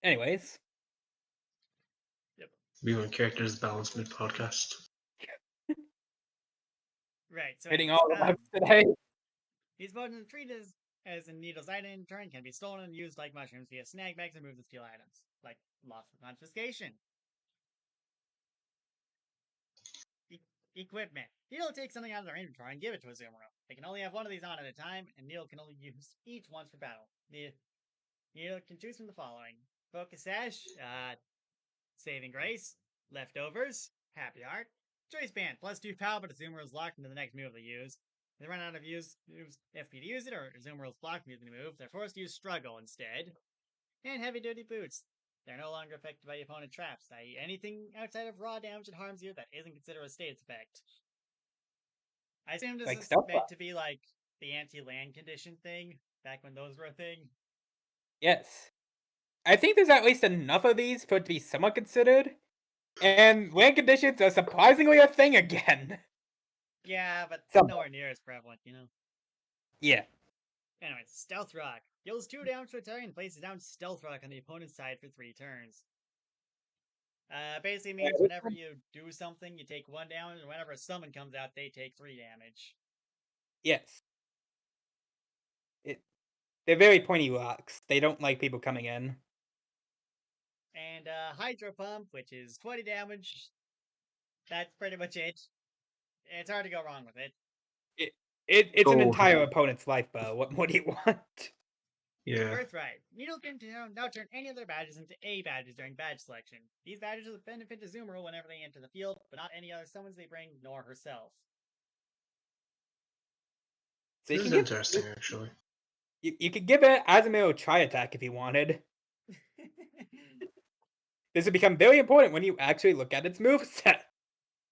anyways. We want characters balanced mid podcast. Right, so Hitting anyways, all the bugs today. these potions are treated as in Needle's item in turn can be stolen and used like mushrooms via snag bags and move to steal items, like lawful confiscation. Equipment. Needle takes something out of their inventory and give it to Azumarill. They can only have one of these on at a time, and Needle can only use each once per battle. Needle can choose from the following: Focus Sash, Saving Grace, Leftovers, Happy Heart, Choice Band, +2 power, but Azumarill is locked into the next move they use. If they run out of FP to use it, or Azumarill is blocked from using the move, they're forced to use Struggle instead. And Heavy Duty Boots. They're no longer affected by opponent traps, i.e., anything outside of raw damage that harms you that isn't considered a status effect. I assume this Like is Stealth meant Rock. to be like the anti-land condition thing, back when those were a thing. Yes. I think there's at least enough of these for it to be somewhat considered. And land conditions are surprisingly a thing again. Yeah, but Somewhat. nowhere near as prevalent, you know? Yeah. Anyways, Stealth Rock. Deals 2 damage to a target and places down Stealth Rock on the opponent's side for 3 turns. Basically means whenever you do something, you take 1 damage, and whenever a summon comes out, they take 3 damage. Yes. They're very pointy rocks. They don't like people coming in. And Hydro Pump, which is 20 damage. That's pretty much it. It's hard to go wrong with it. It's an Oh. entire opponent's life bar. What do you want? Yeah. Birthright. Needle can now turn any of their badges into A badges during badge selection. These badges will benefit Azumarill whenever they enter the field, but not any other summons they bring, nor herself. So you This can is give interesting, actually. you could give it Azumarill a Tri Attack if you wanted. This would become very important when you actually look at its moveset.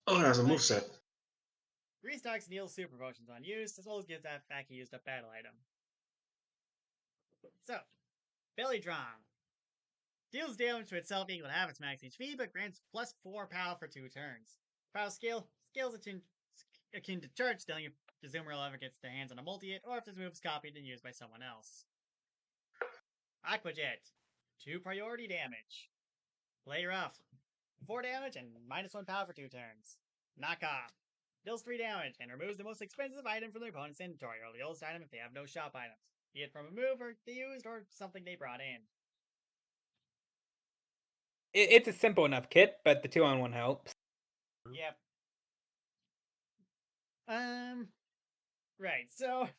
Oh, it has a Like- moveset. Restocks Needle's super potions on use, as well as gives that back a used up battle item. So, Belly Drum. Deals damage to itself equal to half its max HP, but grants +4 power for 2 turns. Power scales akin to charge stealing if Azumarill ever gets their hands on a multi-hit, or if this move is copied and used by someone else. Aqua Jet. 2 priority damage. Play rough. 4 damage and -1 power for 2 turns. Knock off. Deals 3 damage and removes the most expensive item from their opponent's inventory, or the oldest item if they have no shop items, be it from a move or they used or something they brought in. It's a simple enough kit, but the 2-on-1 helps. Yep. Right, so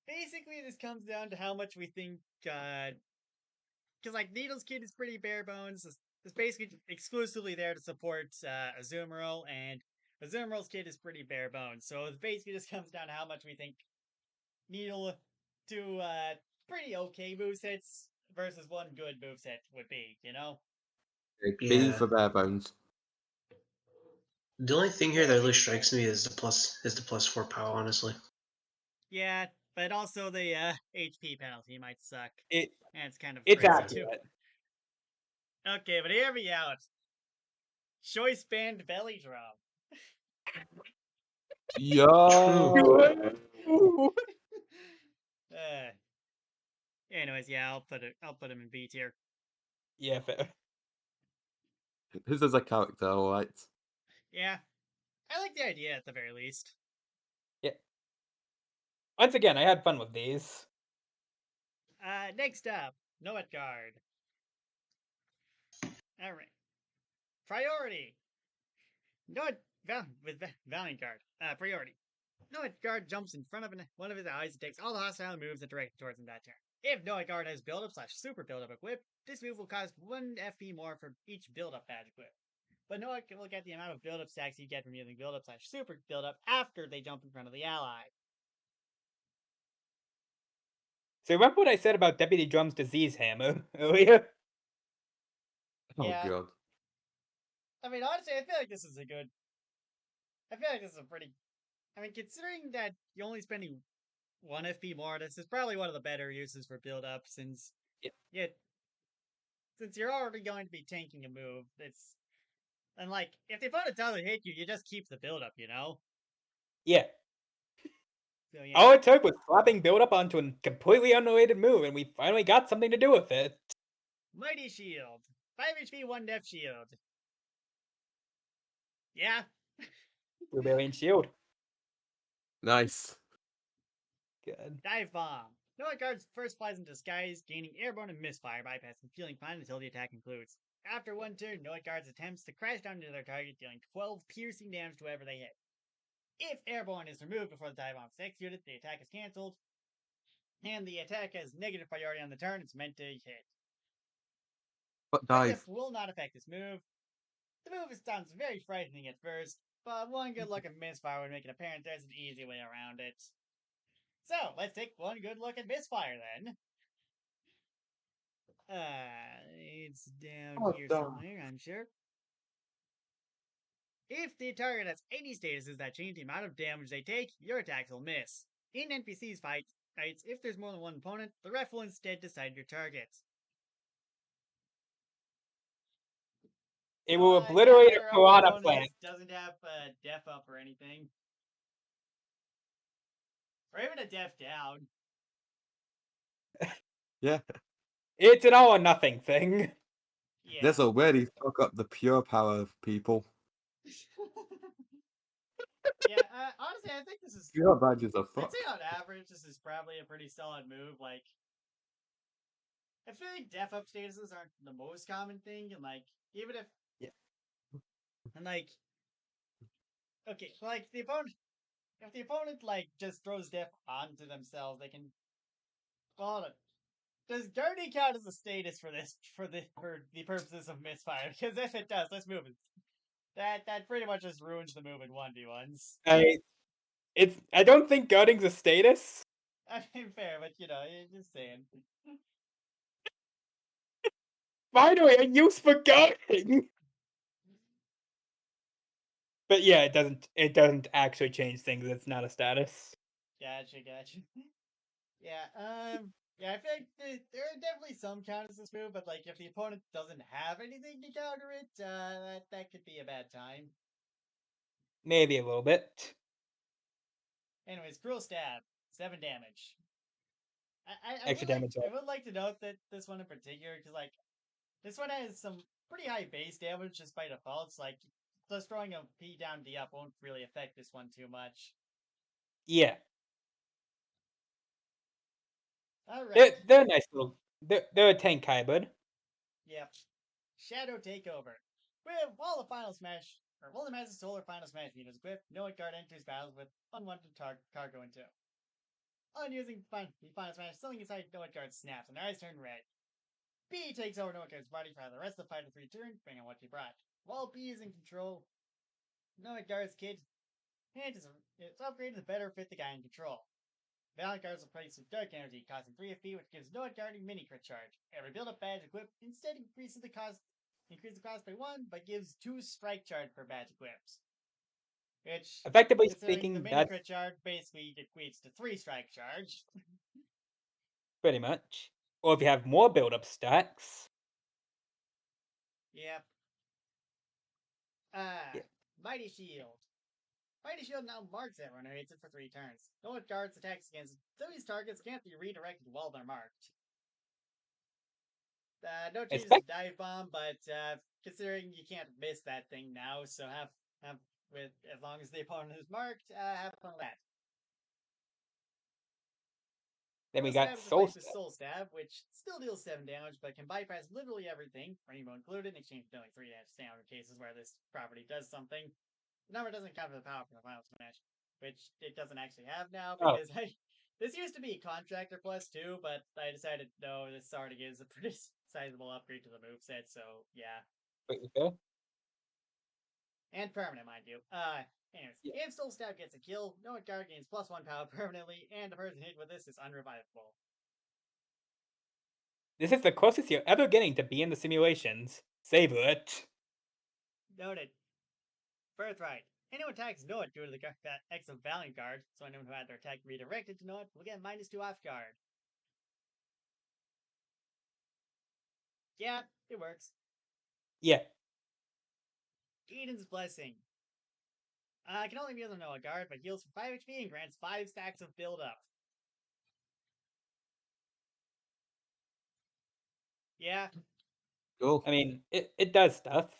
basically this comes down to how much we think. Because like Needle's kit is pretty bare bones. It's basically exclusively there to support Azumarill, and Azumarill's kit is pretty bare bones. So it basically just comes down to how much we think Needle to pretty okay movesets versus one good moveset would be, you know? B Yeah. for bare bones. The only thing here Yeah, that B really for strikes me is the +4 power, honestly. Yeah, but also the HP penalty might suck. It And it's kind of it's crazy too. accurate. Okay, but hear me out. Choice band belly drum. Yo! uh, anyways, yeah, I'll put him in B tier. Yeah, fair. This is a character, alright. Yeah, I like the idea at the very least. Yeah. Once again, I had fun with these. Next up, Noet Guard. All right, priority. With Valiant Guard. Priority. Noet Guard jumps in front of one of his allies and takes all the hostile moves that directed towards him that turn. If Noet Guard has build-up / super build-up equipped, this move will cost 1 FP more for each build-up badge equipped. But Noet will get the amount of build-up stacks you get from using build-up / super build-up after they jump in front of the ally. So remember what I said about Deputy Drum's disease hammer earlier? Oh Yeah, god. I mean, honestly, I feel like this is a pretty. I mean, considering that you're only spending 1 FP more, this is probably one of the better uses for build-up since Yeah. yeah, since you're already going to be tanking a move. And like, if the opponent doesn't hit you, you just keep the build up, you know? Yeah. So yeah. All it took was slapping build up onto a completely unrelated move, and we finally got something to do with it. Mighty Shield. 5 HP, 1 def shield. Yeah. Blueberry and Shield. Nice. Good. Dive Bomb. Noah guards first flies into disguise, gaining airborne and misfire bypass and feeling fine until the attack concludes. After one turn, Noah guards attempts to crash down into their target, dealing 12 piercing damage to whoever they hit. If airborne is removed before the dive bomb is executed, the attack is cancelled, and the attack has negative priority on the turn it's meant to hit. But Quick dive. Lift will not affect this move. The move sounds very frightening at first, but one good look at Misfire would make it apparent there's an easy way around it. So, let's take one good look at Misfire then. It's down here somewhere, I'm sure. If the target has any statuses that change the amount of damage they take, your attacks will miss. In NPCs fights, if there's more than one opponent, the ref will instead decide your target. It will Yeah, obliterate a player up piranha opponent plant. doesn't have def up or anything. Or even a def down. Yeah. It's an all or nothing thing. Yeah. This will really fuck up the pure power of people. Yeah, honestly, I think this is. Pure badges are I'd fucked. say on average, this is probably a pretty solid move. Like, I feel like def up statuses aren't the most common thing, and like, even if. Yeah. And like. Okay, like, if the opponent, like, just throws def onto themselves, they can. Hold on. Does Guardian count as a status for the purposes of misfire? Because if it does, let's move it. That pretty much just ruins the move in 1v1s. I don't think guarding's a status. I mean, fair, but you know, just saying. Finally, a use for guarding. But yeah, it doesn't actually change things. It's not a status. Gotcha. Yeah, yeah, I feel like there are definitely some counters to this move, but like if the opponent doesn't have anything to counter it, that could be a bad time. Maybe a little bit. Anyways, Cruel Stab, 7 damage. Extra damage. I would like to note that this one in particular, because like this one has some pretty high base damage just by default. It's like just throwing a P down D up won't really affect this one too much. Yeah. Alright. They're nice little. They're a tank hybrid. Yep. Shadow Takeover. With all the Final Smash, or all the Massive Solar Final Smash meters equipped, no guard enters battles with unwanted cargo into. On using the final smash, something inside Noah Guard snaps and their eyes turn red. B takes over Noah Guard's body for the rest of the fight of 3 turns, depending on what you brought. While B is in control, Noah Guard's kid hand is upgraded to better fit the guy in control. Valiant Guards are replaced with Dark Energy, costing 3 FP, which gives Noah Guard a mini crit charge. Every build-up badge equipped instead increases the cost by 1, but gives 2 strike charge per badge equipped. Which, Effectively considering the speaking, mini that's crit charge basically equates to 3 strike charge. pretty much. Or if you have more build-up stacks. Yep. Yeah. Mighty Shield. Mighty Shield now marks everyone who hits it for 3 turns. No guards attacks against these targets can't be redirected while they're marked. No changes to Dive Bomb, but considering you can't miss that thing now, so have with as long as the opponent is marked, have fun with that. Then we Soul got Stab is Soul replaced with Stab. Soul Stab, which still deals 7 damage, but can bypass literally everything, Rainbow included, in exchange for dealing 3 damage in cases where this property does something. The number doesn't count for the power from the final smash, which it doesn't actually have now, because this used to be Contractor Plus 2, but I decided, no, this already gives a pretty sizable upgrade to the moveset, so yeah. Okay. And permanent, mind you. Anyways, Yeah. if Soul Stab gets a kill, no guard gains +1 power permanently, and the person hit with this is unrevivable. This is the closest you're ever getting to being the simulations. Savor it. Noted. Birthright. Anyone attacks Noah due to the X of Valiant Guard, so anyone who had their attack redirected to Noah will get -2 off guard. Yeah, it works. Yeah. Eden's Blessing. Can only be on the Noah Guard, but heals for 5 HP and grants 5 stacks of build-up. Yeah. Cool. I mean, it does stuff.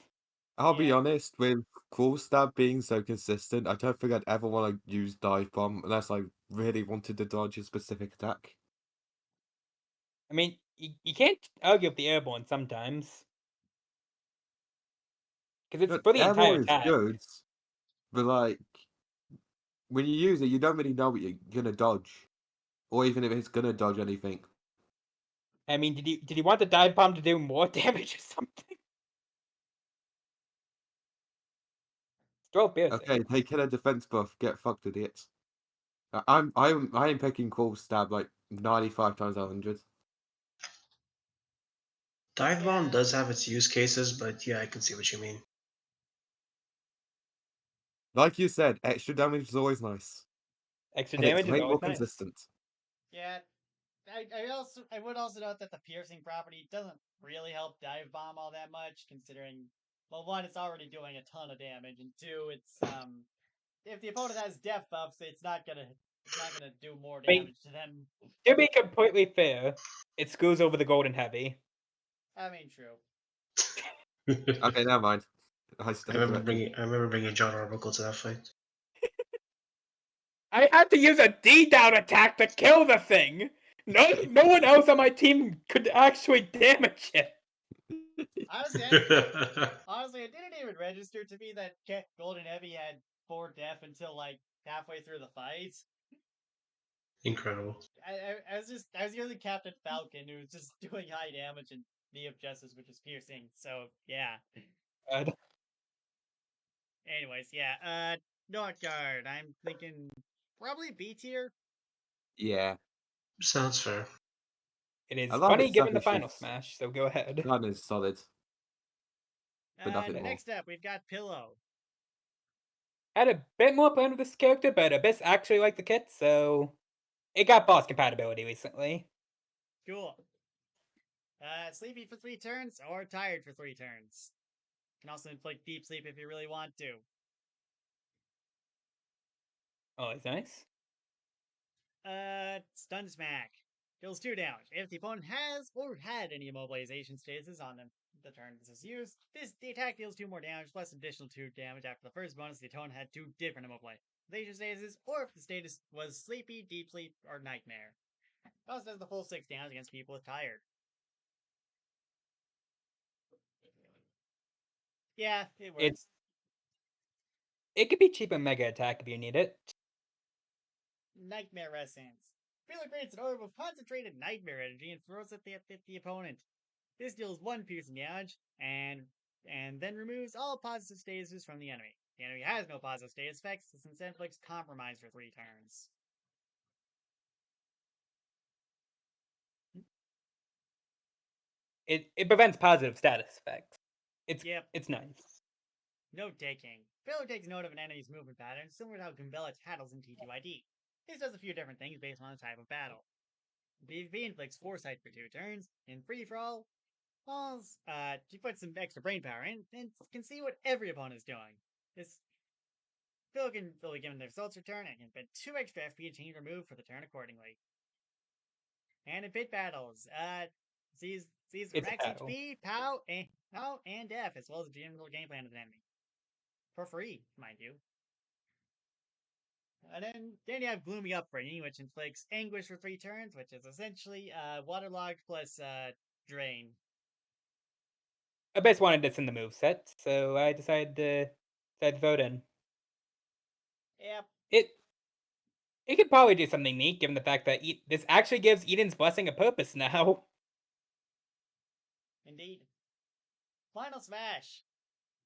I'll be Yeah. honest, with Cruel Stab being so consistent, I don't think I'd ever want to use Dive Bomb unless I really wanted to dodge a specific attack. I mean, you can't argue with the airborne sometimes. Because it's for the entire Airborne is attack. good, but like, when you use it, you don't really know what you're gonna dodge. Or even if it's gonna dodge anything. I mean, did you want the dive bomb to do more damage or something? Throw piercing. Okay, take a defense buff, get fucked, idiots. I am picking Cruel Stab like 95 times out of 100. Dive Bomb does have its use cases, but yeah, I can see what you mean. Like you said, extra damage is always nice. Extra And it's damage is way always more nice. consistent. Yeah. I would also note that the piercing property doesn't really help Dive Bomb all that much, considering, well, 1, it's already doing a ton of damage, and 2, it's if the opponent has death buffs, it's not gonna do more damage to them. To be completely fair, it screws over the golden heavy. I mean, true. Okay, never mind. I I stand remember corrected. bringing John Arbuckle to that fight. I had to use a D-down attack to kill the thing! No one else on my team could actually damage it! Honestly, it didn't even register to me that Golden Heavy had 4 death until like halfway through the fight. Incredible. I was using Captain Falcon, who was just doing high damage and Knee of Justice, which is piercing. So yeah. Anyways, yeah. Not guard. I'm thinking probably B tier. Yeah. Sounds fair. It is I love funny its given the sacrifice. final smash, so go ahead. That is solid. But nothing more. Next up, we've got Pillow. Had a bit more fun with this character, but Abyss actually liked the kit, so it got boss compatibility recently. Cool. Sleepy for 3 turns or tired for 3 turns. Can also inflict deep sleep if you really want to. Always nice. Stun Smack. Deals 2 damage. If the opponent has or had any immobilization status on them the turn this is used, the attack deals 2 more damage plus additional 2 damage after the first bonus the opponent had 2 different immobilization statuses, or if the status was sleepy, deep sleep, or nightmare. It also does the full 6 damage against people with tired. Yeah, it works. It could be cheap in Mega Attack if you need it. Nightmare Essence. Pillar creates an orb of concentrated nightmare energy and throws it at the opponent. This deals 1 piercing damage and then removes all positive statuses from the enemy. The enemy has no positive status effects, since it inflicts compromise for 3 turns. It prevents positive status effects. It's nice. Note taking. Pillar takes note of an enemy's movement pattern, similar to how Gumbella tattles in TTYD. This does a few different things based on the type of battle. PvP inflicts Foresight for 2 turns. In Free For All, she puts some extra brain power in and can see what every opponent is doing. This Phil can be given the results return and can spend 2 extra FP to change or move for the turn accordingly. And in pit battles, sees for It's a max battle. HP, POW, and F, as well as the general game plan of the enemy. For free, mind you. And then you have Gloomy Upbringing, which inflicts Anguish for 3 turns, which is essentially Waterlogged plus Drain. I just wanted this in the moveset, so I decided to vote in. Yep. It could probably do something neat, given the fact that this actually gives Eden's Blessing a purpose now. Indeed. Final Smash.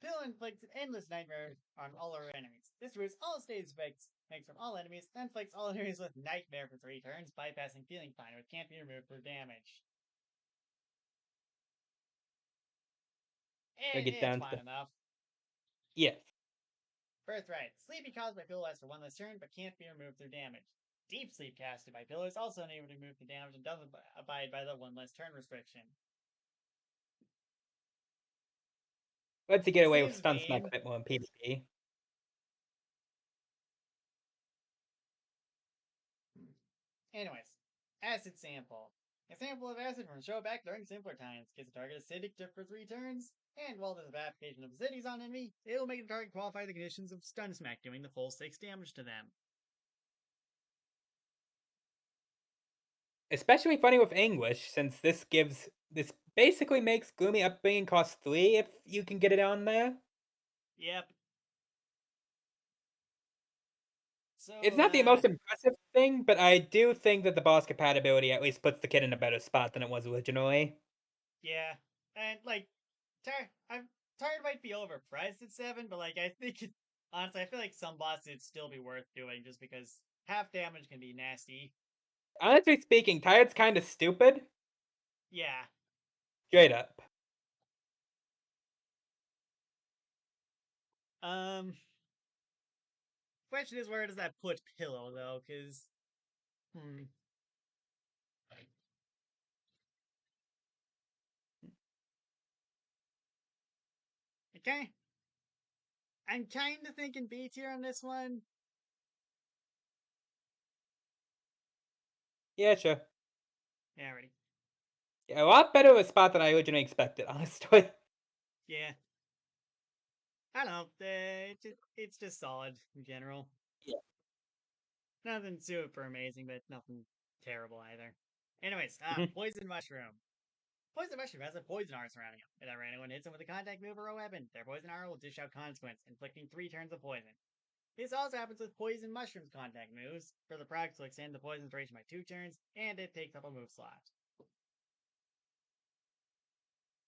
Pill inflicts an endless nightmare on all our enemies. This removes all status effects makes from all enemies, then inflicts all enemies with nightmare for 3 turns, bypassing Feeling Fine, which can't be removed for damage. Gotta get It's down to fine the enough. yes. Birthright. Sleepy caused by Pillow lasts for 1 less turn, but can't be removed through damage. Deep Sleep casted by Pillow is also unable to remove the damage and doesn't abide by the 1 less turn restriction. Lets you get away with Saves stun smack Bane. a bit more in PvP. Anyways, Acid Sample. A sample of acid from Showback during simpler times gives the target acidic dip for 3 turns, and while there's a application of acidities on enemy, it will make the target qualify the conditions of stun smack, doing the full 6 damage to them. Especially funny with Anguish, since this basically makes Gloomy Upbringing cost 3 if you can get it on there. Yep. So, It's not the most impressive thing, but I do think that the boss compatibility at least puts the kid in a better spot than it was originally. yeah. And, Tired might be overpriced at 7, but, I think, honestly, I feel like some bosses would still be worth doing, just because half damage can be nasty. Honestly speaking, Tired's kind of stupid. Yeah. Straight up. Question is, where does that put Pillow, though? Because, Okay. I'm kind of thinking B tier on this one. Yeah, sure. Yeah, ready. Yeah, a lot better of a spot than I originally expected, honestly. Yeah. I don't know. It's just solid in general. Yeah. Nothing super amazing, but nothing terrible either. Anyways, Mhm. Poison Mushroom. Poison Mushroom has a poison aura surrounding him. Whenever anyone hits him with a contact move or a weapon, their poison aura will dish out consequence, inflicting 3 turns of poison. This also happens with Poison Mushroom's contact moves. For the proc to extend the poison duration by 2 turns, and it takes up a move slot.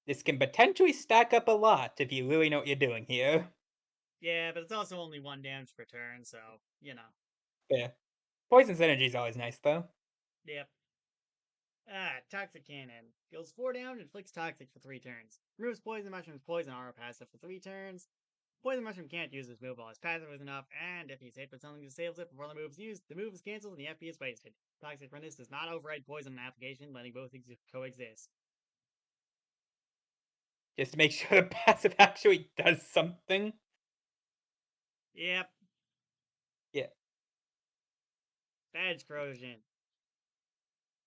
This can potentially stack up a lot if you really know what you're doing here. Yeah, but it's also only 1 damage per turn, so, you know. Yeah. Poison synergy is always nice, though. Yep. Toxic Cannon. Deals 4 damage and inflicts Toxic for 3 turns. Removes Poison Mushroom's Poison Aura passive for 3 turns. Poison Mushroom can't use this move while his passive is enough, and if he's hit with something that disables it before the move is used, the move is cancelled and the FP is wasted. Toxic Furnace does not override Poison in application, letting both coexist. Just to make sure the passive actually does something. Yep. Yeah. Badge Corrosion.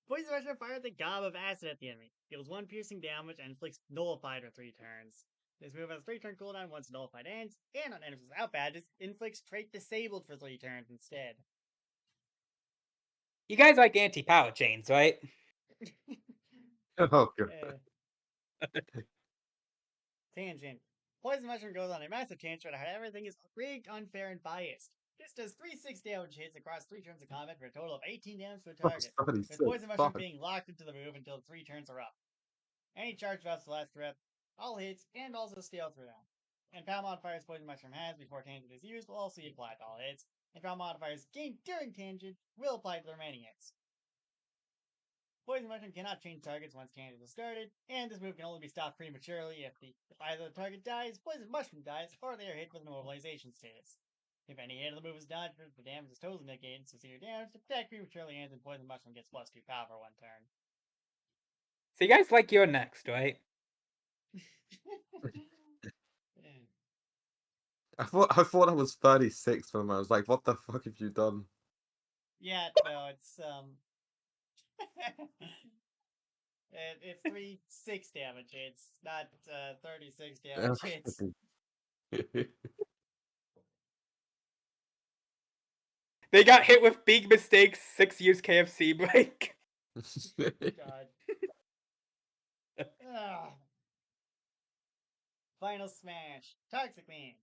Poison Mushroom fires a gob of acid at the enemy. Deals 1 piercing damage and inflicts Nullified for 3 turns. This move has a 3-turn cooldown once Nullified ends, and on enemies without badges, inflicts Trait Disabled for 3 turns instead. You guys like anti-power chains, right? Oh, good. Tangent. Poison Mushroom goes on a massive tangent about how everything is rigged, unfair, and biased. This does 3 6 damage hits across 3 turns of combat for a total of 18 damage to a That's target, 36. with Poison Mushroom Fuck. being locked into the move until 3 turns are up. Any charge drops the last threat, all hits, and also steal through them. And power modifiers Poison Mushroom has before Tangent is used will also apply to all hits, and power modifiers gained during Tangent will apply to the remaining hits. Poison Mushroom cannot change targets once Tangent is started, and this move can only be stopped prematurely if either the target dies, Poison Mushroom dies, or they are hit with an immobilization status. If any hit of the move is dodged, the damage is totally negated, so severe damage, attack prematurely ends, and Poison Mushroom gets +2 power for 1 turn. So you guys like your next, right? I thought that was 36 for a moment. I was like, what the fuck have you done? Yeah, no, it's it's 3 6 damage. It's not 36 damage. It's Okay. They got hit with big mistakes, 6 use KFC break. God. Ugh. Final smash. Toxic Beam.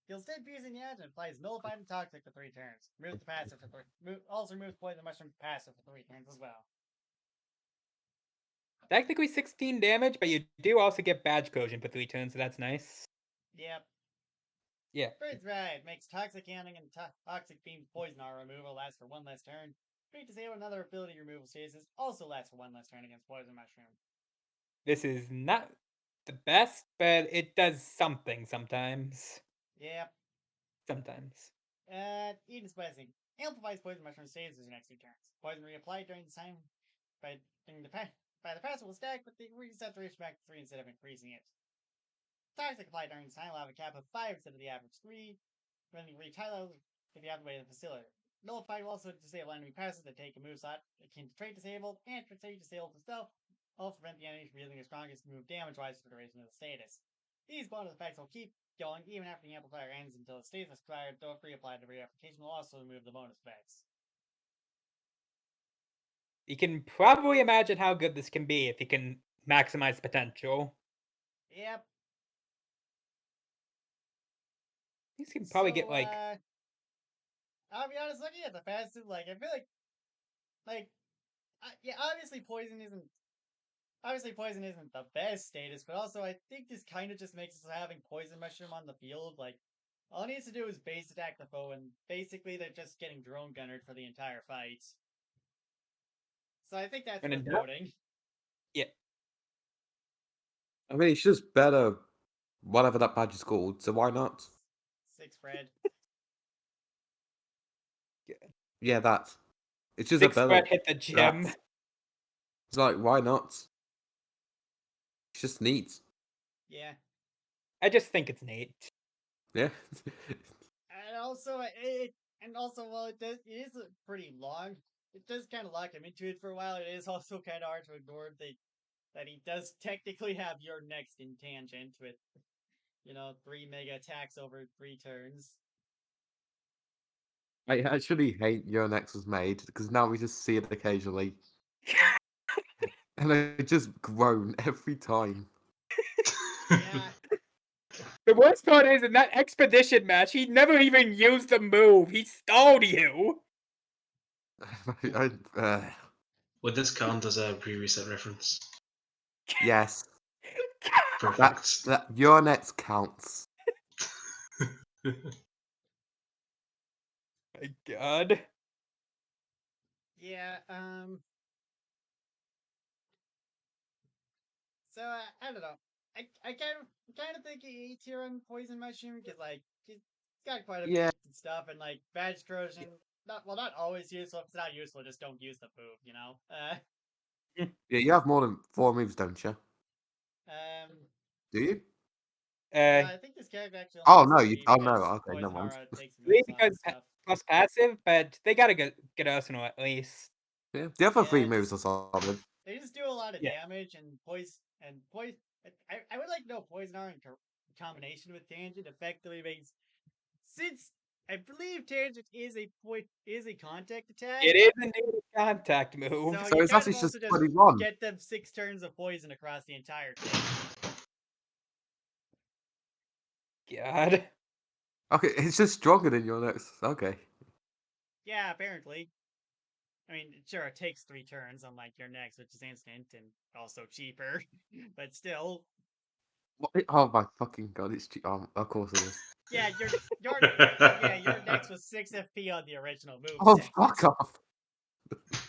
Deals dead piercing damage and applies nullified and toxic for 3 turns. Removes the passive for 3. Also removes Poison Mushroom passive for 3 turns as well. Technically 16 damage, but you do also get badge corrosion for 3 turns, so that's nice. Yep. Yeah. Bird's Ride makes Toxic Handling and Toxic Beam Poison R removal last for 1 less turn. Create Disable another ability removal status also lasts for 1 less turn against Poison Mushroom. This is not the best, but it does something sometimes. Yep. Sometimes. Eden Splicing. Amplifies Poison Mushroom saves your next 2 turns. Poison reapplied during the time by the passive will stack, but the reset duration back to 3 instead of increasing it. Toxic applied during this time will have a cap of 5 instead of the average 3. When you reach high level, if you have the way to facilitate. Nullified will also disable enemy passes that take a move slot akin to trait disabled, and trait disabled for stealth will prevent the enemy from using their strongest move damage-wise for the duration of the status. These bonus effects will keep going even after the amplifier ends until the status expired, though if reapplied, the reapplication will also remove the bonus effects. You can probably imagine how good this can be if you can maximize potential. Yep. These can probably get like I'll be honest, looking at the passive, I feel yeah, obviously poison isn't the best status, but also I think this kind of just makes us having Poison Mushroom on the field. All it needs to do is base attack the foe, and basically they're just getting drone gunnered for the entire fight. So I think that's when worth noting. Yeah. I mean, it's just better, whatever that badge is called, so why not? 6 Fred. Yeah, that. It's just 6 a better. spread hit the gym. That. It's like, why not? It's just neat. Yeah. I just think it's neat. Yeah. And also while it is pretty long, it does kind of lock him into it for a while. It is also kind of hard to ignore that he does technically have your next in tangent with 3 mega attacks over 3 turns. I actually hate Your Next was made because now we just see it occasionally. And I just groan every time. Yeah. The worst part is, in that expedition match, he never even used the move. He stalled you. Would this count as a pre-reset reference? Yes. Perfect. That Your Next counts. My God. Yeah, so I don't know. I kind of think he A tier on Poison Mushroom because he's got quite a Yeah. bit of stuff, and badge corrosion. Not always useful. If it's not useful, just don't use the move. Yeah, you have more than 4 moves, don't you? Do you? I think this character actually only Oh has no, 3 oh no, because okay, Poison never mind. Aura takes Three moves off because and stuff. plus passive, but they gotta get Arsenal at least. Yeah, the other 3 Yeah, moves are solid. they just do a lot of Yeah. damage, and poison. I would like to know Poison Aura in combination with Tangent effectively makes, since I believe Tangent is a contact attack. It is indeed a contact move. So So you it's kind actually of just also just 21. get them 6 turns of poison across the entire thing. God. Okay, it's just stronger than your next. Okay. Yeah, apparently. I mean, sure, it takes 3 turns, unlike your next, which is instant and also cheaper. But still, Oh my fucking god, it's of course it is. yeah, your next was 6 FP on the original move Oh, set. fuck off.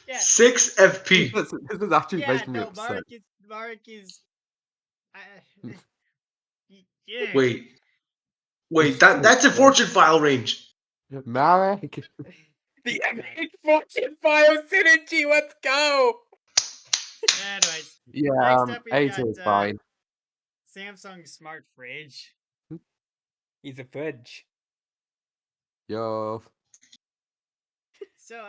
Yeah, 6 FP. This is actually yeah, making me no, upset. Mark is. Yeah. Wait, that's a fortune file range. Marek. The God. M8 Fortune File Synergy, let's go! Anyways, Yeah, next up we've 80 got is fine. Samsung Smart Fridge. He's a fudge. Yo. So,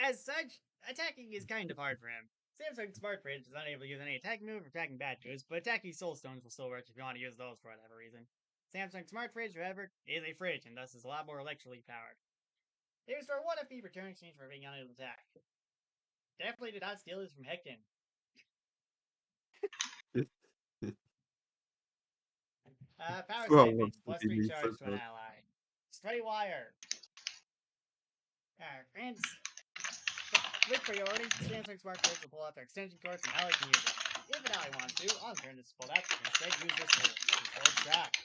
as such, attacking is kind of hard for him. Samsung Smart Fridge is unable to use any attacking move or attacking bad goods, but attacking Soul Stones will still work if you want to use those for whatever reason. Samsung Smart Fridge, however, is a fridge and thus is a lot more electrically powered. It was for 1 FP per turn exchange for being unable to attack. Definitely did not steal this from Hecton. Power Well, Siphon, wants to plus be 3 me charge to an sometimes. ally. Steady Wire. Grants with priority, Samsung Smart Fridge will pull out their extension cord so an ally can use it. If an ally wants to, on turn this is pulled out, they can instead use this tool. Controlled Shock.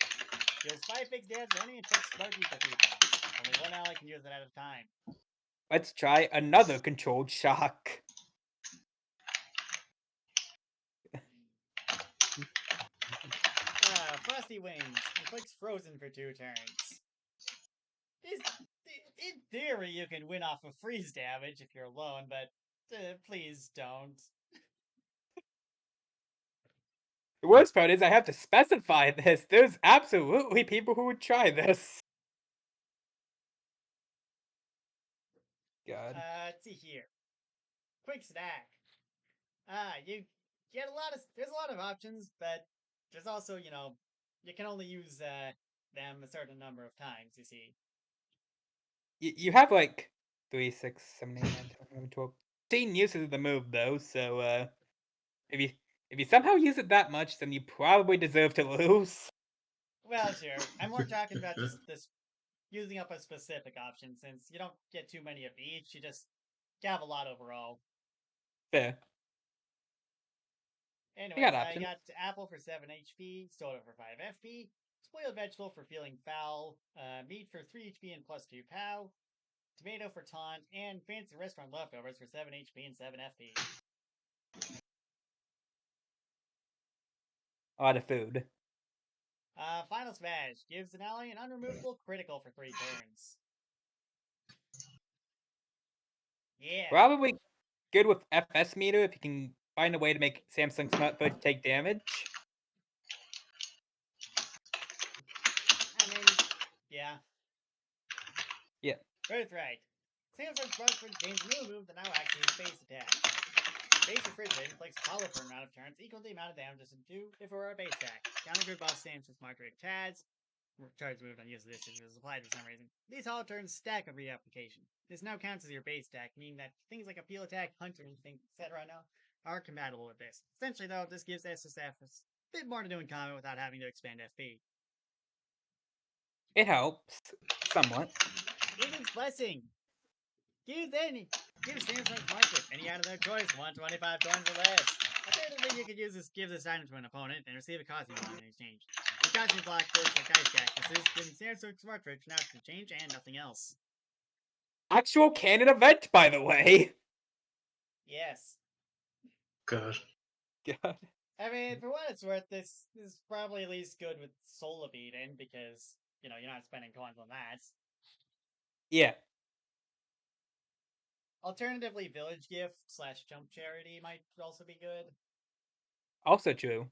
Deals 5 fixed damage to any and affects Sparky for 3 turns. Only 1 ally can use it at a time. Let's try another controlled shock. Frosty Wings. Inflicts Frozen for 2 turns. In theory, you can win off of freeze damage if you're alone, but please don't. The worst part is I have to specify this. There's absolutely people who would try this. God. Let's see here. Quick Snack. You get there's a lot of options, but there's also, you can only use them a certain number of times, you see. You have like 3, 6, 7, 8, 9, 10, 11, 12, 13 uses of the move though, so if you somehow use it that much, then you probably deserve to lose. Well, sure. I'm more talking about just this using up a specific option, since you don't get too many of each, you have a lot overall. Fair. Anyways, got I options. got Apple for 7 HP, Soda for 5 FP, Spoiled Vegetable for feeling foul, Meat for 3 HP and plus 2 POW, Tomato for taunt, and Fancy Restaurant Leftovers for 7 HP and 7 FP. A lot of food. Final Smash gives an ally an unremovable critical for 3 turns. Yeah. Probably good with FS meter if you can find a way to make Samsung Smart Fridge take damage. I mean, yeah. Yeah. Birthright. Samsung Smart Fridge gains a new move that now acts as base attack. Base Refrigerate inflicts hollow for an amount of turns equal to the amount of damage as do if it were a base attack. Counter good buff Samsung Smart Fridge Chads. Charge moved on use of this if it was applied for some reason. These hollow turns stack on reapplication. This now counts as your base attack, meaning that things like Appeal Attack, Hunter, etc. now are compatible with this. Essentially, though, this gives SSF a bit more to do in combat without having to expand FP. It helps. Somewhat. Even's Blessing. Give Samsung's market any item of their choice, 125 coins or less. Alternatively, you could give this item to an opponent and receive a costume block in exchange. The costume block works like ice cactuses, giving Samsung Smart Fridge an option to change and nothing else. Actual canon event, by the way. Yes. God. God. I mean, for what it's worth, this is probably at least good with Soul of Eden, because, you're not spending coins on that. Yeah. Alternatively, Village Gift / Jump Charity might also be good. Also true.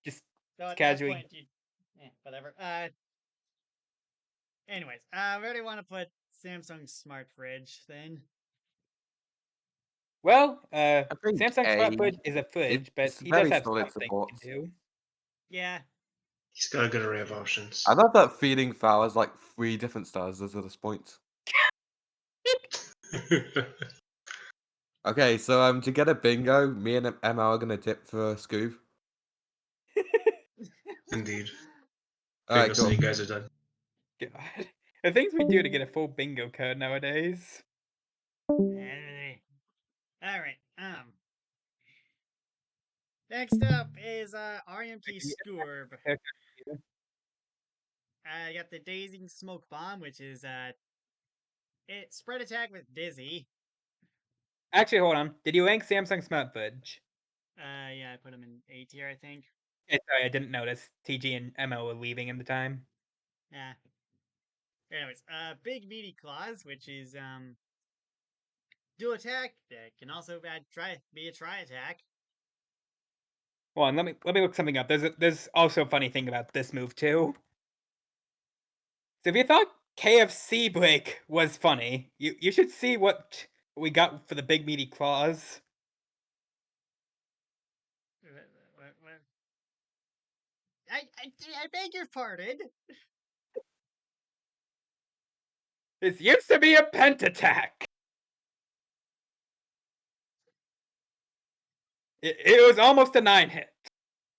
Just Though at casually. that point, whatever. Anyways, where do you want to put Samsung Smart Fridge then? Well, I think Samsung Smart A. Fridge is a fridge, but It's he does very have solid something support. to do. Yeah. He's got a good array of options. I love that feeding foul has like 3 different stars as this point. Okay, so to get a bingo, me and Emma are gonna tip for Scoob. Indeed. Alright, Bingo, so cool. you guys are done. God. The things we do to get a full bingo card nowadays. Alright, next up is RMT Scourb. I got the Dazing Smoke Bomb, which is it spread attack with Dizzy. Actually, hold on. Did you rank Samsung Smart Fudge? Yeah, I put him in A tier, I think. Sorry, I didn't notice. TG and Emma were leaving in the time. Yeah. Anyways, Big Meaty Claws, which is dual attack that can also be a try attack. Hold on, let me look something up. There's also a funny thing about this move too. So if you thought KFC break was funny, you should see what we got for the Big Meaty Claws. What? I beg your pardon. This used to be a pent attack. It was almost a 9-hit.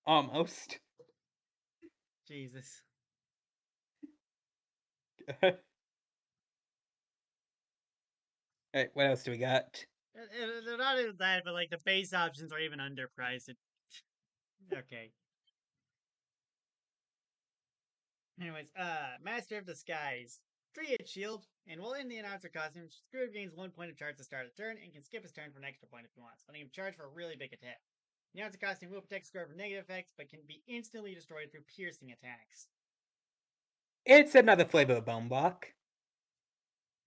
Almost. Jesus. Alright, what else do we got? They're not even that, but like the base options are even underpriced. Okay. Anyways, Master of Disguise. 3-hit shield, and while in the announcer costume, Scrooge gains 1 point of charge to start a turn and can skip his turn for an extra point if he wants, letting him charge for a really big attack. The announcer costume will protect Scrooge from negative effects, but can be instantly destroyed through piercing attacks. It's another flavor of Bone Block.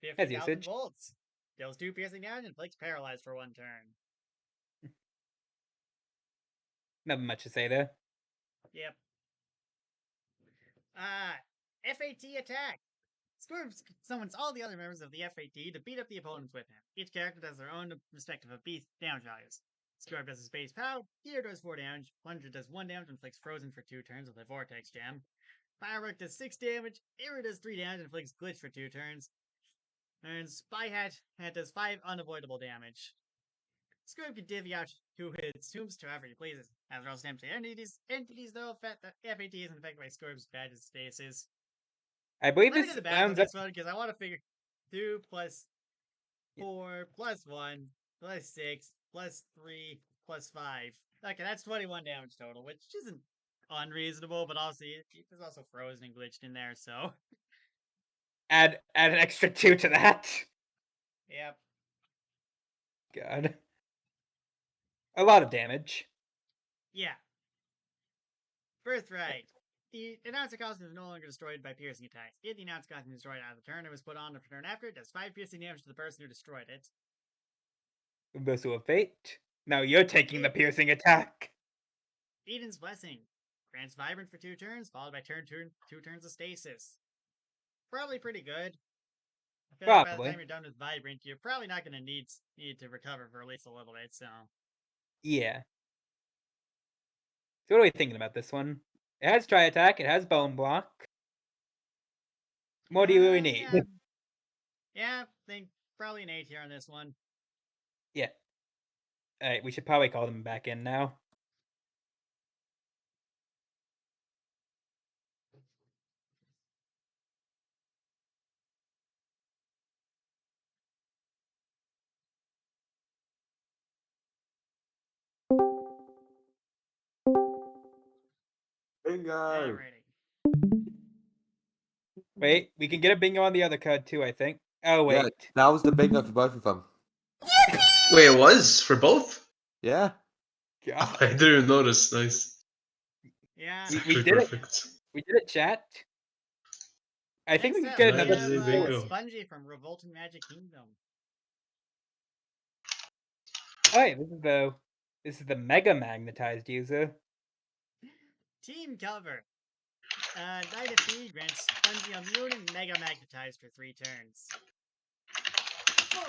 50,000 usage. volts. Deals 2 piercing damage and inflicts paralyzed for 1 turn. Nothing much to say there. Yep. FAT attack. Scourge summons all the other members of the FAT to beat up the opponents with him. Each character does their own respective beast damage values. Scourge does his base pow, Gear does 4 damage, Plunger does 1 damage and inflicts frozen for 2 turns with a vortex gem. Firework does 6 damage, Arrow does 3 damage and inflicts glitch for 2 turns. And Spy Hat does 5 unavoidable damage. Scourge can divvy out who hits whom to however he pleases. As well as empty entities though, the FAT isn't affected by Scourge's badge stasis. I believe Let me this do the math on rounds up. this one because I want to figure 2 plus 4 plus 1 plus 6 plus 3 plus 5. Okay, that's 21 damage total, which isn't unreasonable, but also there's also frozen and glitched in there, so. Add an extra 2 to that. Yep. God. A lot of damage. Yeah. Birthright. The announcer costume is no longer destroyed by piercing attacks. If the announcer costume is destroyed out of the turn, it was put on the turn after, it does 5 piercing damage to the person who destroyed it. Reversal of Fate. Now you're taking the piercing attack. Eden's Blessing. Grants Vibrant for 2 turns, followed by 2 turns of Stasis. Probably pretty good. I feel like by the Probably. time you're done with Vibrant, you're probably not going to need to recover for at least a little bit, so. Yeah. So what are we thinking about this one? It has Tri Attack, it has Bone Block. What do you really need? Yeah, I think probably an A tier on this one. Yeah. Alright, we should probably call them back in now. Bingo! Alrighty. Wait, we can get a bingo on the other card too, I think. Oh, wait. Yeah, that was the bingo for both of them. Wait, it was for both? Yeah. God. I didn't even notice. Nice. Yeah. It's We actually did it. perfect. We did it, chat. I think we Next could up, get we another have bingo. Spongy from Revolt and Magic Kingdom. Alright, this is the Mega Magnetized user. Team cover. Knight of Feed grants Spongy immune and Mega Magnetized for 3 turns.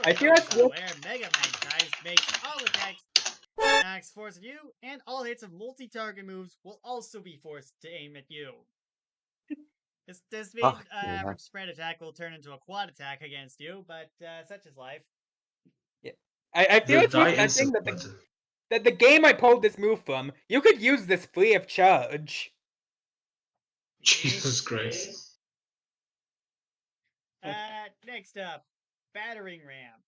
I feel like where Mega Magnetized makes all attacks force at you, and all hits of multi-target moves will also be forced to aim at you. This means yeah. average spread attack will turn into a quad attack against you, but such is life. Yeah. I feel The it's die worth mentioning instant button. that the game I pulled this move from, you could use this free of charge. Jesus Christ. Next up, battering ram.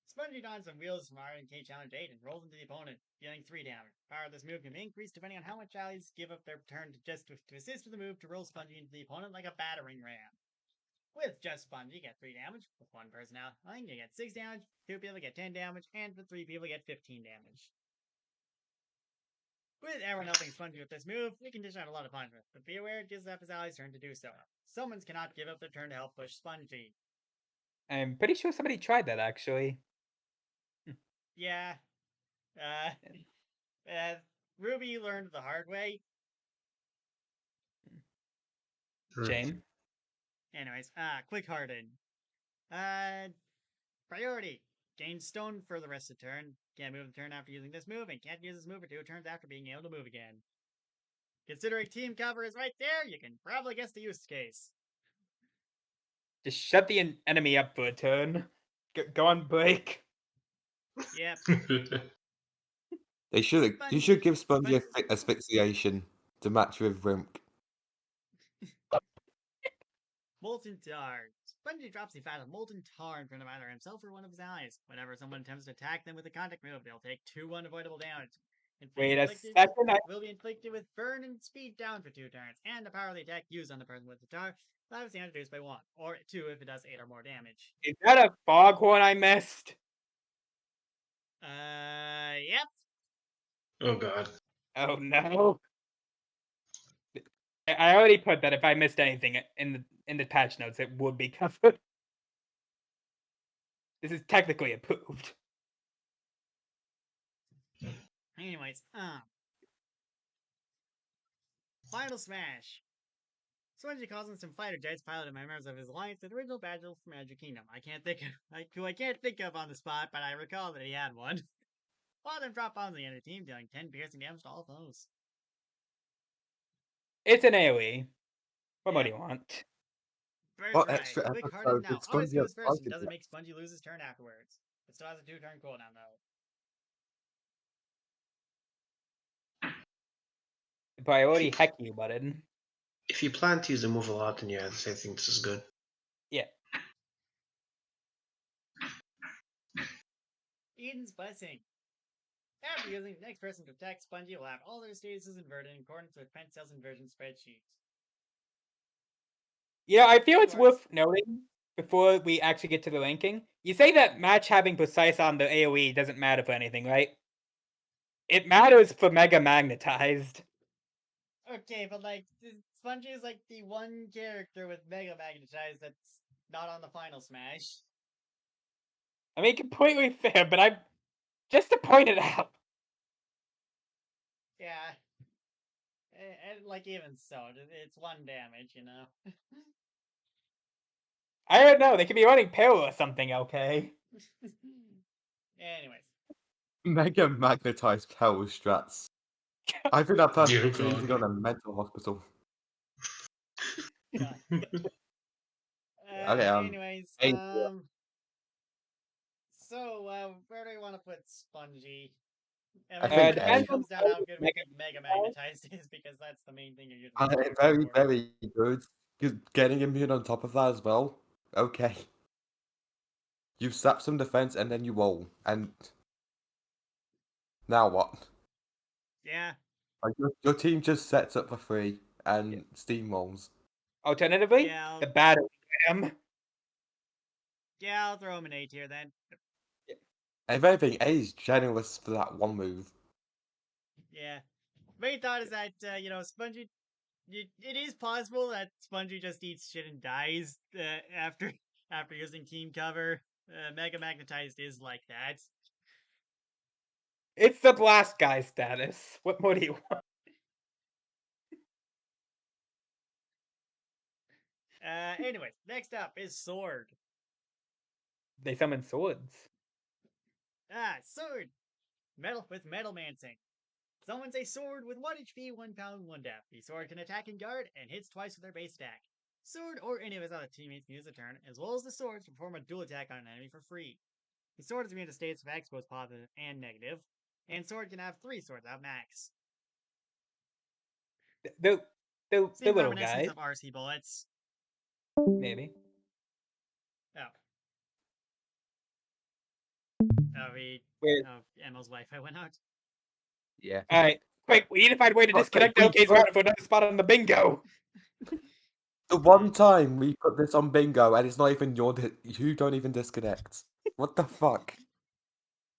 Spongy dons some wheels from RNK Challenge 8 and rolls into the opponent, dealing 3 damage. Power of this move can be increased depending on how much allies give up their turn to assist with the move to roll Spongy into the opponent like a battering ram. With just Spongy, you get 3 damage. With 1 person out, you get 6 damage, 2 people get 10 damage, and with 3 people get 15 damage. With everyone helping Spongy with this move, you can dish out a lot of punishment, but be aware it gives up his ally's turn to do so. Summons cannot give up their turn to help push Spongy. I'm pretty sure somebody tried that actually. Yeah. Ruby learned the hard way. Shame. Anyways, Quick Harden. Priority. Gain stone for the rest of the turn. Can't move the turn after using this move, and can't use this move for 2 turns after being able to move again. Considering team cover is right there, you can probably guess the use case. Just shut the enemy up for a turn. Go on break. Yep. You should Spongy- give Spongy asphyxiation to match with Rimk. Molten Tar. Spongy drops the fat of Molten Tar in front of either himself or one of his allies. Whenever someone attempts to attack them with a contact move, they'll take 2 unavoidable damage. Wait a second. Will be inflicted with burn and speed down for 2 turns, and the power of the attack used on the person with the tar will have reduced by 1, or 2 if it does 8 or more damage. Is that a foghorn I missed? Yep. Oh god. Oh no. I already put that if I missed anything in the patch notes, it would be covered. This is technically approved. Anyways, Final Smash. Spongy calls in some fighter jets piloted by members of his alliance at the original battle from Magic Kingdom. I can't think of on the spot, but I recall that he had one. All of them drop bombs on the enemy team, dealing 10 piercing damage to all foes. It's an AoE. What more Yeah. do you want? What Birthright. extra Quick Hearted episode now. did Always Spongy goes have first and fighting doesn't yet? make Spongy lose his turn afterwards. It still has a 2-turn cooldown though. The priority heck you button. If you plan to use the move a lot, then yeah, I think this is good. Yeah. Eden's Blessing. After using the next person to attack, Spongy will have all their statuses inverted in accordance with Pencel's inversion spreadsheet. Yeah, I feel it's Works. worth noting before we actually get to the ranking. You say that match having precise on the AoE doesn't matter for anything, right? It matters for Mega Magnetized. Okay, but like, Spongy is like the one character with Mega Magnetized that's not on the Final Smash. I mean, completely fair, but I'm just to point it out. Yeah. And like, even so, it's 1 damage, you know? I don't know. They could be running Peril or something, okay? Anyways. Mega magnetized power strats. I think that Dear person needs to go God. to a mental hospital. God. Okay, Anyways, Ace, so, where do we want to put Spongy? I think It Depends A. on comes down to how good we Mega think Mega Magnetized is, because that's the main thing you're using. Very, very good. Getting immune on top of that as well. Okay. You sap some defense and then you roll. And now what? Yeah. Like your team just sets up for free and steamrolls. Alternatively, Yeah. the battle ram. Yeah, I'll throw him an A tier then. And if anything, A is generous for that one move. Yeah. Main thought is that, Spongy. It is possible that Spongy just eats shit and dies after using team cover. Mega Magnetized is like that. It's the blast guy status. What more do you want? Anyways, next up is Sword. They summon swords. Sword! Metal Mancing. Summons a sword with 1 HP, 1 pound, 1 def. The sword can attack and guard, and hits twice with their base attack. Sword or any of his other teammates can use a turn, as well as the sword, to perform a dual attack on an enemy for free. The sword is immune to states of X, both positive and negative, and sword can have 3 swords out max. The Same little reminiscence guy, of RC bullets. maybe. Oh. Wait. Oh, Emma's Wi-Fi went out. Yeah. Alright, quick, we need to find a way to Oh, disconnect we LK's put- router for another spot on the bingo. The one time we put this on bingo and it's not even you don't even disconnect. What the fuck?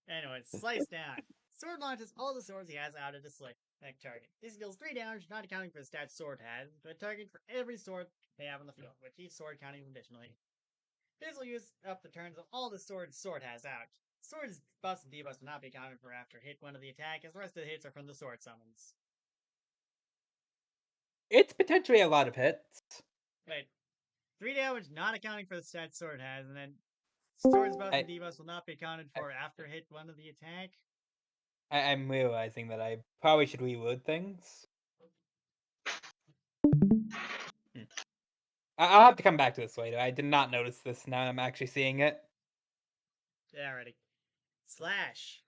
Anyway, slice down. Sword launches all the swords he has out of the select target. This deals 3 damage, not accounting for the stats sword has, to a target for every sword they have on the field, with each sword counting additionally. This will use up the turns of all the swords sword has out. Sword's buffs and debuffs will not be accounted for after hit 1 of the attack, as the rest of the hits are from the sword summons. It's potentially a lot of hits. Wait, 3 damage not accounting for the stats sword has, and then sword's buffs and debuffs will not be accounted for after hit 1 of the attack? I'm realizing that I probably should reload things. I'll have to come back to this later. I did not notice this now I'm actually seeing it. Yeah, ready. Slash.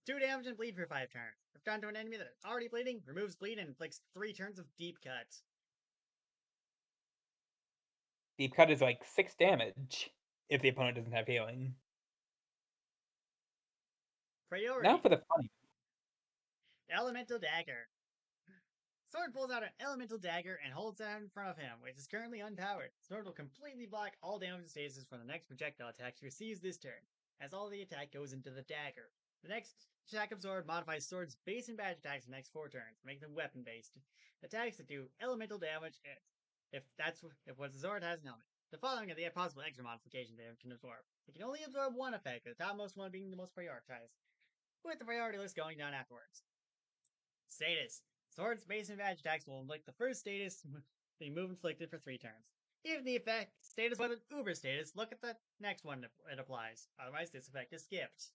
2 damage and bleed for 5 turns. If done to an enemy that is already bleeding, removes bleed and inflicts 3 turns of deep cut. Deep cut is like 6 damage if the opponent doesn't have healing. Priority. Now for the funny. Elemental Dagger. Sword pulls out an elemental dagger and holds it out in front of him, which is currently unpowered. Sword will completely block all damage and stasis from the next projectile attack he receives this turn, as all the attack goes into the dagger. The next attack of Sword modifies Sword's base and badge attacks for the next 4 turns, making them weapon-based. Attacks that do elemental damage if what the Sword has an element. The following are the possible extra modifications they can absorb. It can only absorb one effect, the topmost one being the most prioritized, with the priority list going down afterwards. Status. Sword's base and badge attacks will inflict the first status the move inflicted for 3 turns. If the effect status was an Uber status, look at the next one it applies. Otherwise, this effect is skipped.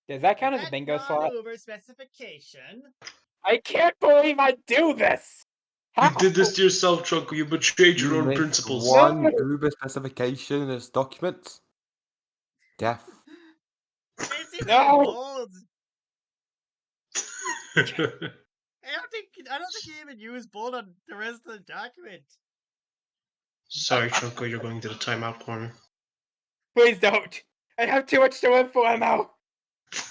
Does that count With as a that bingo slot? non-Uber specification, I can't believe I do this! How? You did this to yourself, Chunko. You betrayed your You own missed principles. one No. Uber specification in this document. Death. it's in No. bold. I don't think you even use bold on the rest of the document. Sorry, Chunko, you're going to the timeout corner. Please don't! I have too much to live for now!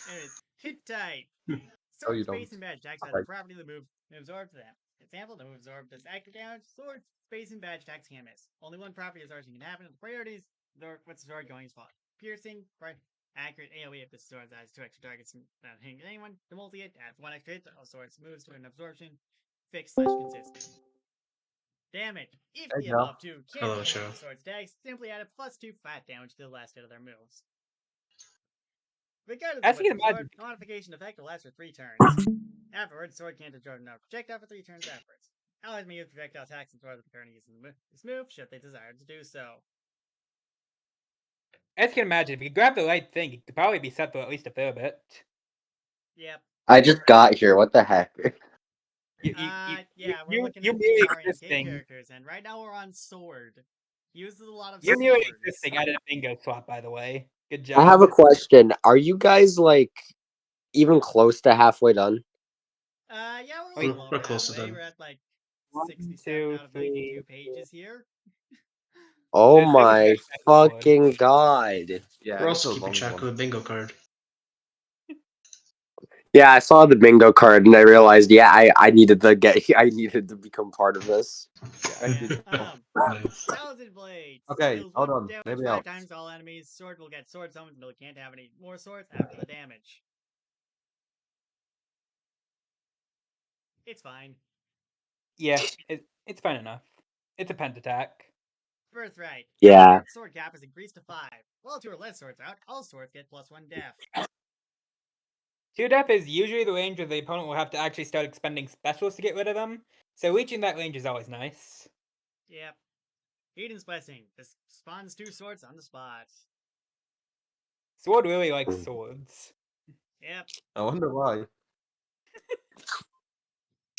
Anyways, hit type. Oh, Sword you space don't. and badge attacks have Okay. the property of the move absorb to them. Example, the move absorb does active damage. Sword space and badge attacks can miss. Only one property of Zords can happen. The priorities, what's the sword going is fought. Piercing, accurate AoE if the sword has 2 extra targets without hitting anyone. The multi-hit adds 1 extra hit to all swords moves to an absorption. Fixed/consistent. Damage. If Hey, the Joe. above 2 can't Hello, be Joe. the sword's attacks, simply add a +2 flat damage to the last hit of their moves. Regardless As of you what can sword, imagine, modification effect will last for 3 turns. Afterwards, sword can't absorb enough projectile for 3 turns afterwards. Allies may use projectile attacks and throw the turn using this move should they desire to do so. as you can imagine, if you grab the right thing, you could probably be set for at least a fair bit. Yep. I just got here. What the heck? Yeah, we're looking You at merely the our in-game existing. characters, and right now we're on sword. He uses a lot of You swords. merely existing out of the bingo slot, by the way. Good job. I have a question. Are you guys like even close to halfway done? Yeah, we're a Wait, little over we're close to halfway. done. We're at like 1, 67 2, out of 3. 92 pages here. Oh There's 6 my backpacks on board. fucking god. Yeah, We're it's also a keeping long track of one. a bingo card. Yeah, I saw the bingo card and I realized, yeah, I needed to I needed to become part of this. Yeah. Nice. Thousand Blades. Okay, Deals hold 1 on. damage Maybe 5 else. times to all enemies. Sword will get sword summons until it can't have any more swords after the damage. It's fine. Yeah, it's fine enough. It's a pent attack. Birthright. Yeah. Sword cap is increased to 5. While 2 or less swords out, all swords get +1 death. 2 death is usually the range where the opponent will have to actually start expending specials to get rid of them, so reaching that range is always nice. Yep. Eden's Blessing. This spawns 2 swords on the spot. Sword really likes swords. Yep. I wonder why.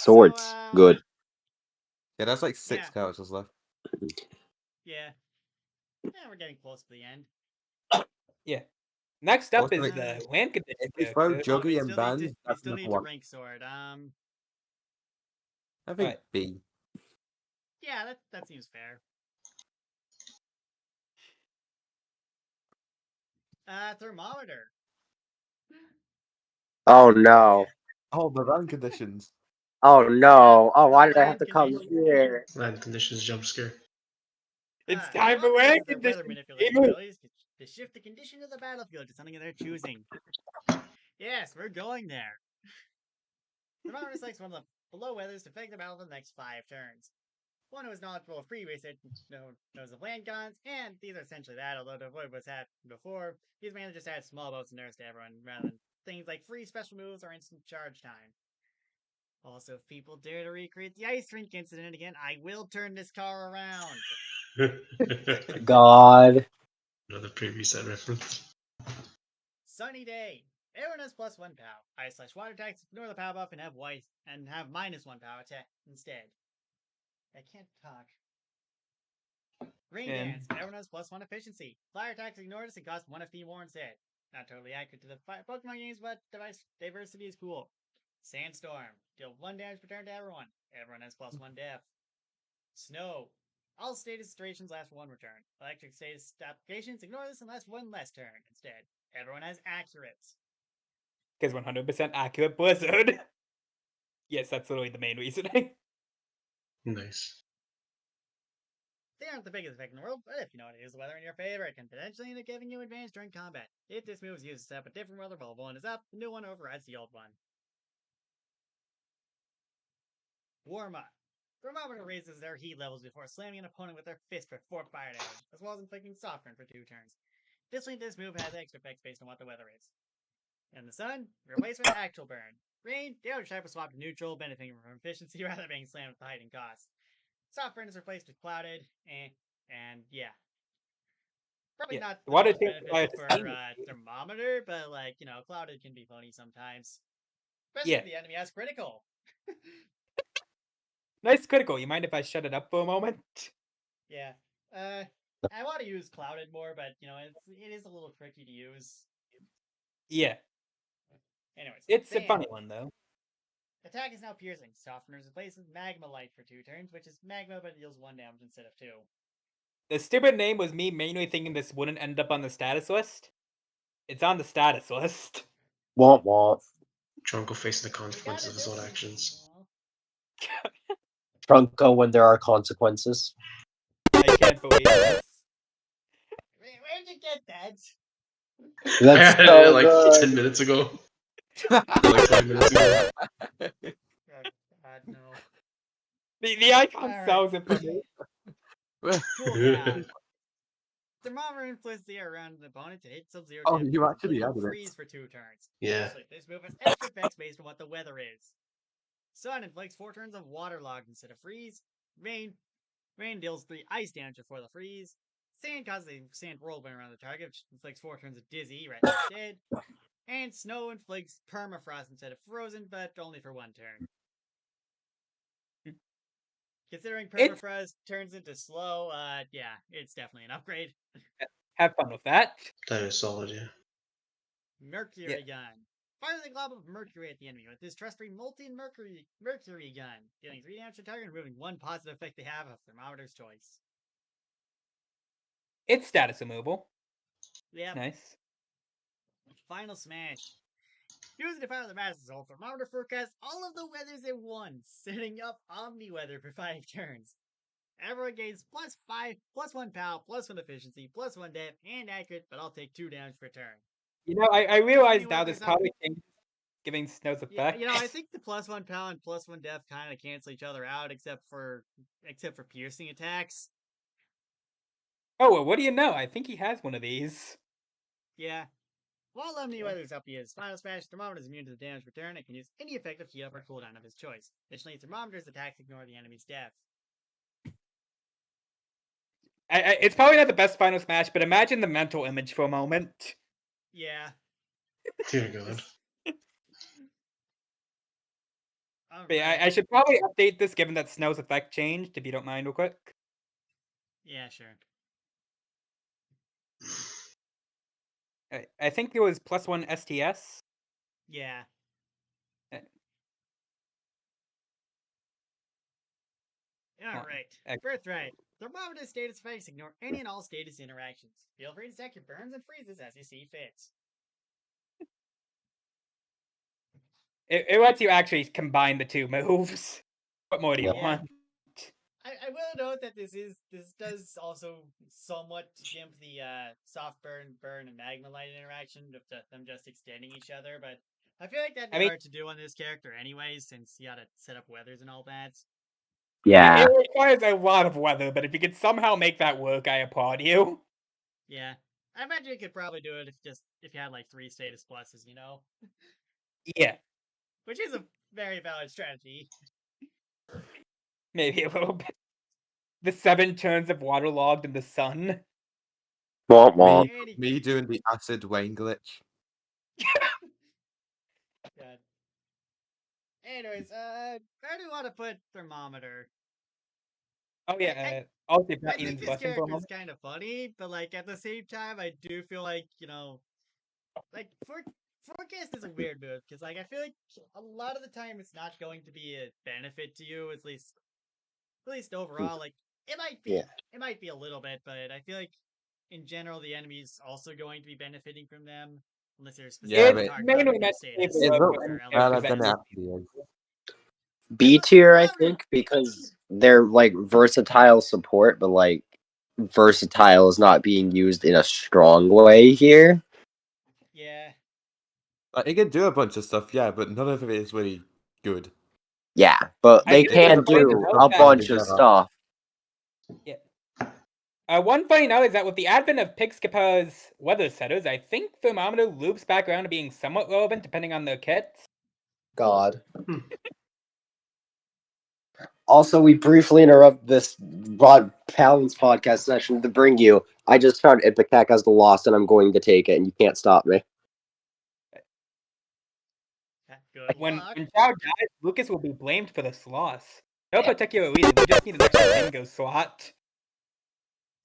Swords. So, Good. Yeah, that's like 6 Yeah. characters left. Yeah. Yeah, we're getting close to the end. Yeah. Next up Also, is like, the land condition if we throw character. Juggy we and still need Ban, to, we that's still enough need to one. rank sword. I think Right. B. Yeah, that seems fair. Thermometer. Oh no. Oh, the run conditions. Oh no. Oh, why did I have Land to come conditions. here? Land conditions jump scare. It's time for Thermometer weather uses their weather conditions. manipulating abilities to shift the condition of the battlefield to something of their choosing. Yes, we're going there. Thermometer selects one of the below weathers to affect the battle for the next 5 turns. One who is knowledgeable of free research knows of land guns, and these are essentially that, although to avoid what's happened before, these mainly just add small boats and nerfs to everyone, rather than things like free special moves or instant charge time. Also, if people dare to recreate the ice rink incident again, I will turn this car around. God. Another pre-reset reference. Sunny day. Everyone has +1 POW. Ice/water attacks ignore the POW buff and have -1 POW attack instead. I can't talk. Rain Yeah. Dance. Everyone has +1 efficiency. Fire attacks ignore this and cost 1 FP more instead. Not totally accurate to the Pokemon games, but device diversity is cool. Sandstorm. Deal 1 damage per turn to everyone. Everyone has +1 def. Snow. All status situations last for 1 return. Electric status applications ignore this and last 1 less turn instead. Everyone has accurates. Because 100% accurate Blizzard. Yes, that's literally the main reasoning. Nice. They aren't the biggest effect in the world, but if you know how to use the weather in your favor, it can potentially end up giving you advantage during combat. If this move is used to set up a different weather while one is up, the new one overrides the old one. Warm up. Thermometer raises their heat levels before slamming an opponent with their fist for 4 fire damage, as well as inflicting soft burn for 2 turns. Additionally, this move has extra effects based on what the weather is. In the sun, replace with actual burn. Rain, the outer type is swapped to neutral, benefiting from efficiency rather than being slammed with the heightened cost. Soft burn is replaced with clouded, and yeah. Probably Yeah. not the Water most takes fire beneficial to for steam. thermometer, but like, clouded can be funny sometimes. Especially Yeah. if the enemy has critical. Nice critical. You mind if I shut it up for a moment? Yeah. I want to use clouded more, but it is a little tricky to use. Yeah. Anyways, It's a sand. funny one, though. Attack is now piercing. Softener is replaced with magma light for 2 turns, which is magma but it deals 1 damage instead of 2. The stupid name was me mainly thinking this wouldn't end up on the status list. It's on the status list. Womp womp. Trunko facing the You consequences gotta of his own do it. actions. Trunko when there are consequences. I can't believe this. Where'd you get that? That's Yeah, so like good. 10 minutes ago. Or like 5 minutes ago. Oh, God, no. The icon Alright. sells it for me. Cooldown. Thermometer inflicts the air around the opponent to hit Sub-Zero Oh, temperatures, you actually inflicting added freeze it. for 2 turns. Yeah. Additionally, this move has extra effects based on what the weather is. Sun inflicts 4 turns of waterlogged instead of freeze. Rain deals 3 ice damage before the freeze. Sand causes a sand whirlwind around the target, which inflicts 4 turns of dizzy right instead. And snow inflicts permafrost instead of frozen, but only for 1 turn. Considering It's permafrost turns into slow, yeah, it's definitely an upgrade. have fun with that. That is solid, yeah. Mercury gun. Fires a glob of mercury at the enemy with this trust-free molten mercury gun, dealing 3 damage to the target and removing 1 positive effect they have of Thermometer's choice. It's status removal. Yep. Nice. Final smash. Using the power of the Master Soul, Thermometer forecasts all of the weathers at once, setting up Omni Weather for 5 turns. Everyone gains +5, +1 POW, +1 efficiency, +1 def, and accurate, but I'll take 2 damage per turn. I realize now this probably changes giving Snow's effect. Yeah, I think the +1 POW and +1 def kind of cancel each other out, except for piercing attacks. Oh, well, what do you know? I think he has one of these. Yeah. While Omni Weather's up his Final Smash, Thermometer is immune to the damage return and can use any effective heat up or cooldown of his choice. Additionally, Thermometer's attacks ignore the enemy's def. It's probably not the best Final Smash, but imagine the mental image for a moment. Yeah. Dear God. But Alright. I should probably update this given that Snow's effect changed, if you don't mind real quick. Yeah, sure. I think there was +1 STS. Yeah. Alright. Birthright. Thermometer status effects ignore any and all status interactions. Feel free to stack your burns and freezes as you see fit. It lets you actually combine the two moves. What more do you Yeah. want? I will note that this does also somewhat gimp the soft burn, and magma light interaction of them just extending each other, but I feel like that'd be hard to do on this character anyways, since you gotta set up weathers and all that. Yeah. It requires a lot of weather, but if you could somehow make that work, I applaud you. Yeah. I imagine you could probably do it if you had like 3 status pluses, you know? Yeah, Which is a very valid strategy. maybe a little bit. The 7 turns of waterlogged in the sun. Womp womp. Me doing the acid Wayne glitch. God. Anyways, where do you want to put thermometer? Oh yeah, also if I not think Eden's this blushing for a character is moment. kind of funny, but like at the same time, I do feel like like forecast is a weird move because like I feel like a lot of the time it's not going to be a benefit to you, at least overall. Like it might be, Yeah. it might be a little bit, but I feel like in general the enemy's also going to be benefiting from them unless they're specifically It's targeting mainly your meant to status. favor Well, characters then that it you actually is. B tier, I However, think, because they're like versatile support, but like versatile is not being used in a strong way here. yeah. Like, it can do a bunch of stuff, yeah, but none of it is really good. Yeah, but I they think there's can a point do about a that. bunch of stuff. Yeah. One funny note is that with the advent of Pixcapa's weather setters, I think thermometer loops back around to being somewhat relevant depending on their kits. God. Also, we briefly interrupt this broad balance podcast session to bring you. I just found Ipecac as the lost, and I'm going to take it, and you can't stop me. Good When luck. Chao dies, Lucas will be blamed for this loss. No particular reason, we just need an extra bingo slot.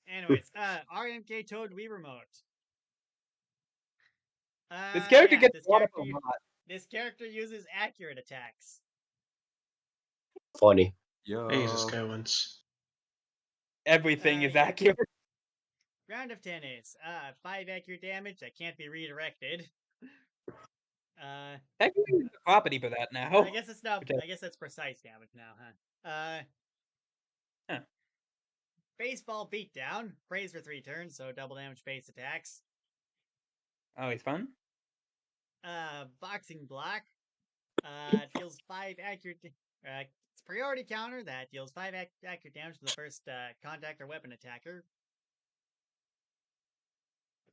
Anyways, RMK Toad Wii Remote. This character Yeah, gets brought up a lot. this character uses accurate attacks. Funny. Hey, this Yo. guy once. Everything is Yeah. accurate. Round of tennis. 5 accurate damage that can't be redirected. Technically, there's a property for that now. I guess it's not. I guess that's precise damage now, huh? Baseball beatdown. Praise for 3 turns, so double damage base attacks. Always fun. Boxing block. Deals 5 accurate. It's priority counter that deals 5 accurate damage to the first contact or weapon attacker.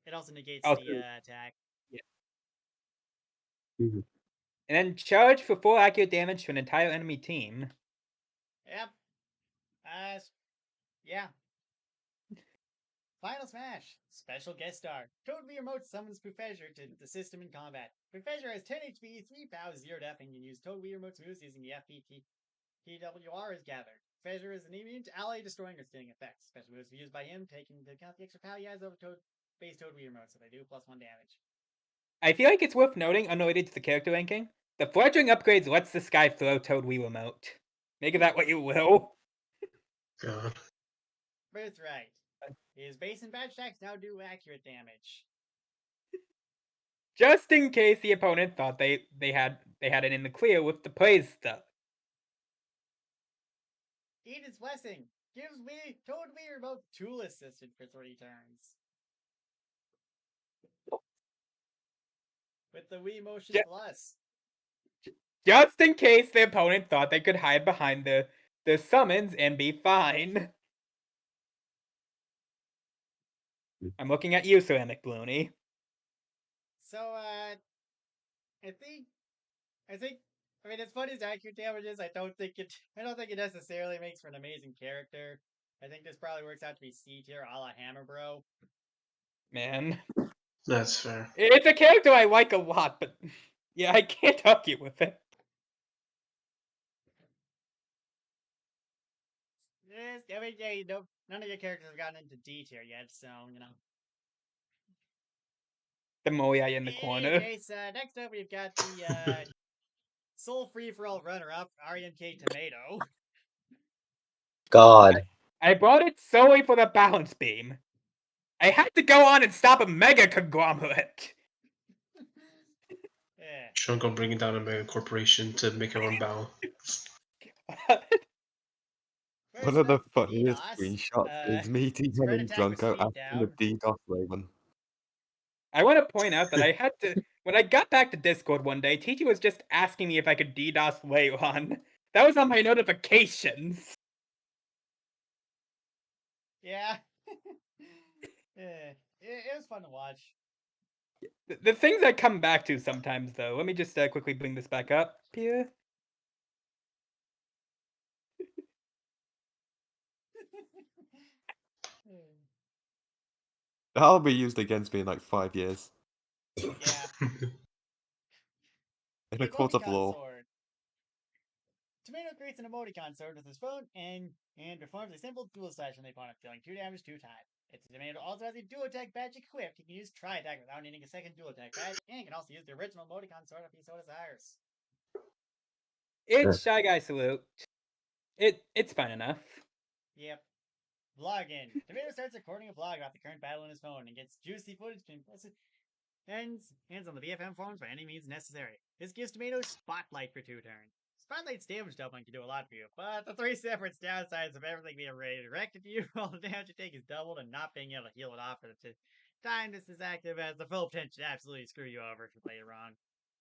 It also negates the attack. Yeah. Mm-hmm. And then charge for 4 accurate damage to an entire enemy team. Yep. Yeah. Final Smash. Special guest star. Toad Remote summons Poofeasure to the system in combat. Poofeasure has 10 HP, 3 POWs, 0 def, and can use Toad Remote's moves using the FP PWR is gathered. Poofeasure is an immune to ally destroying or stealing effects. Special moves used by him, taking into account the extra POW he has over base Toad Remote, so they do +1 damage. I feel like it's worth noting, unrelated to the character ranking, the fledgling upgrades lets this guy throw Toad Wii Remote. Make of that what you will. God. Birthright. His base and badge attacks now do accurate damage. Just in case the opponent thought they had it in the clear with the praise stuff. Eden's Blessing gives Toad Wii Remote tool assistant for 3 turns. With the Wii Motion Plus. Just in case the opponent thought they could hide behind the summons and be fine. I'm looking at you, Ceramic Bloony. So, I mean, as fun as accurate damage is, I don't think it necessarily makes for an amazing character. I think this probably works out to be C tier, a la Hammer Bro. Man. That's fair. It's a character I like a lot, but yeah, I can't argue with it. I mean, yeah, none of your characters have gotten into D tier yet, so, The Moyai in the In corner. any case, next up we've got the Soul Free for All runner-up, RMK Tomato. God. I brought it solely for the balance beam. I had to go on and stop a mega conglomerate. Yeah. Shunko bringing down a mega corporation to make everyone bow. One First of the up, funniest DDoS. screenshots is me Spread telling attack with Drunko speed asking the down. DDoS Raven. I want to point out that I had to, when I got back to Discord one day, TT was just asking me if I could DDoS Leon. That was on my notifications. Yeah. Yeah. It was fun to watch. The things I come back to sometimes, though. Let me just quickly bring this back up here. That'll be used against me in like 5 years. Yeah. In The a court of emoticon law. sword. Tomato creates an emoticon sword with his phone and performs a simple dual slash on the opponent, dealing 2 damage 2 times. If the tomato also has a dual attack badge equipped, he can use Tri Attack without needing a second dual attack badge, and can also use the original emoticon sword if he so desires. It's Shy Guy Salute. It's fine enough. Yep. Vlogging. Tomato starts recording a vlog about the current battle on his phone and gets juicy footage to impress it. Hands on the BFM forums by any means necessary. This gives Tomato Spotlight for 2 turns. Spotlight's damage doubling can do a lot for you, but the 3 separate downsides of everything being redirected to you, all the damage you take is doubled, and not being able to heal it off for the time this is active has the full potential to absolutely screw you over if you play it wrong.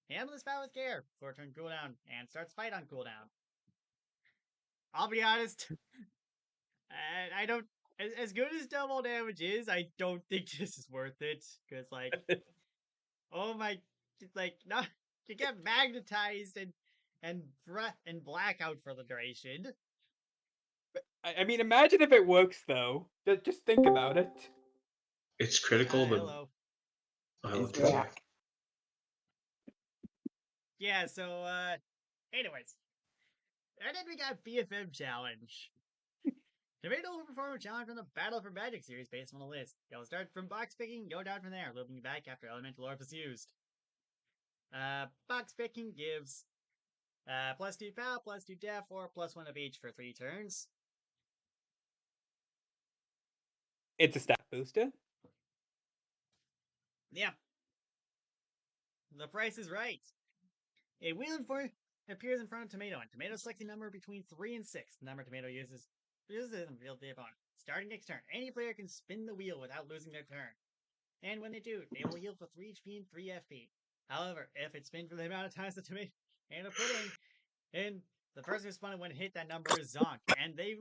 Handle this spot with care. 4 turn cooldown, and starts fight on cooldown. I'll be honest, I don't. As good as double damage is, I don't think this is worth it. Because, like, oh my, like, no, you get magnetized and blackout for the duration. I mean, imagine if it works, though. Just think about it. It's critical, but Hello. He's okay. back. Yeah, so, anyways. And then we got BFM Challenge. Tomato will perform a challenge from the Battle for Magic series based on the list. You'll start from box picking, go down from there, looping back after Elemental Orb is used. Box picking gives +2 power, +2 def, or +1 of each for 3 turns. It's a stat booster. Yeah. The price is right. A wheel appears in front of Tomato, and Tomato selects a number between 3 and 6. The number Tomato uses and reveals the opponent. Starting next turn, any player can spin the wheel without losing their turn. And when they do, they will heal for 3 HP and 3 FP. However, if it's spin for the amount of times the Tomato and put in the person who spun it when hit that number is zonked, and they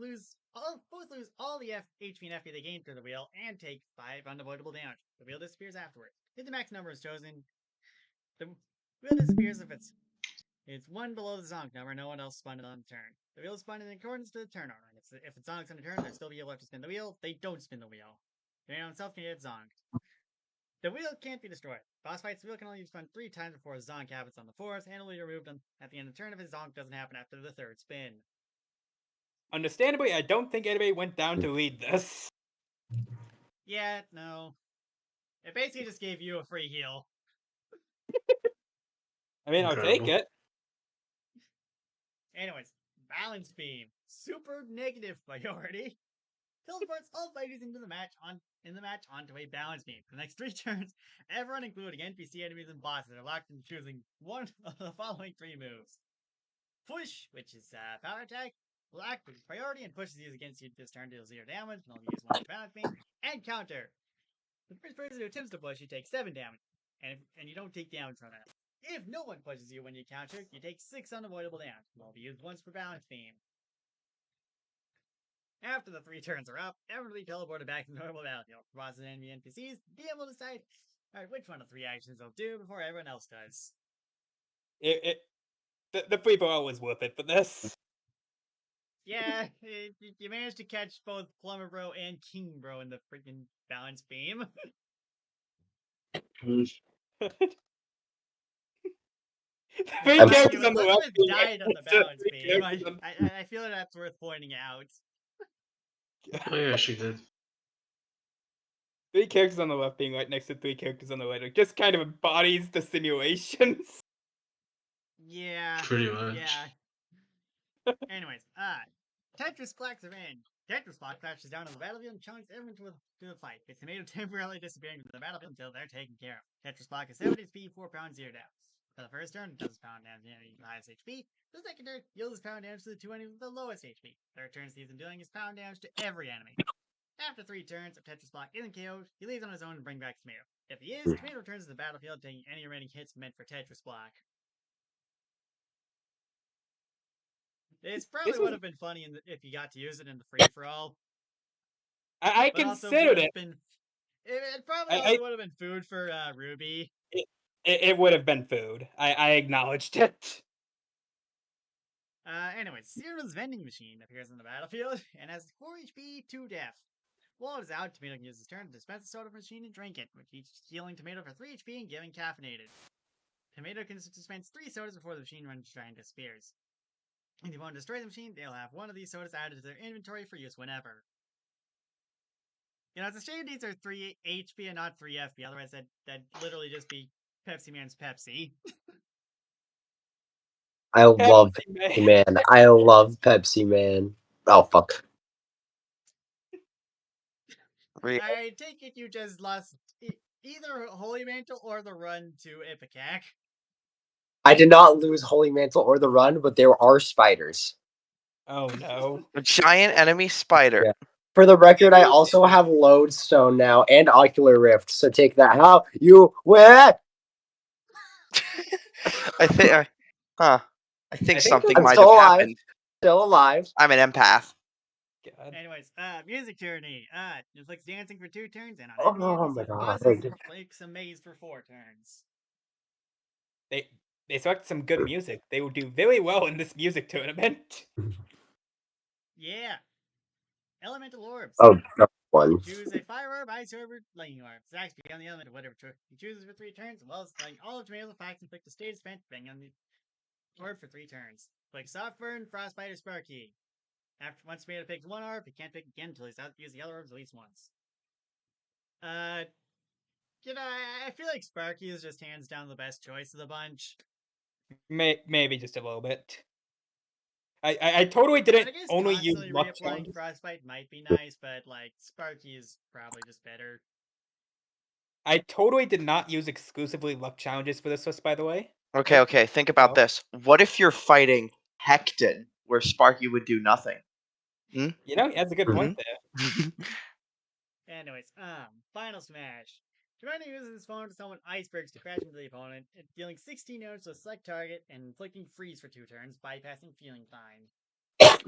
both lose all the HP and FP they gained through the wheel and take 5 unavoidable damage. The wheel disappears afterwards. If the max number is chosen, the wheel disappears if it's 1 below the zonk number, no one else spun it on the turn. The wheel is spun in accordance to the turn order. If it's zonked on the turn, there's still be able to spin the wheel. They don't spin the wheel. The man himself can get zonked. The wheel can't be destroyed. Boss fights, the wheel can only be spun 3 times before a zonk happens on the 4th, and will be removed at the end of the turn if his zonk doesn't happen after the 3rd spin. Understandably, I don't think anybody went down to read this. Yeah, no. It basically just gave you a free heal. I mean, I'll take Incredible. it. Anyways, balance beam. Super negative priority. Teleports all fighters into the match onto a balance beam. For the next 3 turns, everyone, including NPC enemies and bosses, are locked into choosing one of the following 3 moves. Push, which is power attack. Block, which is priority and pushes you against you this turn, deals 0 damage, and only use 1 balance beam. And counter. The first person who attempts to push, you take 7 damage, and you don't take damage from that. If no one pushes you when you counter, you take 6 unavoidable damage, and will be used once per balance beam. After the 3 turns are up, everyone will be teleported back to normal battlefield. Bosses and enemy NPCs, DM will decide which one of 3 actions they'll do before everyone else does. The free for all was worth it for this. Yeah, you managed to catch both Plumber Bro and King Bro in the freaking balance beam. Three I'm characters on the left Elizabeth being died on the next to balance three beam. characters on- I feel that that's worth pointing out. Oh yeah, she did. 3 characters on the left being right next to 3 characters on the right. It just kind of embodies the simulations. Yeah. Pretty much. Yeah. Anyways, Tetris blocks are in. Tetris block crashes down on the battlefield and challenges everyone to the fight. With Tomato temporarily disappearing from the battlefield until they're taken care of. Tetris block is 70 HP, 4 pounds, 0 damage. For the first turn, it does pound damage to the enemy with the highest HP. The second turn, deals pound damage to the 2 enemies with the lowest HP. Third turn, sees him dealing his pound damage to every enemy. After 3 turns, if Tetris block isn't KO'd, he leaves on his own to bring back Tomato. If he is, Tomato returns to the battlefield, taking any remaining hits meant for Tetris block. It probably would have been funny if you got to use it in the free for all. I But also considered would it. have been. It probably also would have been food for Ruby. It would have been food. I acknowledged it. Anyways, Zero's vending machine appears on the battlefield and has 4 HP, 2 death. While it is out, Tomato can use his turn to dispense the soda from the machine and drink it, with each healing Tomato for 3 HP and giving caffeinated. Tomato can dispense 3 sodas before the machine runs dry and disappears. If you want to destroy the machine, they'll have one of these sodas added to their inventory for use whenever. You know, it's a shame these are 3 HP and not 3 FP, otherwise that'd literally just be Pepsi Man's Pepsi. I love Pepsi Man. I love Pepsi Man. Oh, fuck. I take it you just lost either Holy Mantle or the run to Ipecac. I did not lose Holy Mantle or the run, but there are spiders. Oh no. A giant enemy spider. Yeah. For the record, I also have Lodestone now and Ocular Rift, so take that. How you where? I think I think something I'm might still have alive. happened. Still alive. I'm an empath. God. Anyways, music journey. Inflicts dancing for 2 turns, and on Oh, enemy enemies, my it God. pauses and makes a maze for 4 turns. They select some good music. They will do very well in this music tournament. Yeah. Elemental orbs. Oh, no one. Choose a fire orb, ice orb, or lightning orb. Stacks beyond the element of whatever he chooses for 3 turns, as well as selling all of Tomato's effects and inflict a state spent depending on the orb for 3 turns. Like Soft Burn, Frostbite, or Sparky. After once Tomato picks 1 orb, he can't pick again until he's used the other orbs at least once. You know, I feel like Sparky is just hands down the best choice of the bunch. Maybe just a little bit. I totally didn't I guess only use constantly luck reapplying challenges. Frostbite might be nice, but like Sparky is probably just better. I totally did not use exclusively luck challenges for this list, by the way. Okay. Think about Oh. this. What if you're fighting Hecton, where Sparky would do nothing? You know, he has a good point there. Anyways, Final Smash. Toronto uses his phone to summon icebergs to crash into the opponent, dealing 16 damage to a select target and inflicting freeze for 2 turns, bypassing Feeling Fine.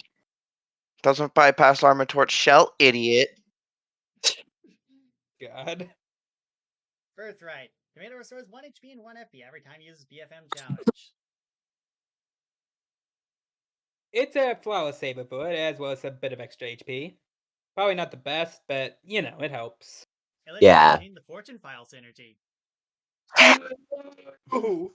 Doesn't bypass Armor Torch Shell, idiot. God. Birthright. Tomato restores 1 HP and 1 FP every time he uses BFM challenge. It's a flawless saber for it, as well as a bit of extra HP. Probably not the best, but, you know, it helps. It lets you maintain the Fortune File synergy. Ooh.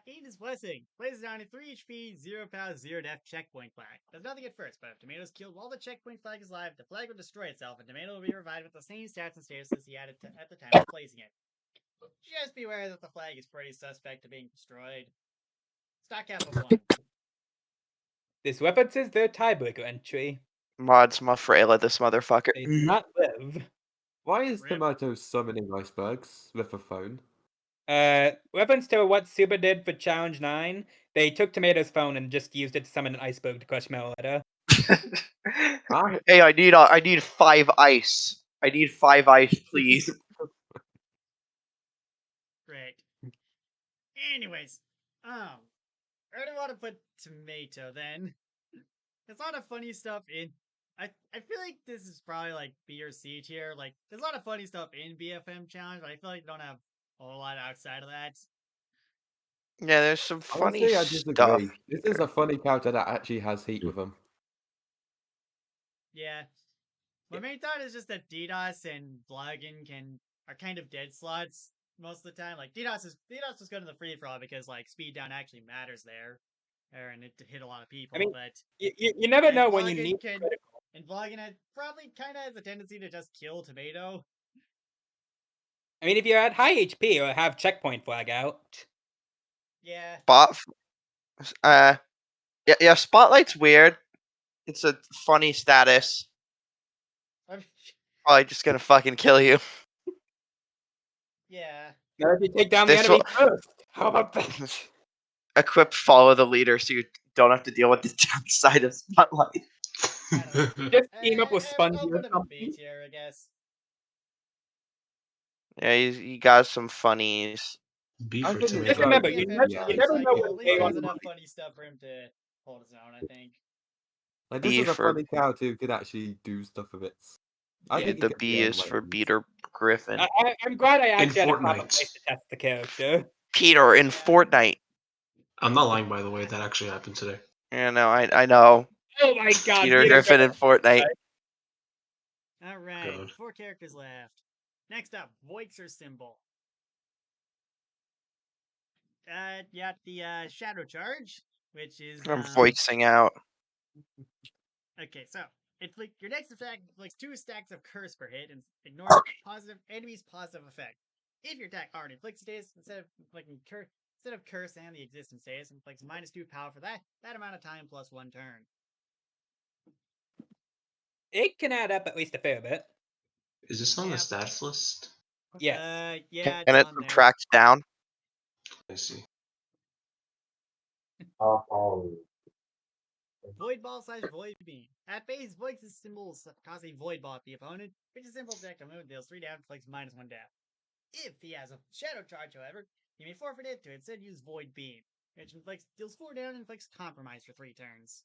Eden's Blessing. Places down a 3 HP, 0 power, 0 death checkpoint flag. Does nothing at first, but if Tomato's killed while the checkpoint flag is live, the flag will destroy itself, and Tomato will be revived with the same stats and statuses he had at the time of placing it. Just beware that the flag is pretty suspect to being destroyed. Stock cap of 1. This references their tiebreaker entry. Mods Mafrela, this motherfucker. They do not live. Why is Rip. Tomato summoning icebergs with a phone? Reference to what Super did for Challenge 9, they took Tomato's phone and just used it to summon an iceberg to crush Meletta. Hey, I need 5 ice. I need 5 ice, please. Great. Anyways, I don't want to put Tomato then. There's a lot of funny stuff in. I feel like this is probably like B or C tier. Like, there's a lot of funny stuff in BFM Challenge, but I feel like they don't have a whole lot outside of that. Yeah, there's some funny Honestly, I stuff. disagree. This is a funny character that actually has heat with him. Yeah. My main thought is just that DDoS and Vlogging are kind of dead slots most of the time. Like DDoS is good in the free for all because like speed down actually matters there, and it hit a lot of people. I mean, but you never know when you need critical. And Vlogging probably kind of has a tendency to just kill Tomato. I mean, if you're at high HP or have checkpoint flag out. Yeah. Yeah. Spotlight's weird. It's a funny status. I'm- Probably just gonna fucking kill you. yeah. Now if you take down the This enemy will first, how about that? equip follow the leader, so you don't have to deal with the downside of spotlight. I don't know. Just team up with I'll Spongy or put him in B something. tier, I guess. Yeah, he got some funnies. B I for think it's Just like remember, He you eventually never know what cycle. He day on has the enough month. funny stuff for him to hold his own, I think. Like this B is a for funny character who could actually do stuff with it. I Yeah, think he the could B be is for animated. Peter Griffin. I'm glad I In actually had a proper Fortnite. place to test the character. Peter in Yeah. Fortnite. I'm not lying, by the way. That actually happened today. Yeah, no, I know. Oh my god, Peter Griffin in Fortnite. Alright, God. 4 characters left. Next up, Voixer symbol. You got the Shadow Charge, which is I'm voicing out. okay, so your next attack inflicts 2 stacks of curse per hit and ignores positive enemy's positive effect. If your attack already inflicts status, instead of curse and the existence status, inflicts -2 power for that amount of time plus 1 turn. It can add up at least a fair bit. Is this on the Yep. stats list? Yes. Yeah, And it's it on there. subtracts down. I see. Void Ball / Void Beam. At base, Void's symbols cause a Void Ball at the opponent, which is simple projectile move deals 3 damage, inflicts -1 death. If he has a Shadow Charge, however, he may forfeit it to instead use Void Beam, which deals 4 damage and inflicts Compromise for 3 turns.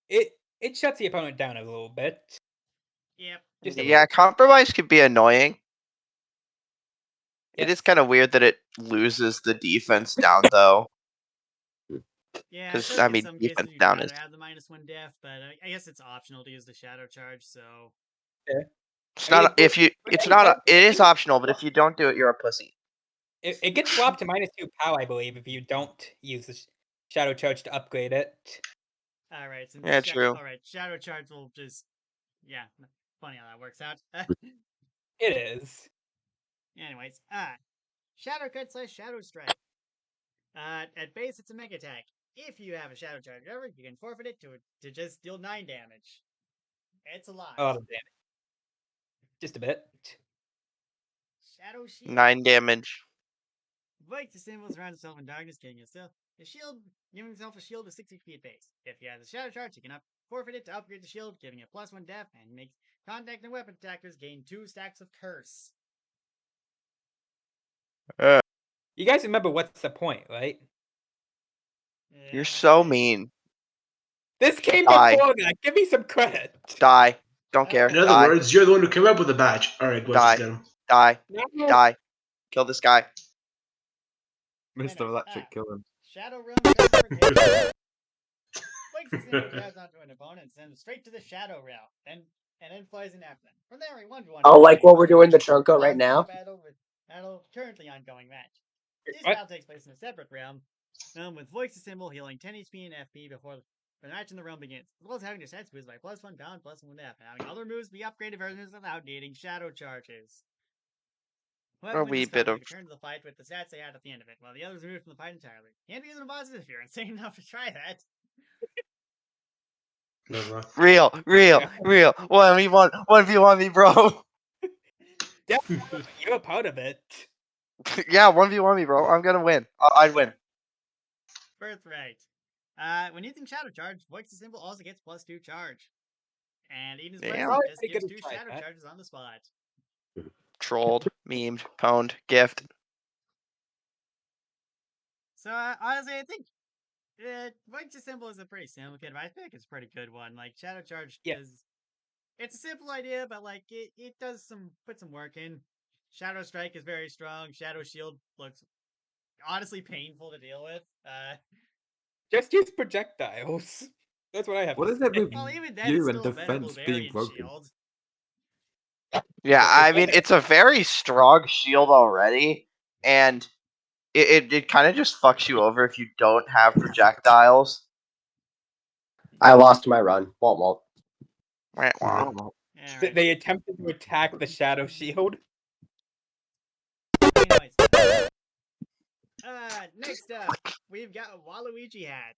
It shuts the opponent down a little bit. Yep. Just a Yeah, little. compromise could be annoying. It is Yes. kind of weird that it loses the defense down, though. Yeah, I 'Cause, feel I like in mean, some cases defense you'd down rather is- have the -1 death, but I guess it's optional to use the Shadow Charge, so. It's I mean, not if you. with It's any not. type- It is optional, but if you don't do it, you're a pussy. It gets swapped to -2 POW, I believe, if you don't use the Shadow Charge to upgrade it. Alright, since Yeah, true. Alright, Shadow Charge will just. Yeah, funny how that works out. It is. Anyways, Shadow Cut / Shadow Strike. At base, it's a mega attack. If you have a Shadow Charge ever, you can forfeit it to just deal 9 damage. It's a lot. A lot of damage. Just a bit. Shadow Shield. 9 damage. Voice the symbol surrounds itself in darkness, giving himself a shield of 60 feet base. If he has a Shadow Charge, he can forfeit it to upgrade the shield, giving it +1 def, and makes contact and weapon attackers gain 2 stacks of curse. You guys remember what's the point, right? You're so mean. This came Die. before that. Give me some credit. Die. Don't care. In other Die. words, you're the one who came up with the badge. All right, let's Die. get him. Die. No. Die. Kill this guy. Mr. Electric Killer. Shadow Realm Customer Hit. Wakes the symbol grabs onto an opponent and sends him straight to the Shadow Realm, and then flies in after them. From there, he 1v1. Oh, like what we're doing the Chunko right now? Battle currently ongoing match. This What? battle takes place in a separate realm, with Voice the symbol healing 10 HP and FP before the match in the realm begins, as well as having their stats boosted by +1 down, +1 F, and having other moves be upgraded versions without needing Shadow Charges. Whoever A wins wee this bit battle of- return to the fight with the stats they had at the end of it, while the others removed from the fight entirely. Can't be using bosses if you're insane enough to try that. No. Real. 1v1 me, bro. You're a part of it. Yeah, 1v1 me, bro. I'm gonna win. I'd win. Birthright. When using Shadow Charge, Voice the symbol also gets +2 charge. And even his Damn. Birthright Probably just pretty gives good 2 to try Shadow that. Charges on the spot. Trolled, memed, pwned, gift. So, honestly, I think Voice the symbol is a pretty simple kid, but I think it's a pretty good one. Like, Shadow Charge Yeah. it's a simple idea, but like it does put some work in. Shadow Strike is very strong. Shadow Shield looks honestly painful to deal with. Just use projectiles. That's what I have What to is it say. with Well, even then, you it's and still a better defense being Bulgarian broken? shield. Yeah, It's I mean, better. it's a very strong shield already, and it kind of just fucks you over if you don't have projectiles. I lost my run. Womp womp. Wah, wah. Oh, Alright. They attempted to attack the Shadow Shield. Anyways. Next up, we've got Waluigi hat.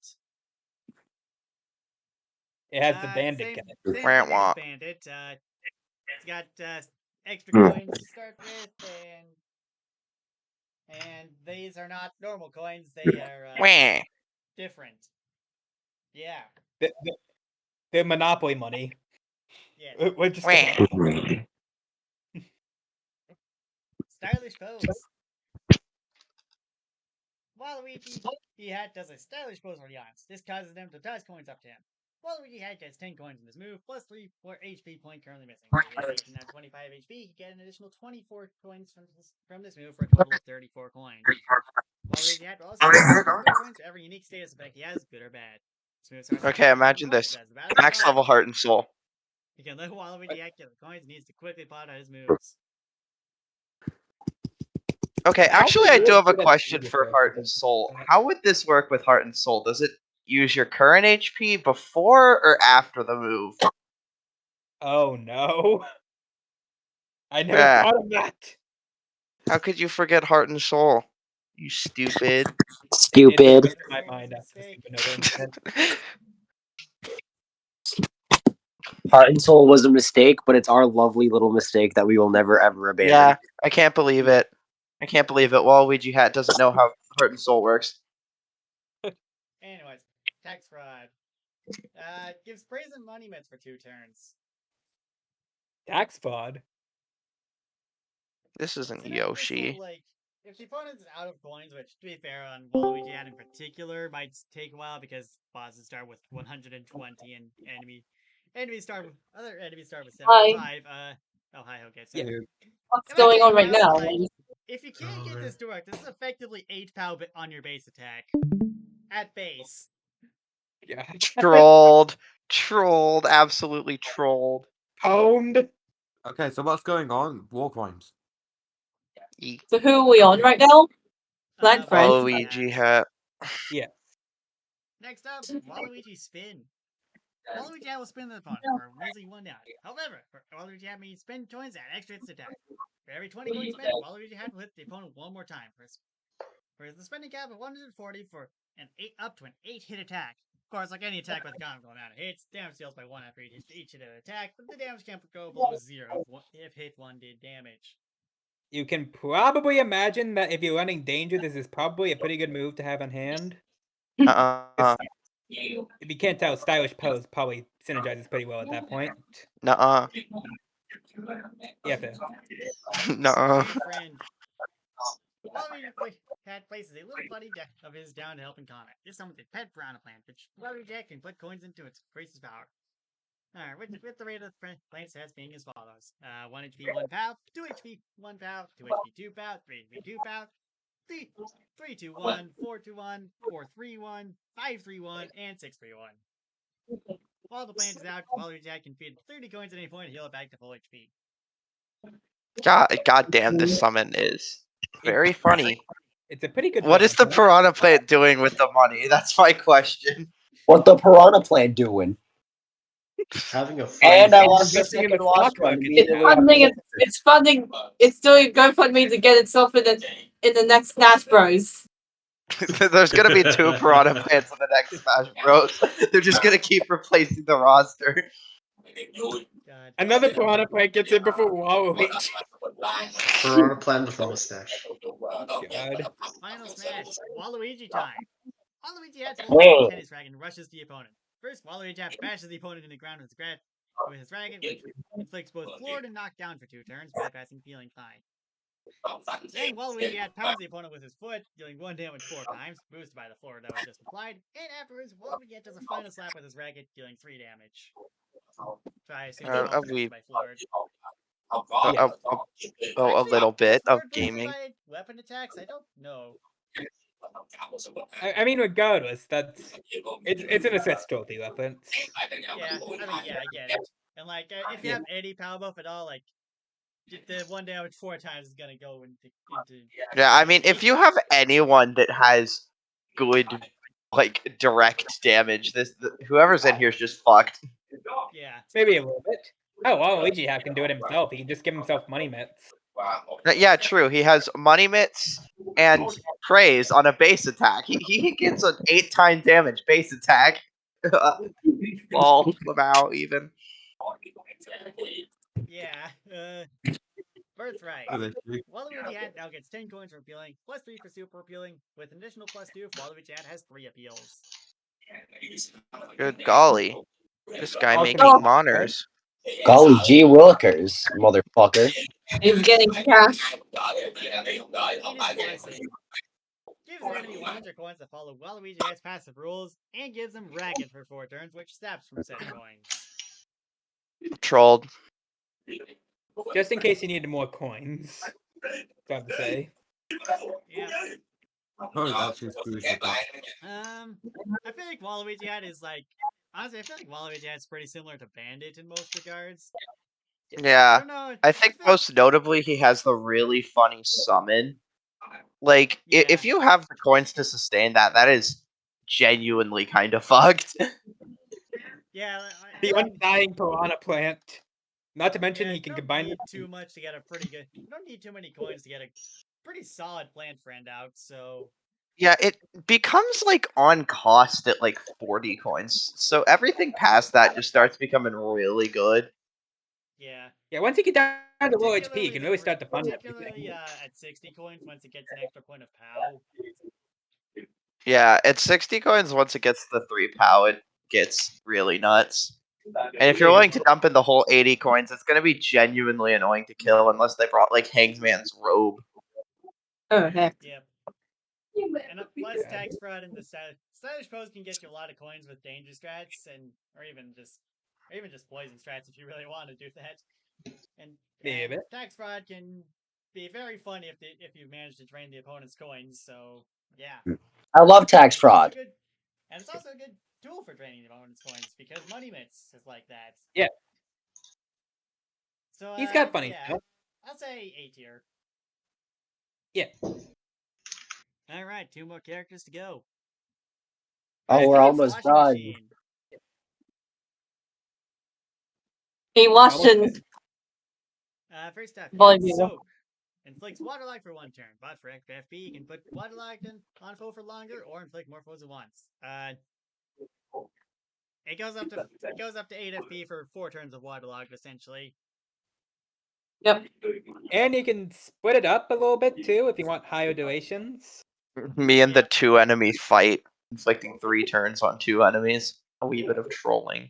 It has the bandit Same cat. thing Wah, as wah. Bandit. It's got extra Hmm. coins to start with, and these are not normal coins. They are Wah. different. Yeah. The Monopoly money. Yes. We're just Wah. Stylish pose. Waluigi, he hat does a stylish pose for the audience. This causes them to toss coins up to him. Waluigi hat gets 10 coins in this move, plus 3 for HP point currently missing. With his station at 25 HP, he get an additional 24 coins from this move for a total of 34 coins. Waluigi hat will also get 4 coins for every unique status effect he has, good or bad. This move starts Okay, imagine this. as the battle Max level heart and soul. You can let Waluigi hat get the coins and needs to quickly plot out his moves. Okay, actually, I do have a Good at question previous for work heart with and it. soul. How would this work with heart and soul? Does it use your current HP before or after the move? Oh no. I never Yeah. thought of that. How could you forget heart and soul? You stupid. It Stupid. slipped my mind after the stupid Nova incident. Heart and Soul was a mistake, but it's our lovely little mistake that we will never ever abandon. Yeah, I can't believe it. I can't believe it. Waluigi hat doesn't know how heart and soul works. Anyways, tax fraud. Gives praise and money mitts for 2 turns. Tax fraud. This isn't Considering this will, Yoshi. if the opponent's out of coins, which to be fair on Waluigi hat in particular might take a while because bosses start with 120 and enemies start with 75. Oh hi, okay. So Yeah. What's it might going take on a right while, now? if you can't get this to work, this is effectively 8 POW on your base attack. At base. Yeah. Trolled. Trolled. Absolutely trolled. Pwned. Okay, so what's going on? War crimes. E- So who are we on right now? Black friend. Waluigi hat. Yeah. Next up, Waluigi spin. Waluigi hat will spin the opponent for a measly 1 down. However, for Waluigi hat means spin coins at extra hits attack. For every 20 coins spent, Waluigi hat will hit the opponent 1 more time. For the spending cap of 140 for up to an 8 hit attack. Of course, like any attack with a comical amount of hits, damage deals by 1 after each hit of attack, but the damage can't go below 0 if hit 1 did damage. You can probably imagine that if you're running danger, this is probably a pretty good move to have on hand. Uh-uh. If you can't tell, stylish pose probably synergizes pretty well at that point. Nuh-uh. Yeah, fair. Nuh-uh. Hey, friend. Waluigi hat places a little buddy of his down to help in combat. This summons a pet piranha plant, which Waluigi hat can put coins into its increases power. Alright, with the rate of the plant stats being as follows. 1 HP 1 POW, 2 HP 1 POW, 2 HP 2 POW, 3 HP 2 POW, 3 2 1, 4 2 1, 4 3 1, 5 3 1, and 6 3 1. While the plant is out, Waluigi hat can feed 30 coins at any point and heal it back to full HP. God damn, this summon is very funny. It's a pretty good What is the piranha plant doing with the money? That's my question. What the Piranha Plant doing? Having a And I lost the Investing in the second watch stock fund market. It's immediately. funding. It's funding. It's doing GoFundMe to get itself in the next Smash Bros. There's gonna be 2 piranha plants in the next Smash Bros. They're just gonna keep replacing the roster. God. Another piranha plant gets in before Waluigi. Piranha plant with a mustache. God. Final smash. Waluigi time. Waluigi hat pulls out a tennis racket and rushes the opponent. First, Waluigi hat bashes the opponent in the ground with his racket, which inflicts both floored and knocked down for 2 turns, bypassing feeling fine. Then Waluigi hat pounds the opponent with his foot, dealing 1 damage 4 times, boosted by the floor that was just applied, and afterwards, Waluigi hat does a final slap with his racket, dealing 3 damage. So I assume it's all boosted by floored. A little bit of Floored boosted gaming. by weapon attacks? I don't know. I mean, regardless, it's an assist trophy reference. Yeah, I mean, yeah, I get it. And if you have any power buff at all, the 1 damage 4 times is gonna go into. Yeah, I mean, if you have anyone that has good, direct damage, whoever's in here is just fucked. Yeah. Maybe a little bit. Oh, Waluigi can do it himself. He can just give himself money mitts. Yeah, true. He has money mitts and praise on a base attack. He gets an 8-time damage base attack. Lol, Lamau even. Yeah. Birthright. Waluigi Hat now gets 10 coins for appealing, plus 3 for super appealing, with an additional plus 2 if Waluigi Hat has 3 appeals. Good golly. This guy Also making Oh. moners. Golly gee willikers, motherfucker. He's getting cash. It is blessing. Gives an enemy 100 coins that follow Waluigi Hat's passive rules, and gives him Racket for 4 turns, which snaps from said coins. Trolled. Just in case you needed more coins. Got to say. Yep. Oh, that's just crucial. I feel like Waluigi Hat is like honestly, I feel like Waluigi Hat's pretty similar to Bandit in most regards. I Yeah. don't know. I think feel like- most notably he has the really funny summon. Like, Yeah. if you have the coins to sustain that, that is genuinely kind of fucked. Yeah, The undying piranha plant. Not to mention yeah, he can you don't combine need too much to get a pretty good. You don't need too many coins to get a pretty solid plant friend out. So Yeah, it becomes like on cost at like 40 coins. So everything past that just starts becoming really good. yeah, Yeah, once you get down to low HP, you can really start to fund particularly everything. at 60 coins once it gets an extra point of POW. Yeah, at 60 coins, once it gets the 3 POW, it gets really nuts. And if you're willing to dump in the whole 80 coins, it's going to be genuinely annoying to kill unless they brought like Hangman's robe. Oh heck. Yep. And plus tax fraud and the stylish pose can get you a lot of coins with danger strats or even just poison strats if you really want to do that. And tax fraud can be very fun if you manage to drain the opponent's coins. So yeah, I love tax fraud. And it's also a good tool for draining the opponent's coins because Money Mitts is like that. Yeah. So He's got funny yeah, stuff. I'll say A tier. Yeah. All right, 2 more characters to go. Oh, we're almost Washing done. Machine. He watched it. First up, Volume. Soak. Inflicts Waterlock for 1 turn, but for extra FP, you can put Waterlock on foe for longer or inflict more foes at once. It goes up to 8 FP for 4 turns of Waterlock, essentially. Yep. And you can split it up a little bit too if you want higher durations. Me and the 2 enemies fight, inflicting 3 turns on 2 enemies. A wee bit of trolling.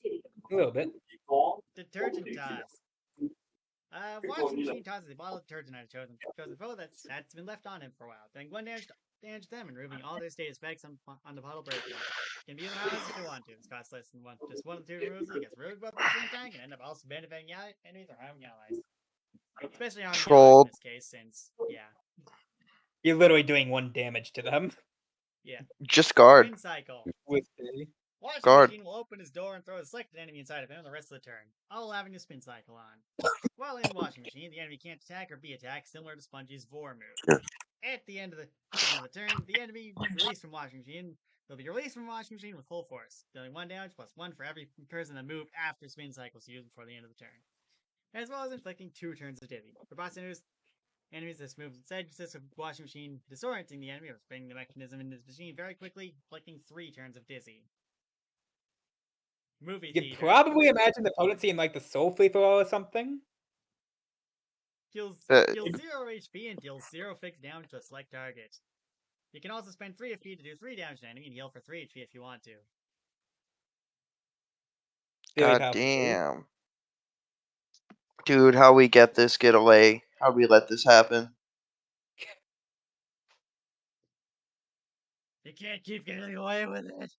A little bit. Detergent Toss. Washing Machine tosses a bottle of detergent out of chosen foe that's been left on him for a while, doing 1 damage to them and removing all their status effects on the bottle breaking. Can be used on allies if you want to. This costs less than 1. Just 1 of the 2 removes it gets removed both at the same time and end up also benefiting enemies or harming allies. Especially harming allies in this case, since You're literally doing 1 damage to them. Yeah. Just guard. Spin cycle. With Washing Guard. Machine will open his door and throw a selected enemy inside of him the rest of the turn, all having a spin cycle on. While in Washing Machine, the enemy can't attack or be attacked, similar to Spongy's Vor move. At the end of the turn, the enemy released from Washing Machine will be released from Washing Machine with full force, dealing 1 damage plus 1 for every person that moved after spin cycles used before the end of the turn, as well as inflicting 2 turns of dizzy. For boss enemies, this move instead consists of Washing Machine disorienting the enemy or spinning the mechanism in his machine very quickly, inflicting 3 turns of dizzy. Movie you theater. can probably imagine the potency in like the Soul Free Throw or something. Heals 0 HP and deals 0 fixed damage to a select target. You can also spend 3 FP to do 3 damage to an enemy and heal for 3 HP if you want to. God damn. Dude, how we get this getaway? How we let this happen? You can't keep getting away with it.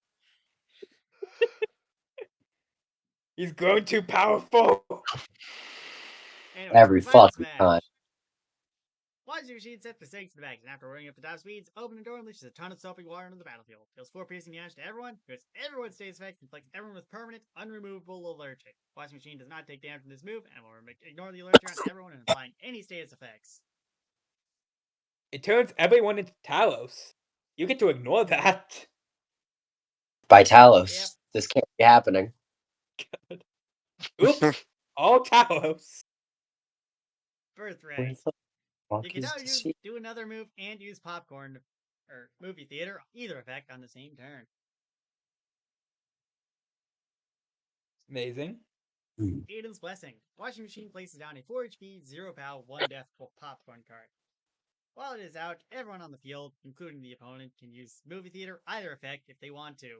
He's grown too powerful. Anyway, Every final fucking smash. time. Washing Machine sets the stakes in the bags, and after rolling up the top speeds, open the door and unleashes a ton of soapy water into the battlefield. Deals 4 piercing damage to everyone, hits everyone's status effects, inflicts everyone with permanent, unremovable allergic. Washing Machine does not take damage from this move, and will ignore the allergic on everyone and applying any status effects. It turns everyone into Talos. You get to ignore that. By Talos. Yep. This can't be happening. Oops. All Talos. Birthright. You can now do another move and use popcorn or movie theater, either effect on the same turn. Amazing. Aiden's Blessing. Washing machine places down a 4 HP, 0 POW, 1 death popcorn card. While it is out, everyone on the field, including the opponent, can use movie theater, either effect, if they want to.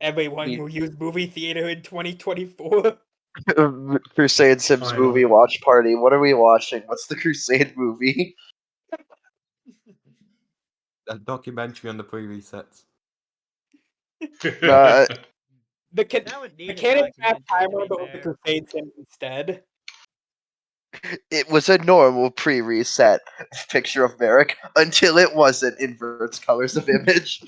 Everyone will use movie theater in 2024. Crusade Sims movie Finally. watch party. What are we watching? What's the Crusade movie? A documentary on the pre-resets. Uh, That would The need a canon have documentary, to timer, be but with the fair. Crusade Sims instead. it was a normal pre-reset picture of Merrick until it wasn't. Inverts colors of image.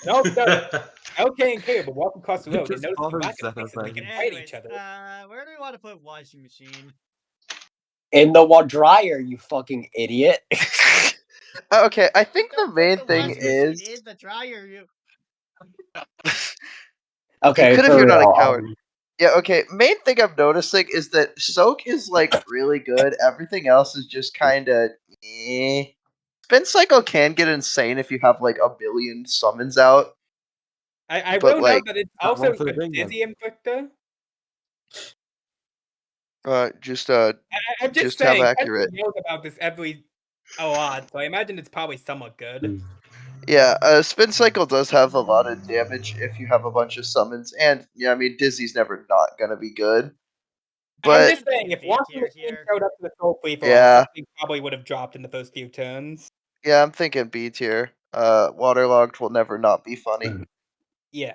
No, LK and Caleb will walk across the road and Just notice the follows black that, faces I begin think. fighting each Anyways, other. where do we want to put washing machine? In the dryer, you fucking idiot. Okay, I think the Don't put main the thing washing machine is in the dryer, you. you Okay, could if for you're not a real. coward. Yeah, okay. Main thing I'm noticing is that Soak is like really good. Everything else is just kind of eh. Spin Cycle can get insane if you have like a billion summons out, I but will like note that it's That also one for the a ring then. Dizzy Inflictor. just I'm just have saying, accurate. everyone knows about this a lot, so I imagine it's probably somewhat good. Yeah, Spin Cycle does have a lot of damage if you have a bunch of summons, and yeah, I mean Dizzy's never not gonna be good. I'm But just saying, if B Washing tier Machine here. showed up to the Soul Free for all, yeah, something probably would have dropped in the first few turns. yeah, I'm thinking B tier. Waterlogged will never not be funny. Yeah,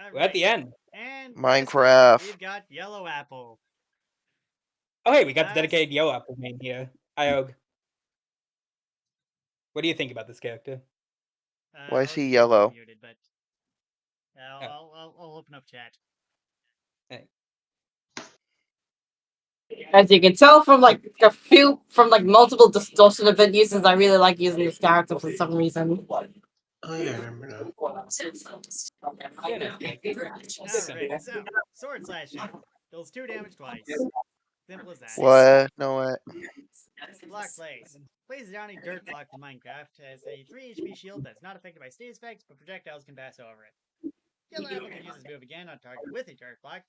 All we're at the right. end. And this time, Minecraft. we've got Yellow Apple. Oh, hey, we got the Uh, dedicated Yellow Apple main here. Iog. What do you think about this character? Why is I'll he keep myself yellow? muted, but Oh. I'll open up chat. Hey. As you can tell from multiple distortion event uses, I really like using this character for some reason. Oh yeah, I remember now. Yeah, nice character. Alright, so sword slashing. Deals 2 damage twice. Simple as that. What? No what? Block place. Places down a dirt block in Minecraft has a 3 HP shield that's not affected by status effects, but projectiles can pass over it. Yellow Apple can use this move again on target with a dirt block,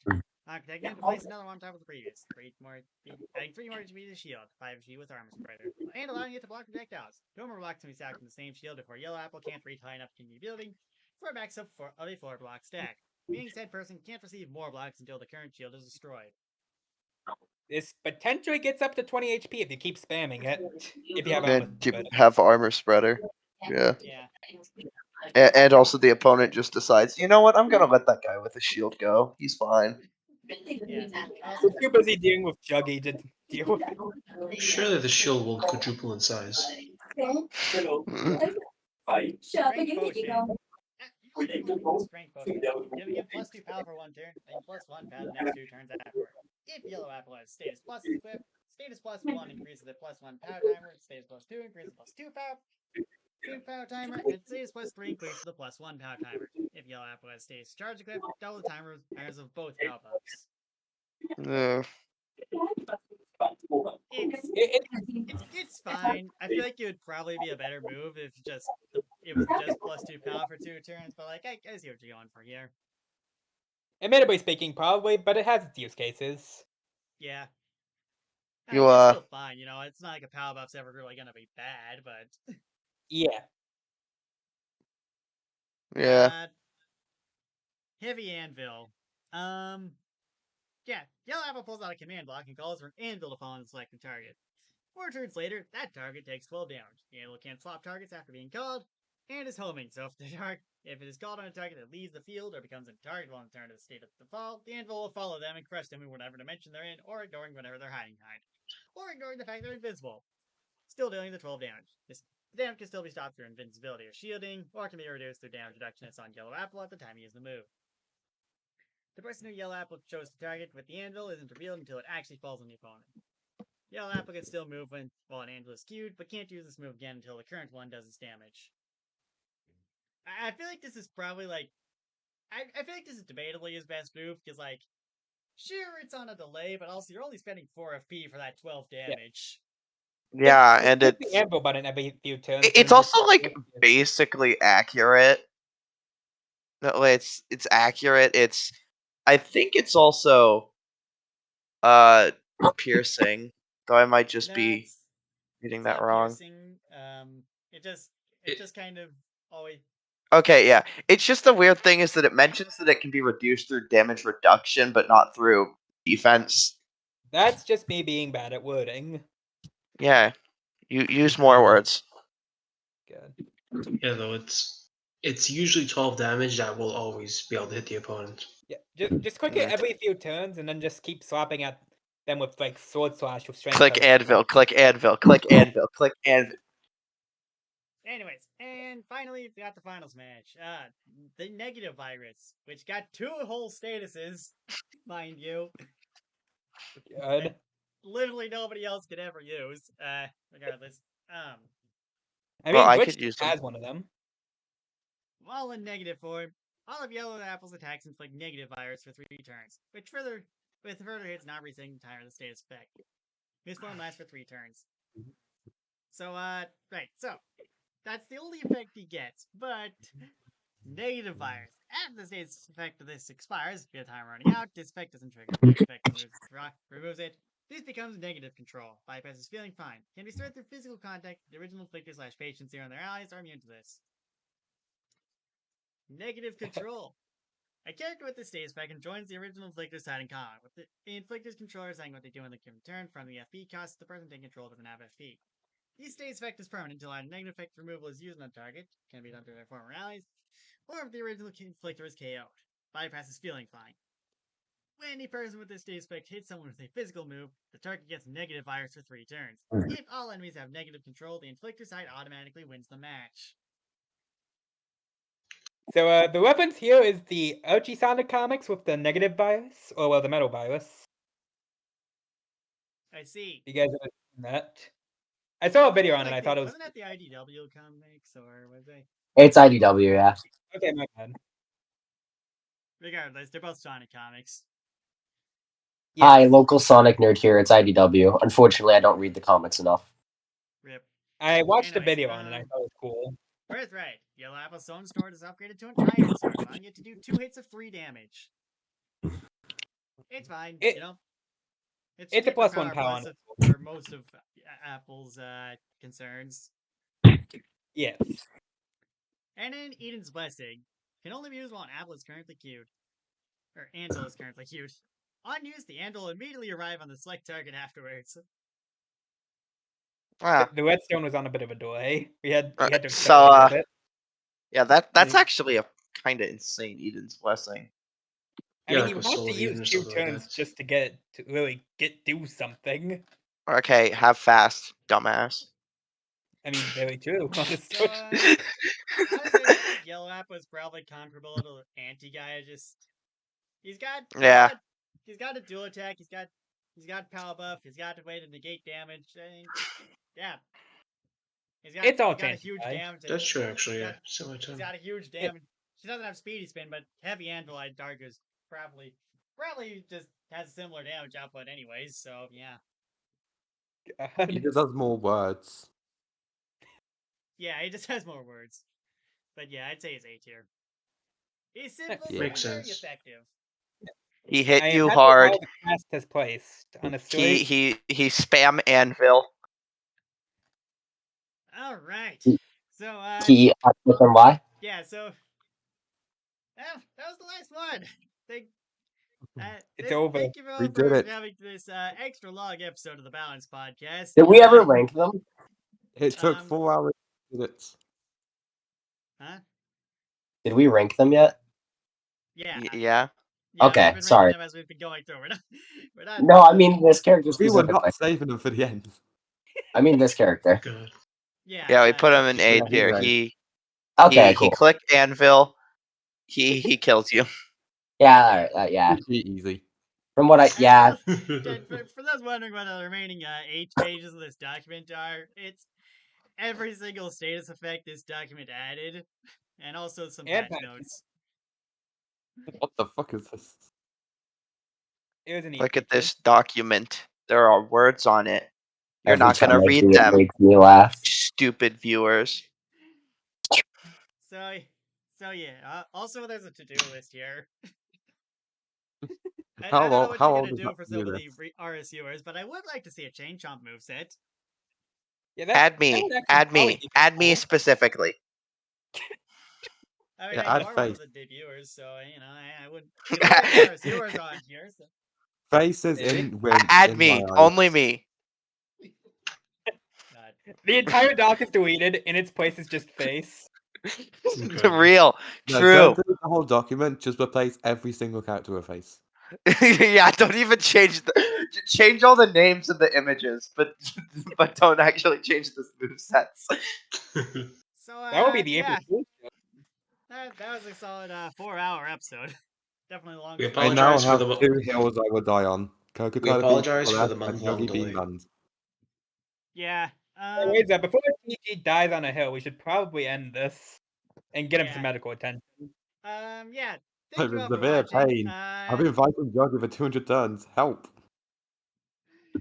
non-protecting him to place another one on top of the previous. Adding 3 more HP to the shield, 5 HP with armor spreader, and allowing it to block projectiles. No more blocks can be stacked in the same shield before Yellow Apple can't reach high enough to continue building for a max of a 4 block stack, meaning said person can't receive more blocks until the current shield is destroyed. This potentially gets up to 20 HP if you keep spamming it. If you have And armor you spreader. have armor spreader. Yeah. Yeah. And also the opponent just decides, you know what? I'm gonna let that guy with a shield go. He's fine. Yeah. Also, We're too busy dealing with Juggy to deal with it. Surely the shield will quadruple in size. Strength Potion. Strength Potion. Giving him plus 2 power for 1 turn, and plus 1 power the next 2 turns afterward. If Yellow Apple has status plus equipped, status plus 1 increases the plus 1 power timer, status plus 2 increases plus 2 power timer, and status plus 3 increases the plus 1 power timer. If Yellow Apple has status charge equipped, double the timers of both power buffs. It's It, it's fine. I feel like it would probably be a better move if it was just plus 2 power for 2 turns, but like I see what you're going for here. admittedly speaking, probably, but it has its use cases. Yeah. I You mean, it's still fine, you know. It's not like a power buff's ever really gonna be bad, but Yeah. yeah. Heavy Anvil. Yeah, Yellow Apple pulls out a command block and calls for an anvil to fall on the selected target. 4 turns later, that target takes 12 damage. The anvil can't swap targets after being called, and is homing, so if it is called on a target that leaves the field or becomes untargetable on the turn of the state of the fall, the anvil will follow them and crush them in whatever dimension they're in, or ignoring whatever they're hiding behind. Or ignoring the fact they're invisible. Still dealing the 12 damage. The damage can still be stopped through invincibility or shielding, or can be reduced through damage reductionists on Yellow Apple at the time he uses the move. The person who Yellow Apple chose to target with the anvil isn't revealed until it actually falls on the opponent. Yellow Apple can still move while an anvil is queued, but can't use this move again until the current one does its damage. I feel like this is probably like I feel like this is debatably his best move because like sure, it's on a delay, but also you're only spending 4 FP for that 12 damage. Yeah, It's and hit it's the anvil button every few turns. it's and just- also like basically accurate. No, it's accurate. I think it's also piercing, though I might just be That's getting it's that not wrong. piercing. It just kind of always. Okay, yeah. It's just the weird thing is that it mentions that it can be reduced through damage reduction, but not through defense. That's just me being bad at wording. Yeah, you use more words. Good. Yeah, though it's usually 12 damage that will always be able to hit the opponent. Yeah, just click it Mm. every few turns, and then just keep slapping at them with like sword slash with strength. Click potion. anvil, click anvil, click anvil, click anvil. Anyways, and finally, we got the finals match. The negative virus, which got 2 whole statuses, mind you. Good. Literally nobody else could ever use. Regardless. I Well, mean, I Glitch could use them. has one of them. While in negative form, all of Yellow Apple's attacks inflict negative virus for 3 turns, with further hits not resetting the timer of the status effect. This form lasts for 3 turns. So, right, so that's the only effect he gets, but negative virus. After the status effect of this expires, via time running out, this effect doesn't trigger. The effect removes it. This becomes negative control. Bypasses feeling fine. Can be started through physical contact. The original inflictor / patients here and their allies are immune to this. Negative control. A character with this status effect joins the original inflictor's side in common, with the inflictor's controller saying what they do in the given turn from the FP cost the person taking control doesn't have FP. This status effect is permanent until a negative effect removal is used on a target, can be done through their former allies, or if the original inflictor is KO'd. Bypasses feeling fine. When any person with this status effect hits someone with a physical move, the target gets negative virus for 3 turns. If all enemies have negative control, the inflictor side automatically wins the match. So the weapons here is the Ouchie Sonic comics with the negative virus, or well, the metal virus. I see. You guys have seen that? I saw a video on it. I thought it was Wasn't that the IDW comics, or was it? It's IDW, yeah. okay. My bad. Regardless, they're both Sonic comics. Hi, Yes. local Sonic nerd here. It's IDW. Unfortunately, I don't read the comics enough. Rip. I watched a Anyways, video on it. I thought it was cool. Birthright. Yellow Apple's Stone Sword is upgraded to an Iron Sword, allowing it to do 2 hits of 3 damage. It's fine, It- you know. It's It's a super +1 power on plus it. for most of Apple's concerns. Yes. And then Eden's Blessing can only be used while an apple is currently queued. Or Anvil is currently queued. Unused, the Anvil will immediately arrive on the select target afterwards. Ah, The redstone was on a bit of a delay. We had to so accelerate a bit. yeah, that's Yeah. actually a kind of insane Eden's blessing. I Yeah, mean, like you with have Soul to of use Eden or 2 something like turns that. just to get to really do something. Okay, have fast, dumbass. I mean, very true. Honestly. So, honestly, I feel like Yellow Apple is probably comparable to Anti-Gaia. He's got Yeah. a dual attack. He's got power buff. He's got a way to negate damage. And yeah, It's all he's got a chance huge die. damage. That's true, actually. He's Yeah, got, similar to he's him. got a huge damage. She doesn't have speedy spin, but heavy anvil, I'd argue, is probably just has similar damage output anyways. So yeah, He God. just has more words. yeah, he just has more words. But yeah, I'd say he's A tier. He's simple, Yeah. so Makes he's very sense. effective. He hit I am you happy with hard. how the cast has placed. Honestly. He spam anvil. All right. So He with them why? yeah, so that was the last one. Thank, It's over. thank you all We did for it. having this extra long episode of the Balance Podcast. Did we ever rank them? It took Um, 4 hours. Minutes. Huh? Did we rank them yet? Yeah. Yeah. Yeah, Okay, we've been sorry. ranking them as we've been going through. We're not. No, I mean this character We were specifically. not saving them for the end. I mean this character. Good. Yeah. Yeah, we put him in A Yeah, tier. right. He Okay, cool. clicked anvil. He kills you. Yeah, all right, yeah. Pretty easy. From what I, And yeah, for those wondering what the remaining 8 pages of this document are, it's every single status effect this document added, and also some And patch notes. What the fuck is this? It was a neat Look at picture. this document. There are words on it. You're Every not gonna time I read see it, them, makes me laugh. stupid viewers. So yeah. Also, there's a to-do list here. I How don't know long? what How you're long gonna does that do for do some of the this? RSUers, but I would like to see a chain chomp moveset. Yeah, Add that me. would actually Add probably me. be Add me cool. specifically. I mean, Yeah, you add are one face. of the debuters, so I would. You are the RSUers on here, so Face is Maybe. in win Add in my me. eyes. Only me. God. The entire doc is deleted. In its place is just face. Incredible. Real. No, True. don't delete the whole document. Just replace every single character with face. Yeah, don't even change all the names of the images, but don't actually change the movesets. So That would be the yeah, April Fool's joke. that was a solid 4-hour episode. Definitely the We longest. I one. now apologize for have the 2 hills I will die on. Coca-Cola bean apologize for the chocolate and month-long Yogi bean delay. buns. Yeah. Anyways, before TG dies on a hill, we should probably end this and get him Yeah. some medical attention. Yeah. Thank I'm you in all for severe watching. pain. I've been fighting Yogi for 200 turns. Help.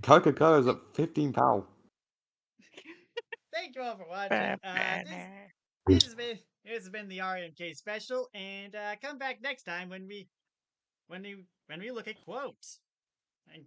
Coca-Cola's at 15 pow. Thank you all for watching. This has been the RMK special, and come back next time when we look at quotes. And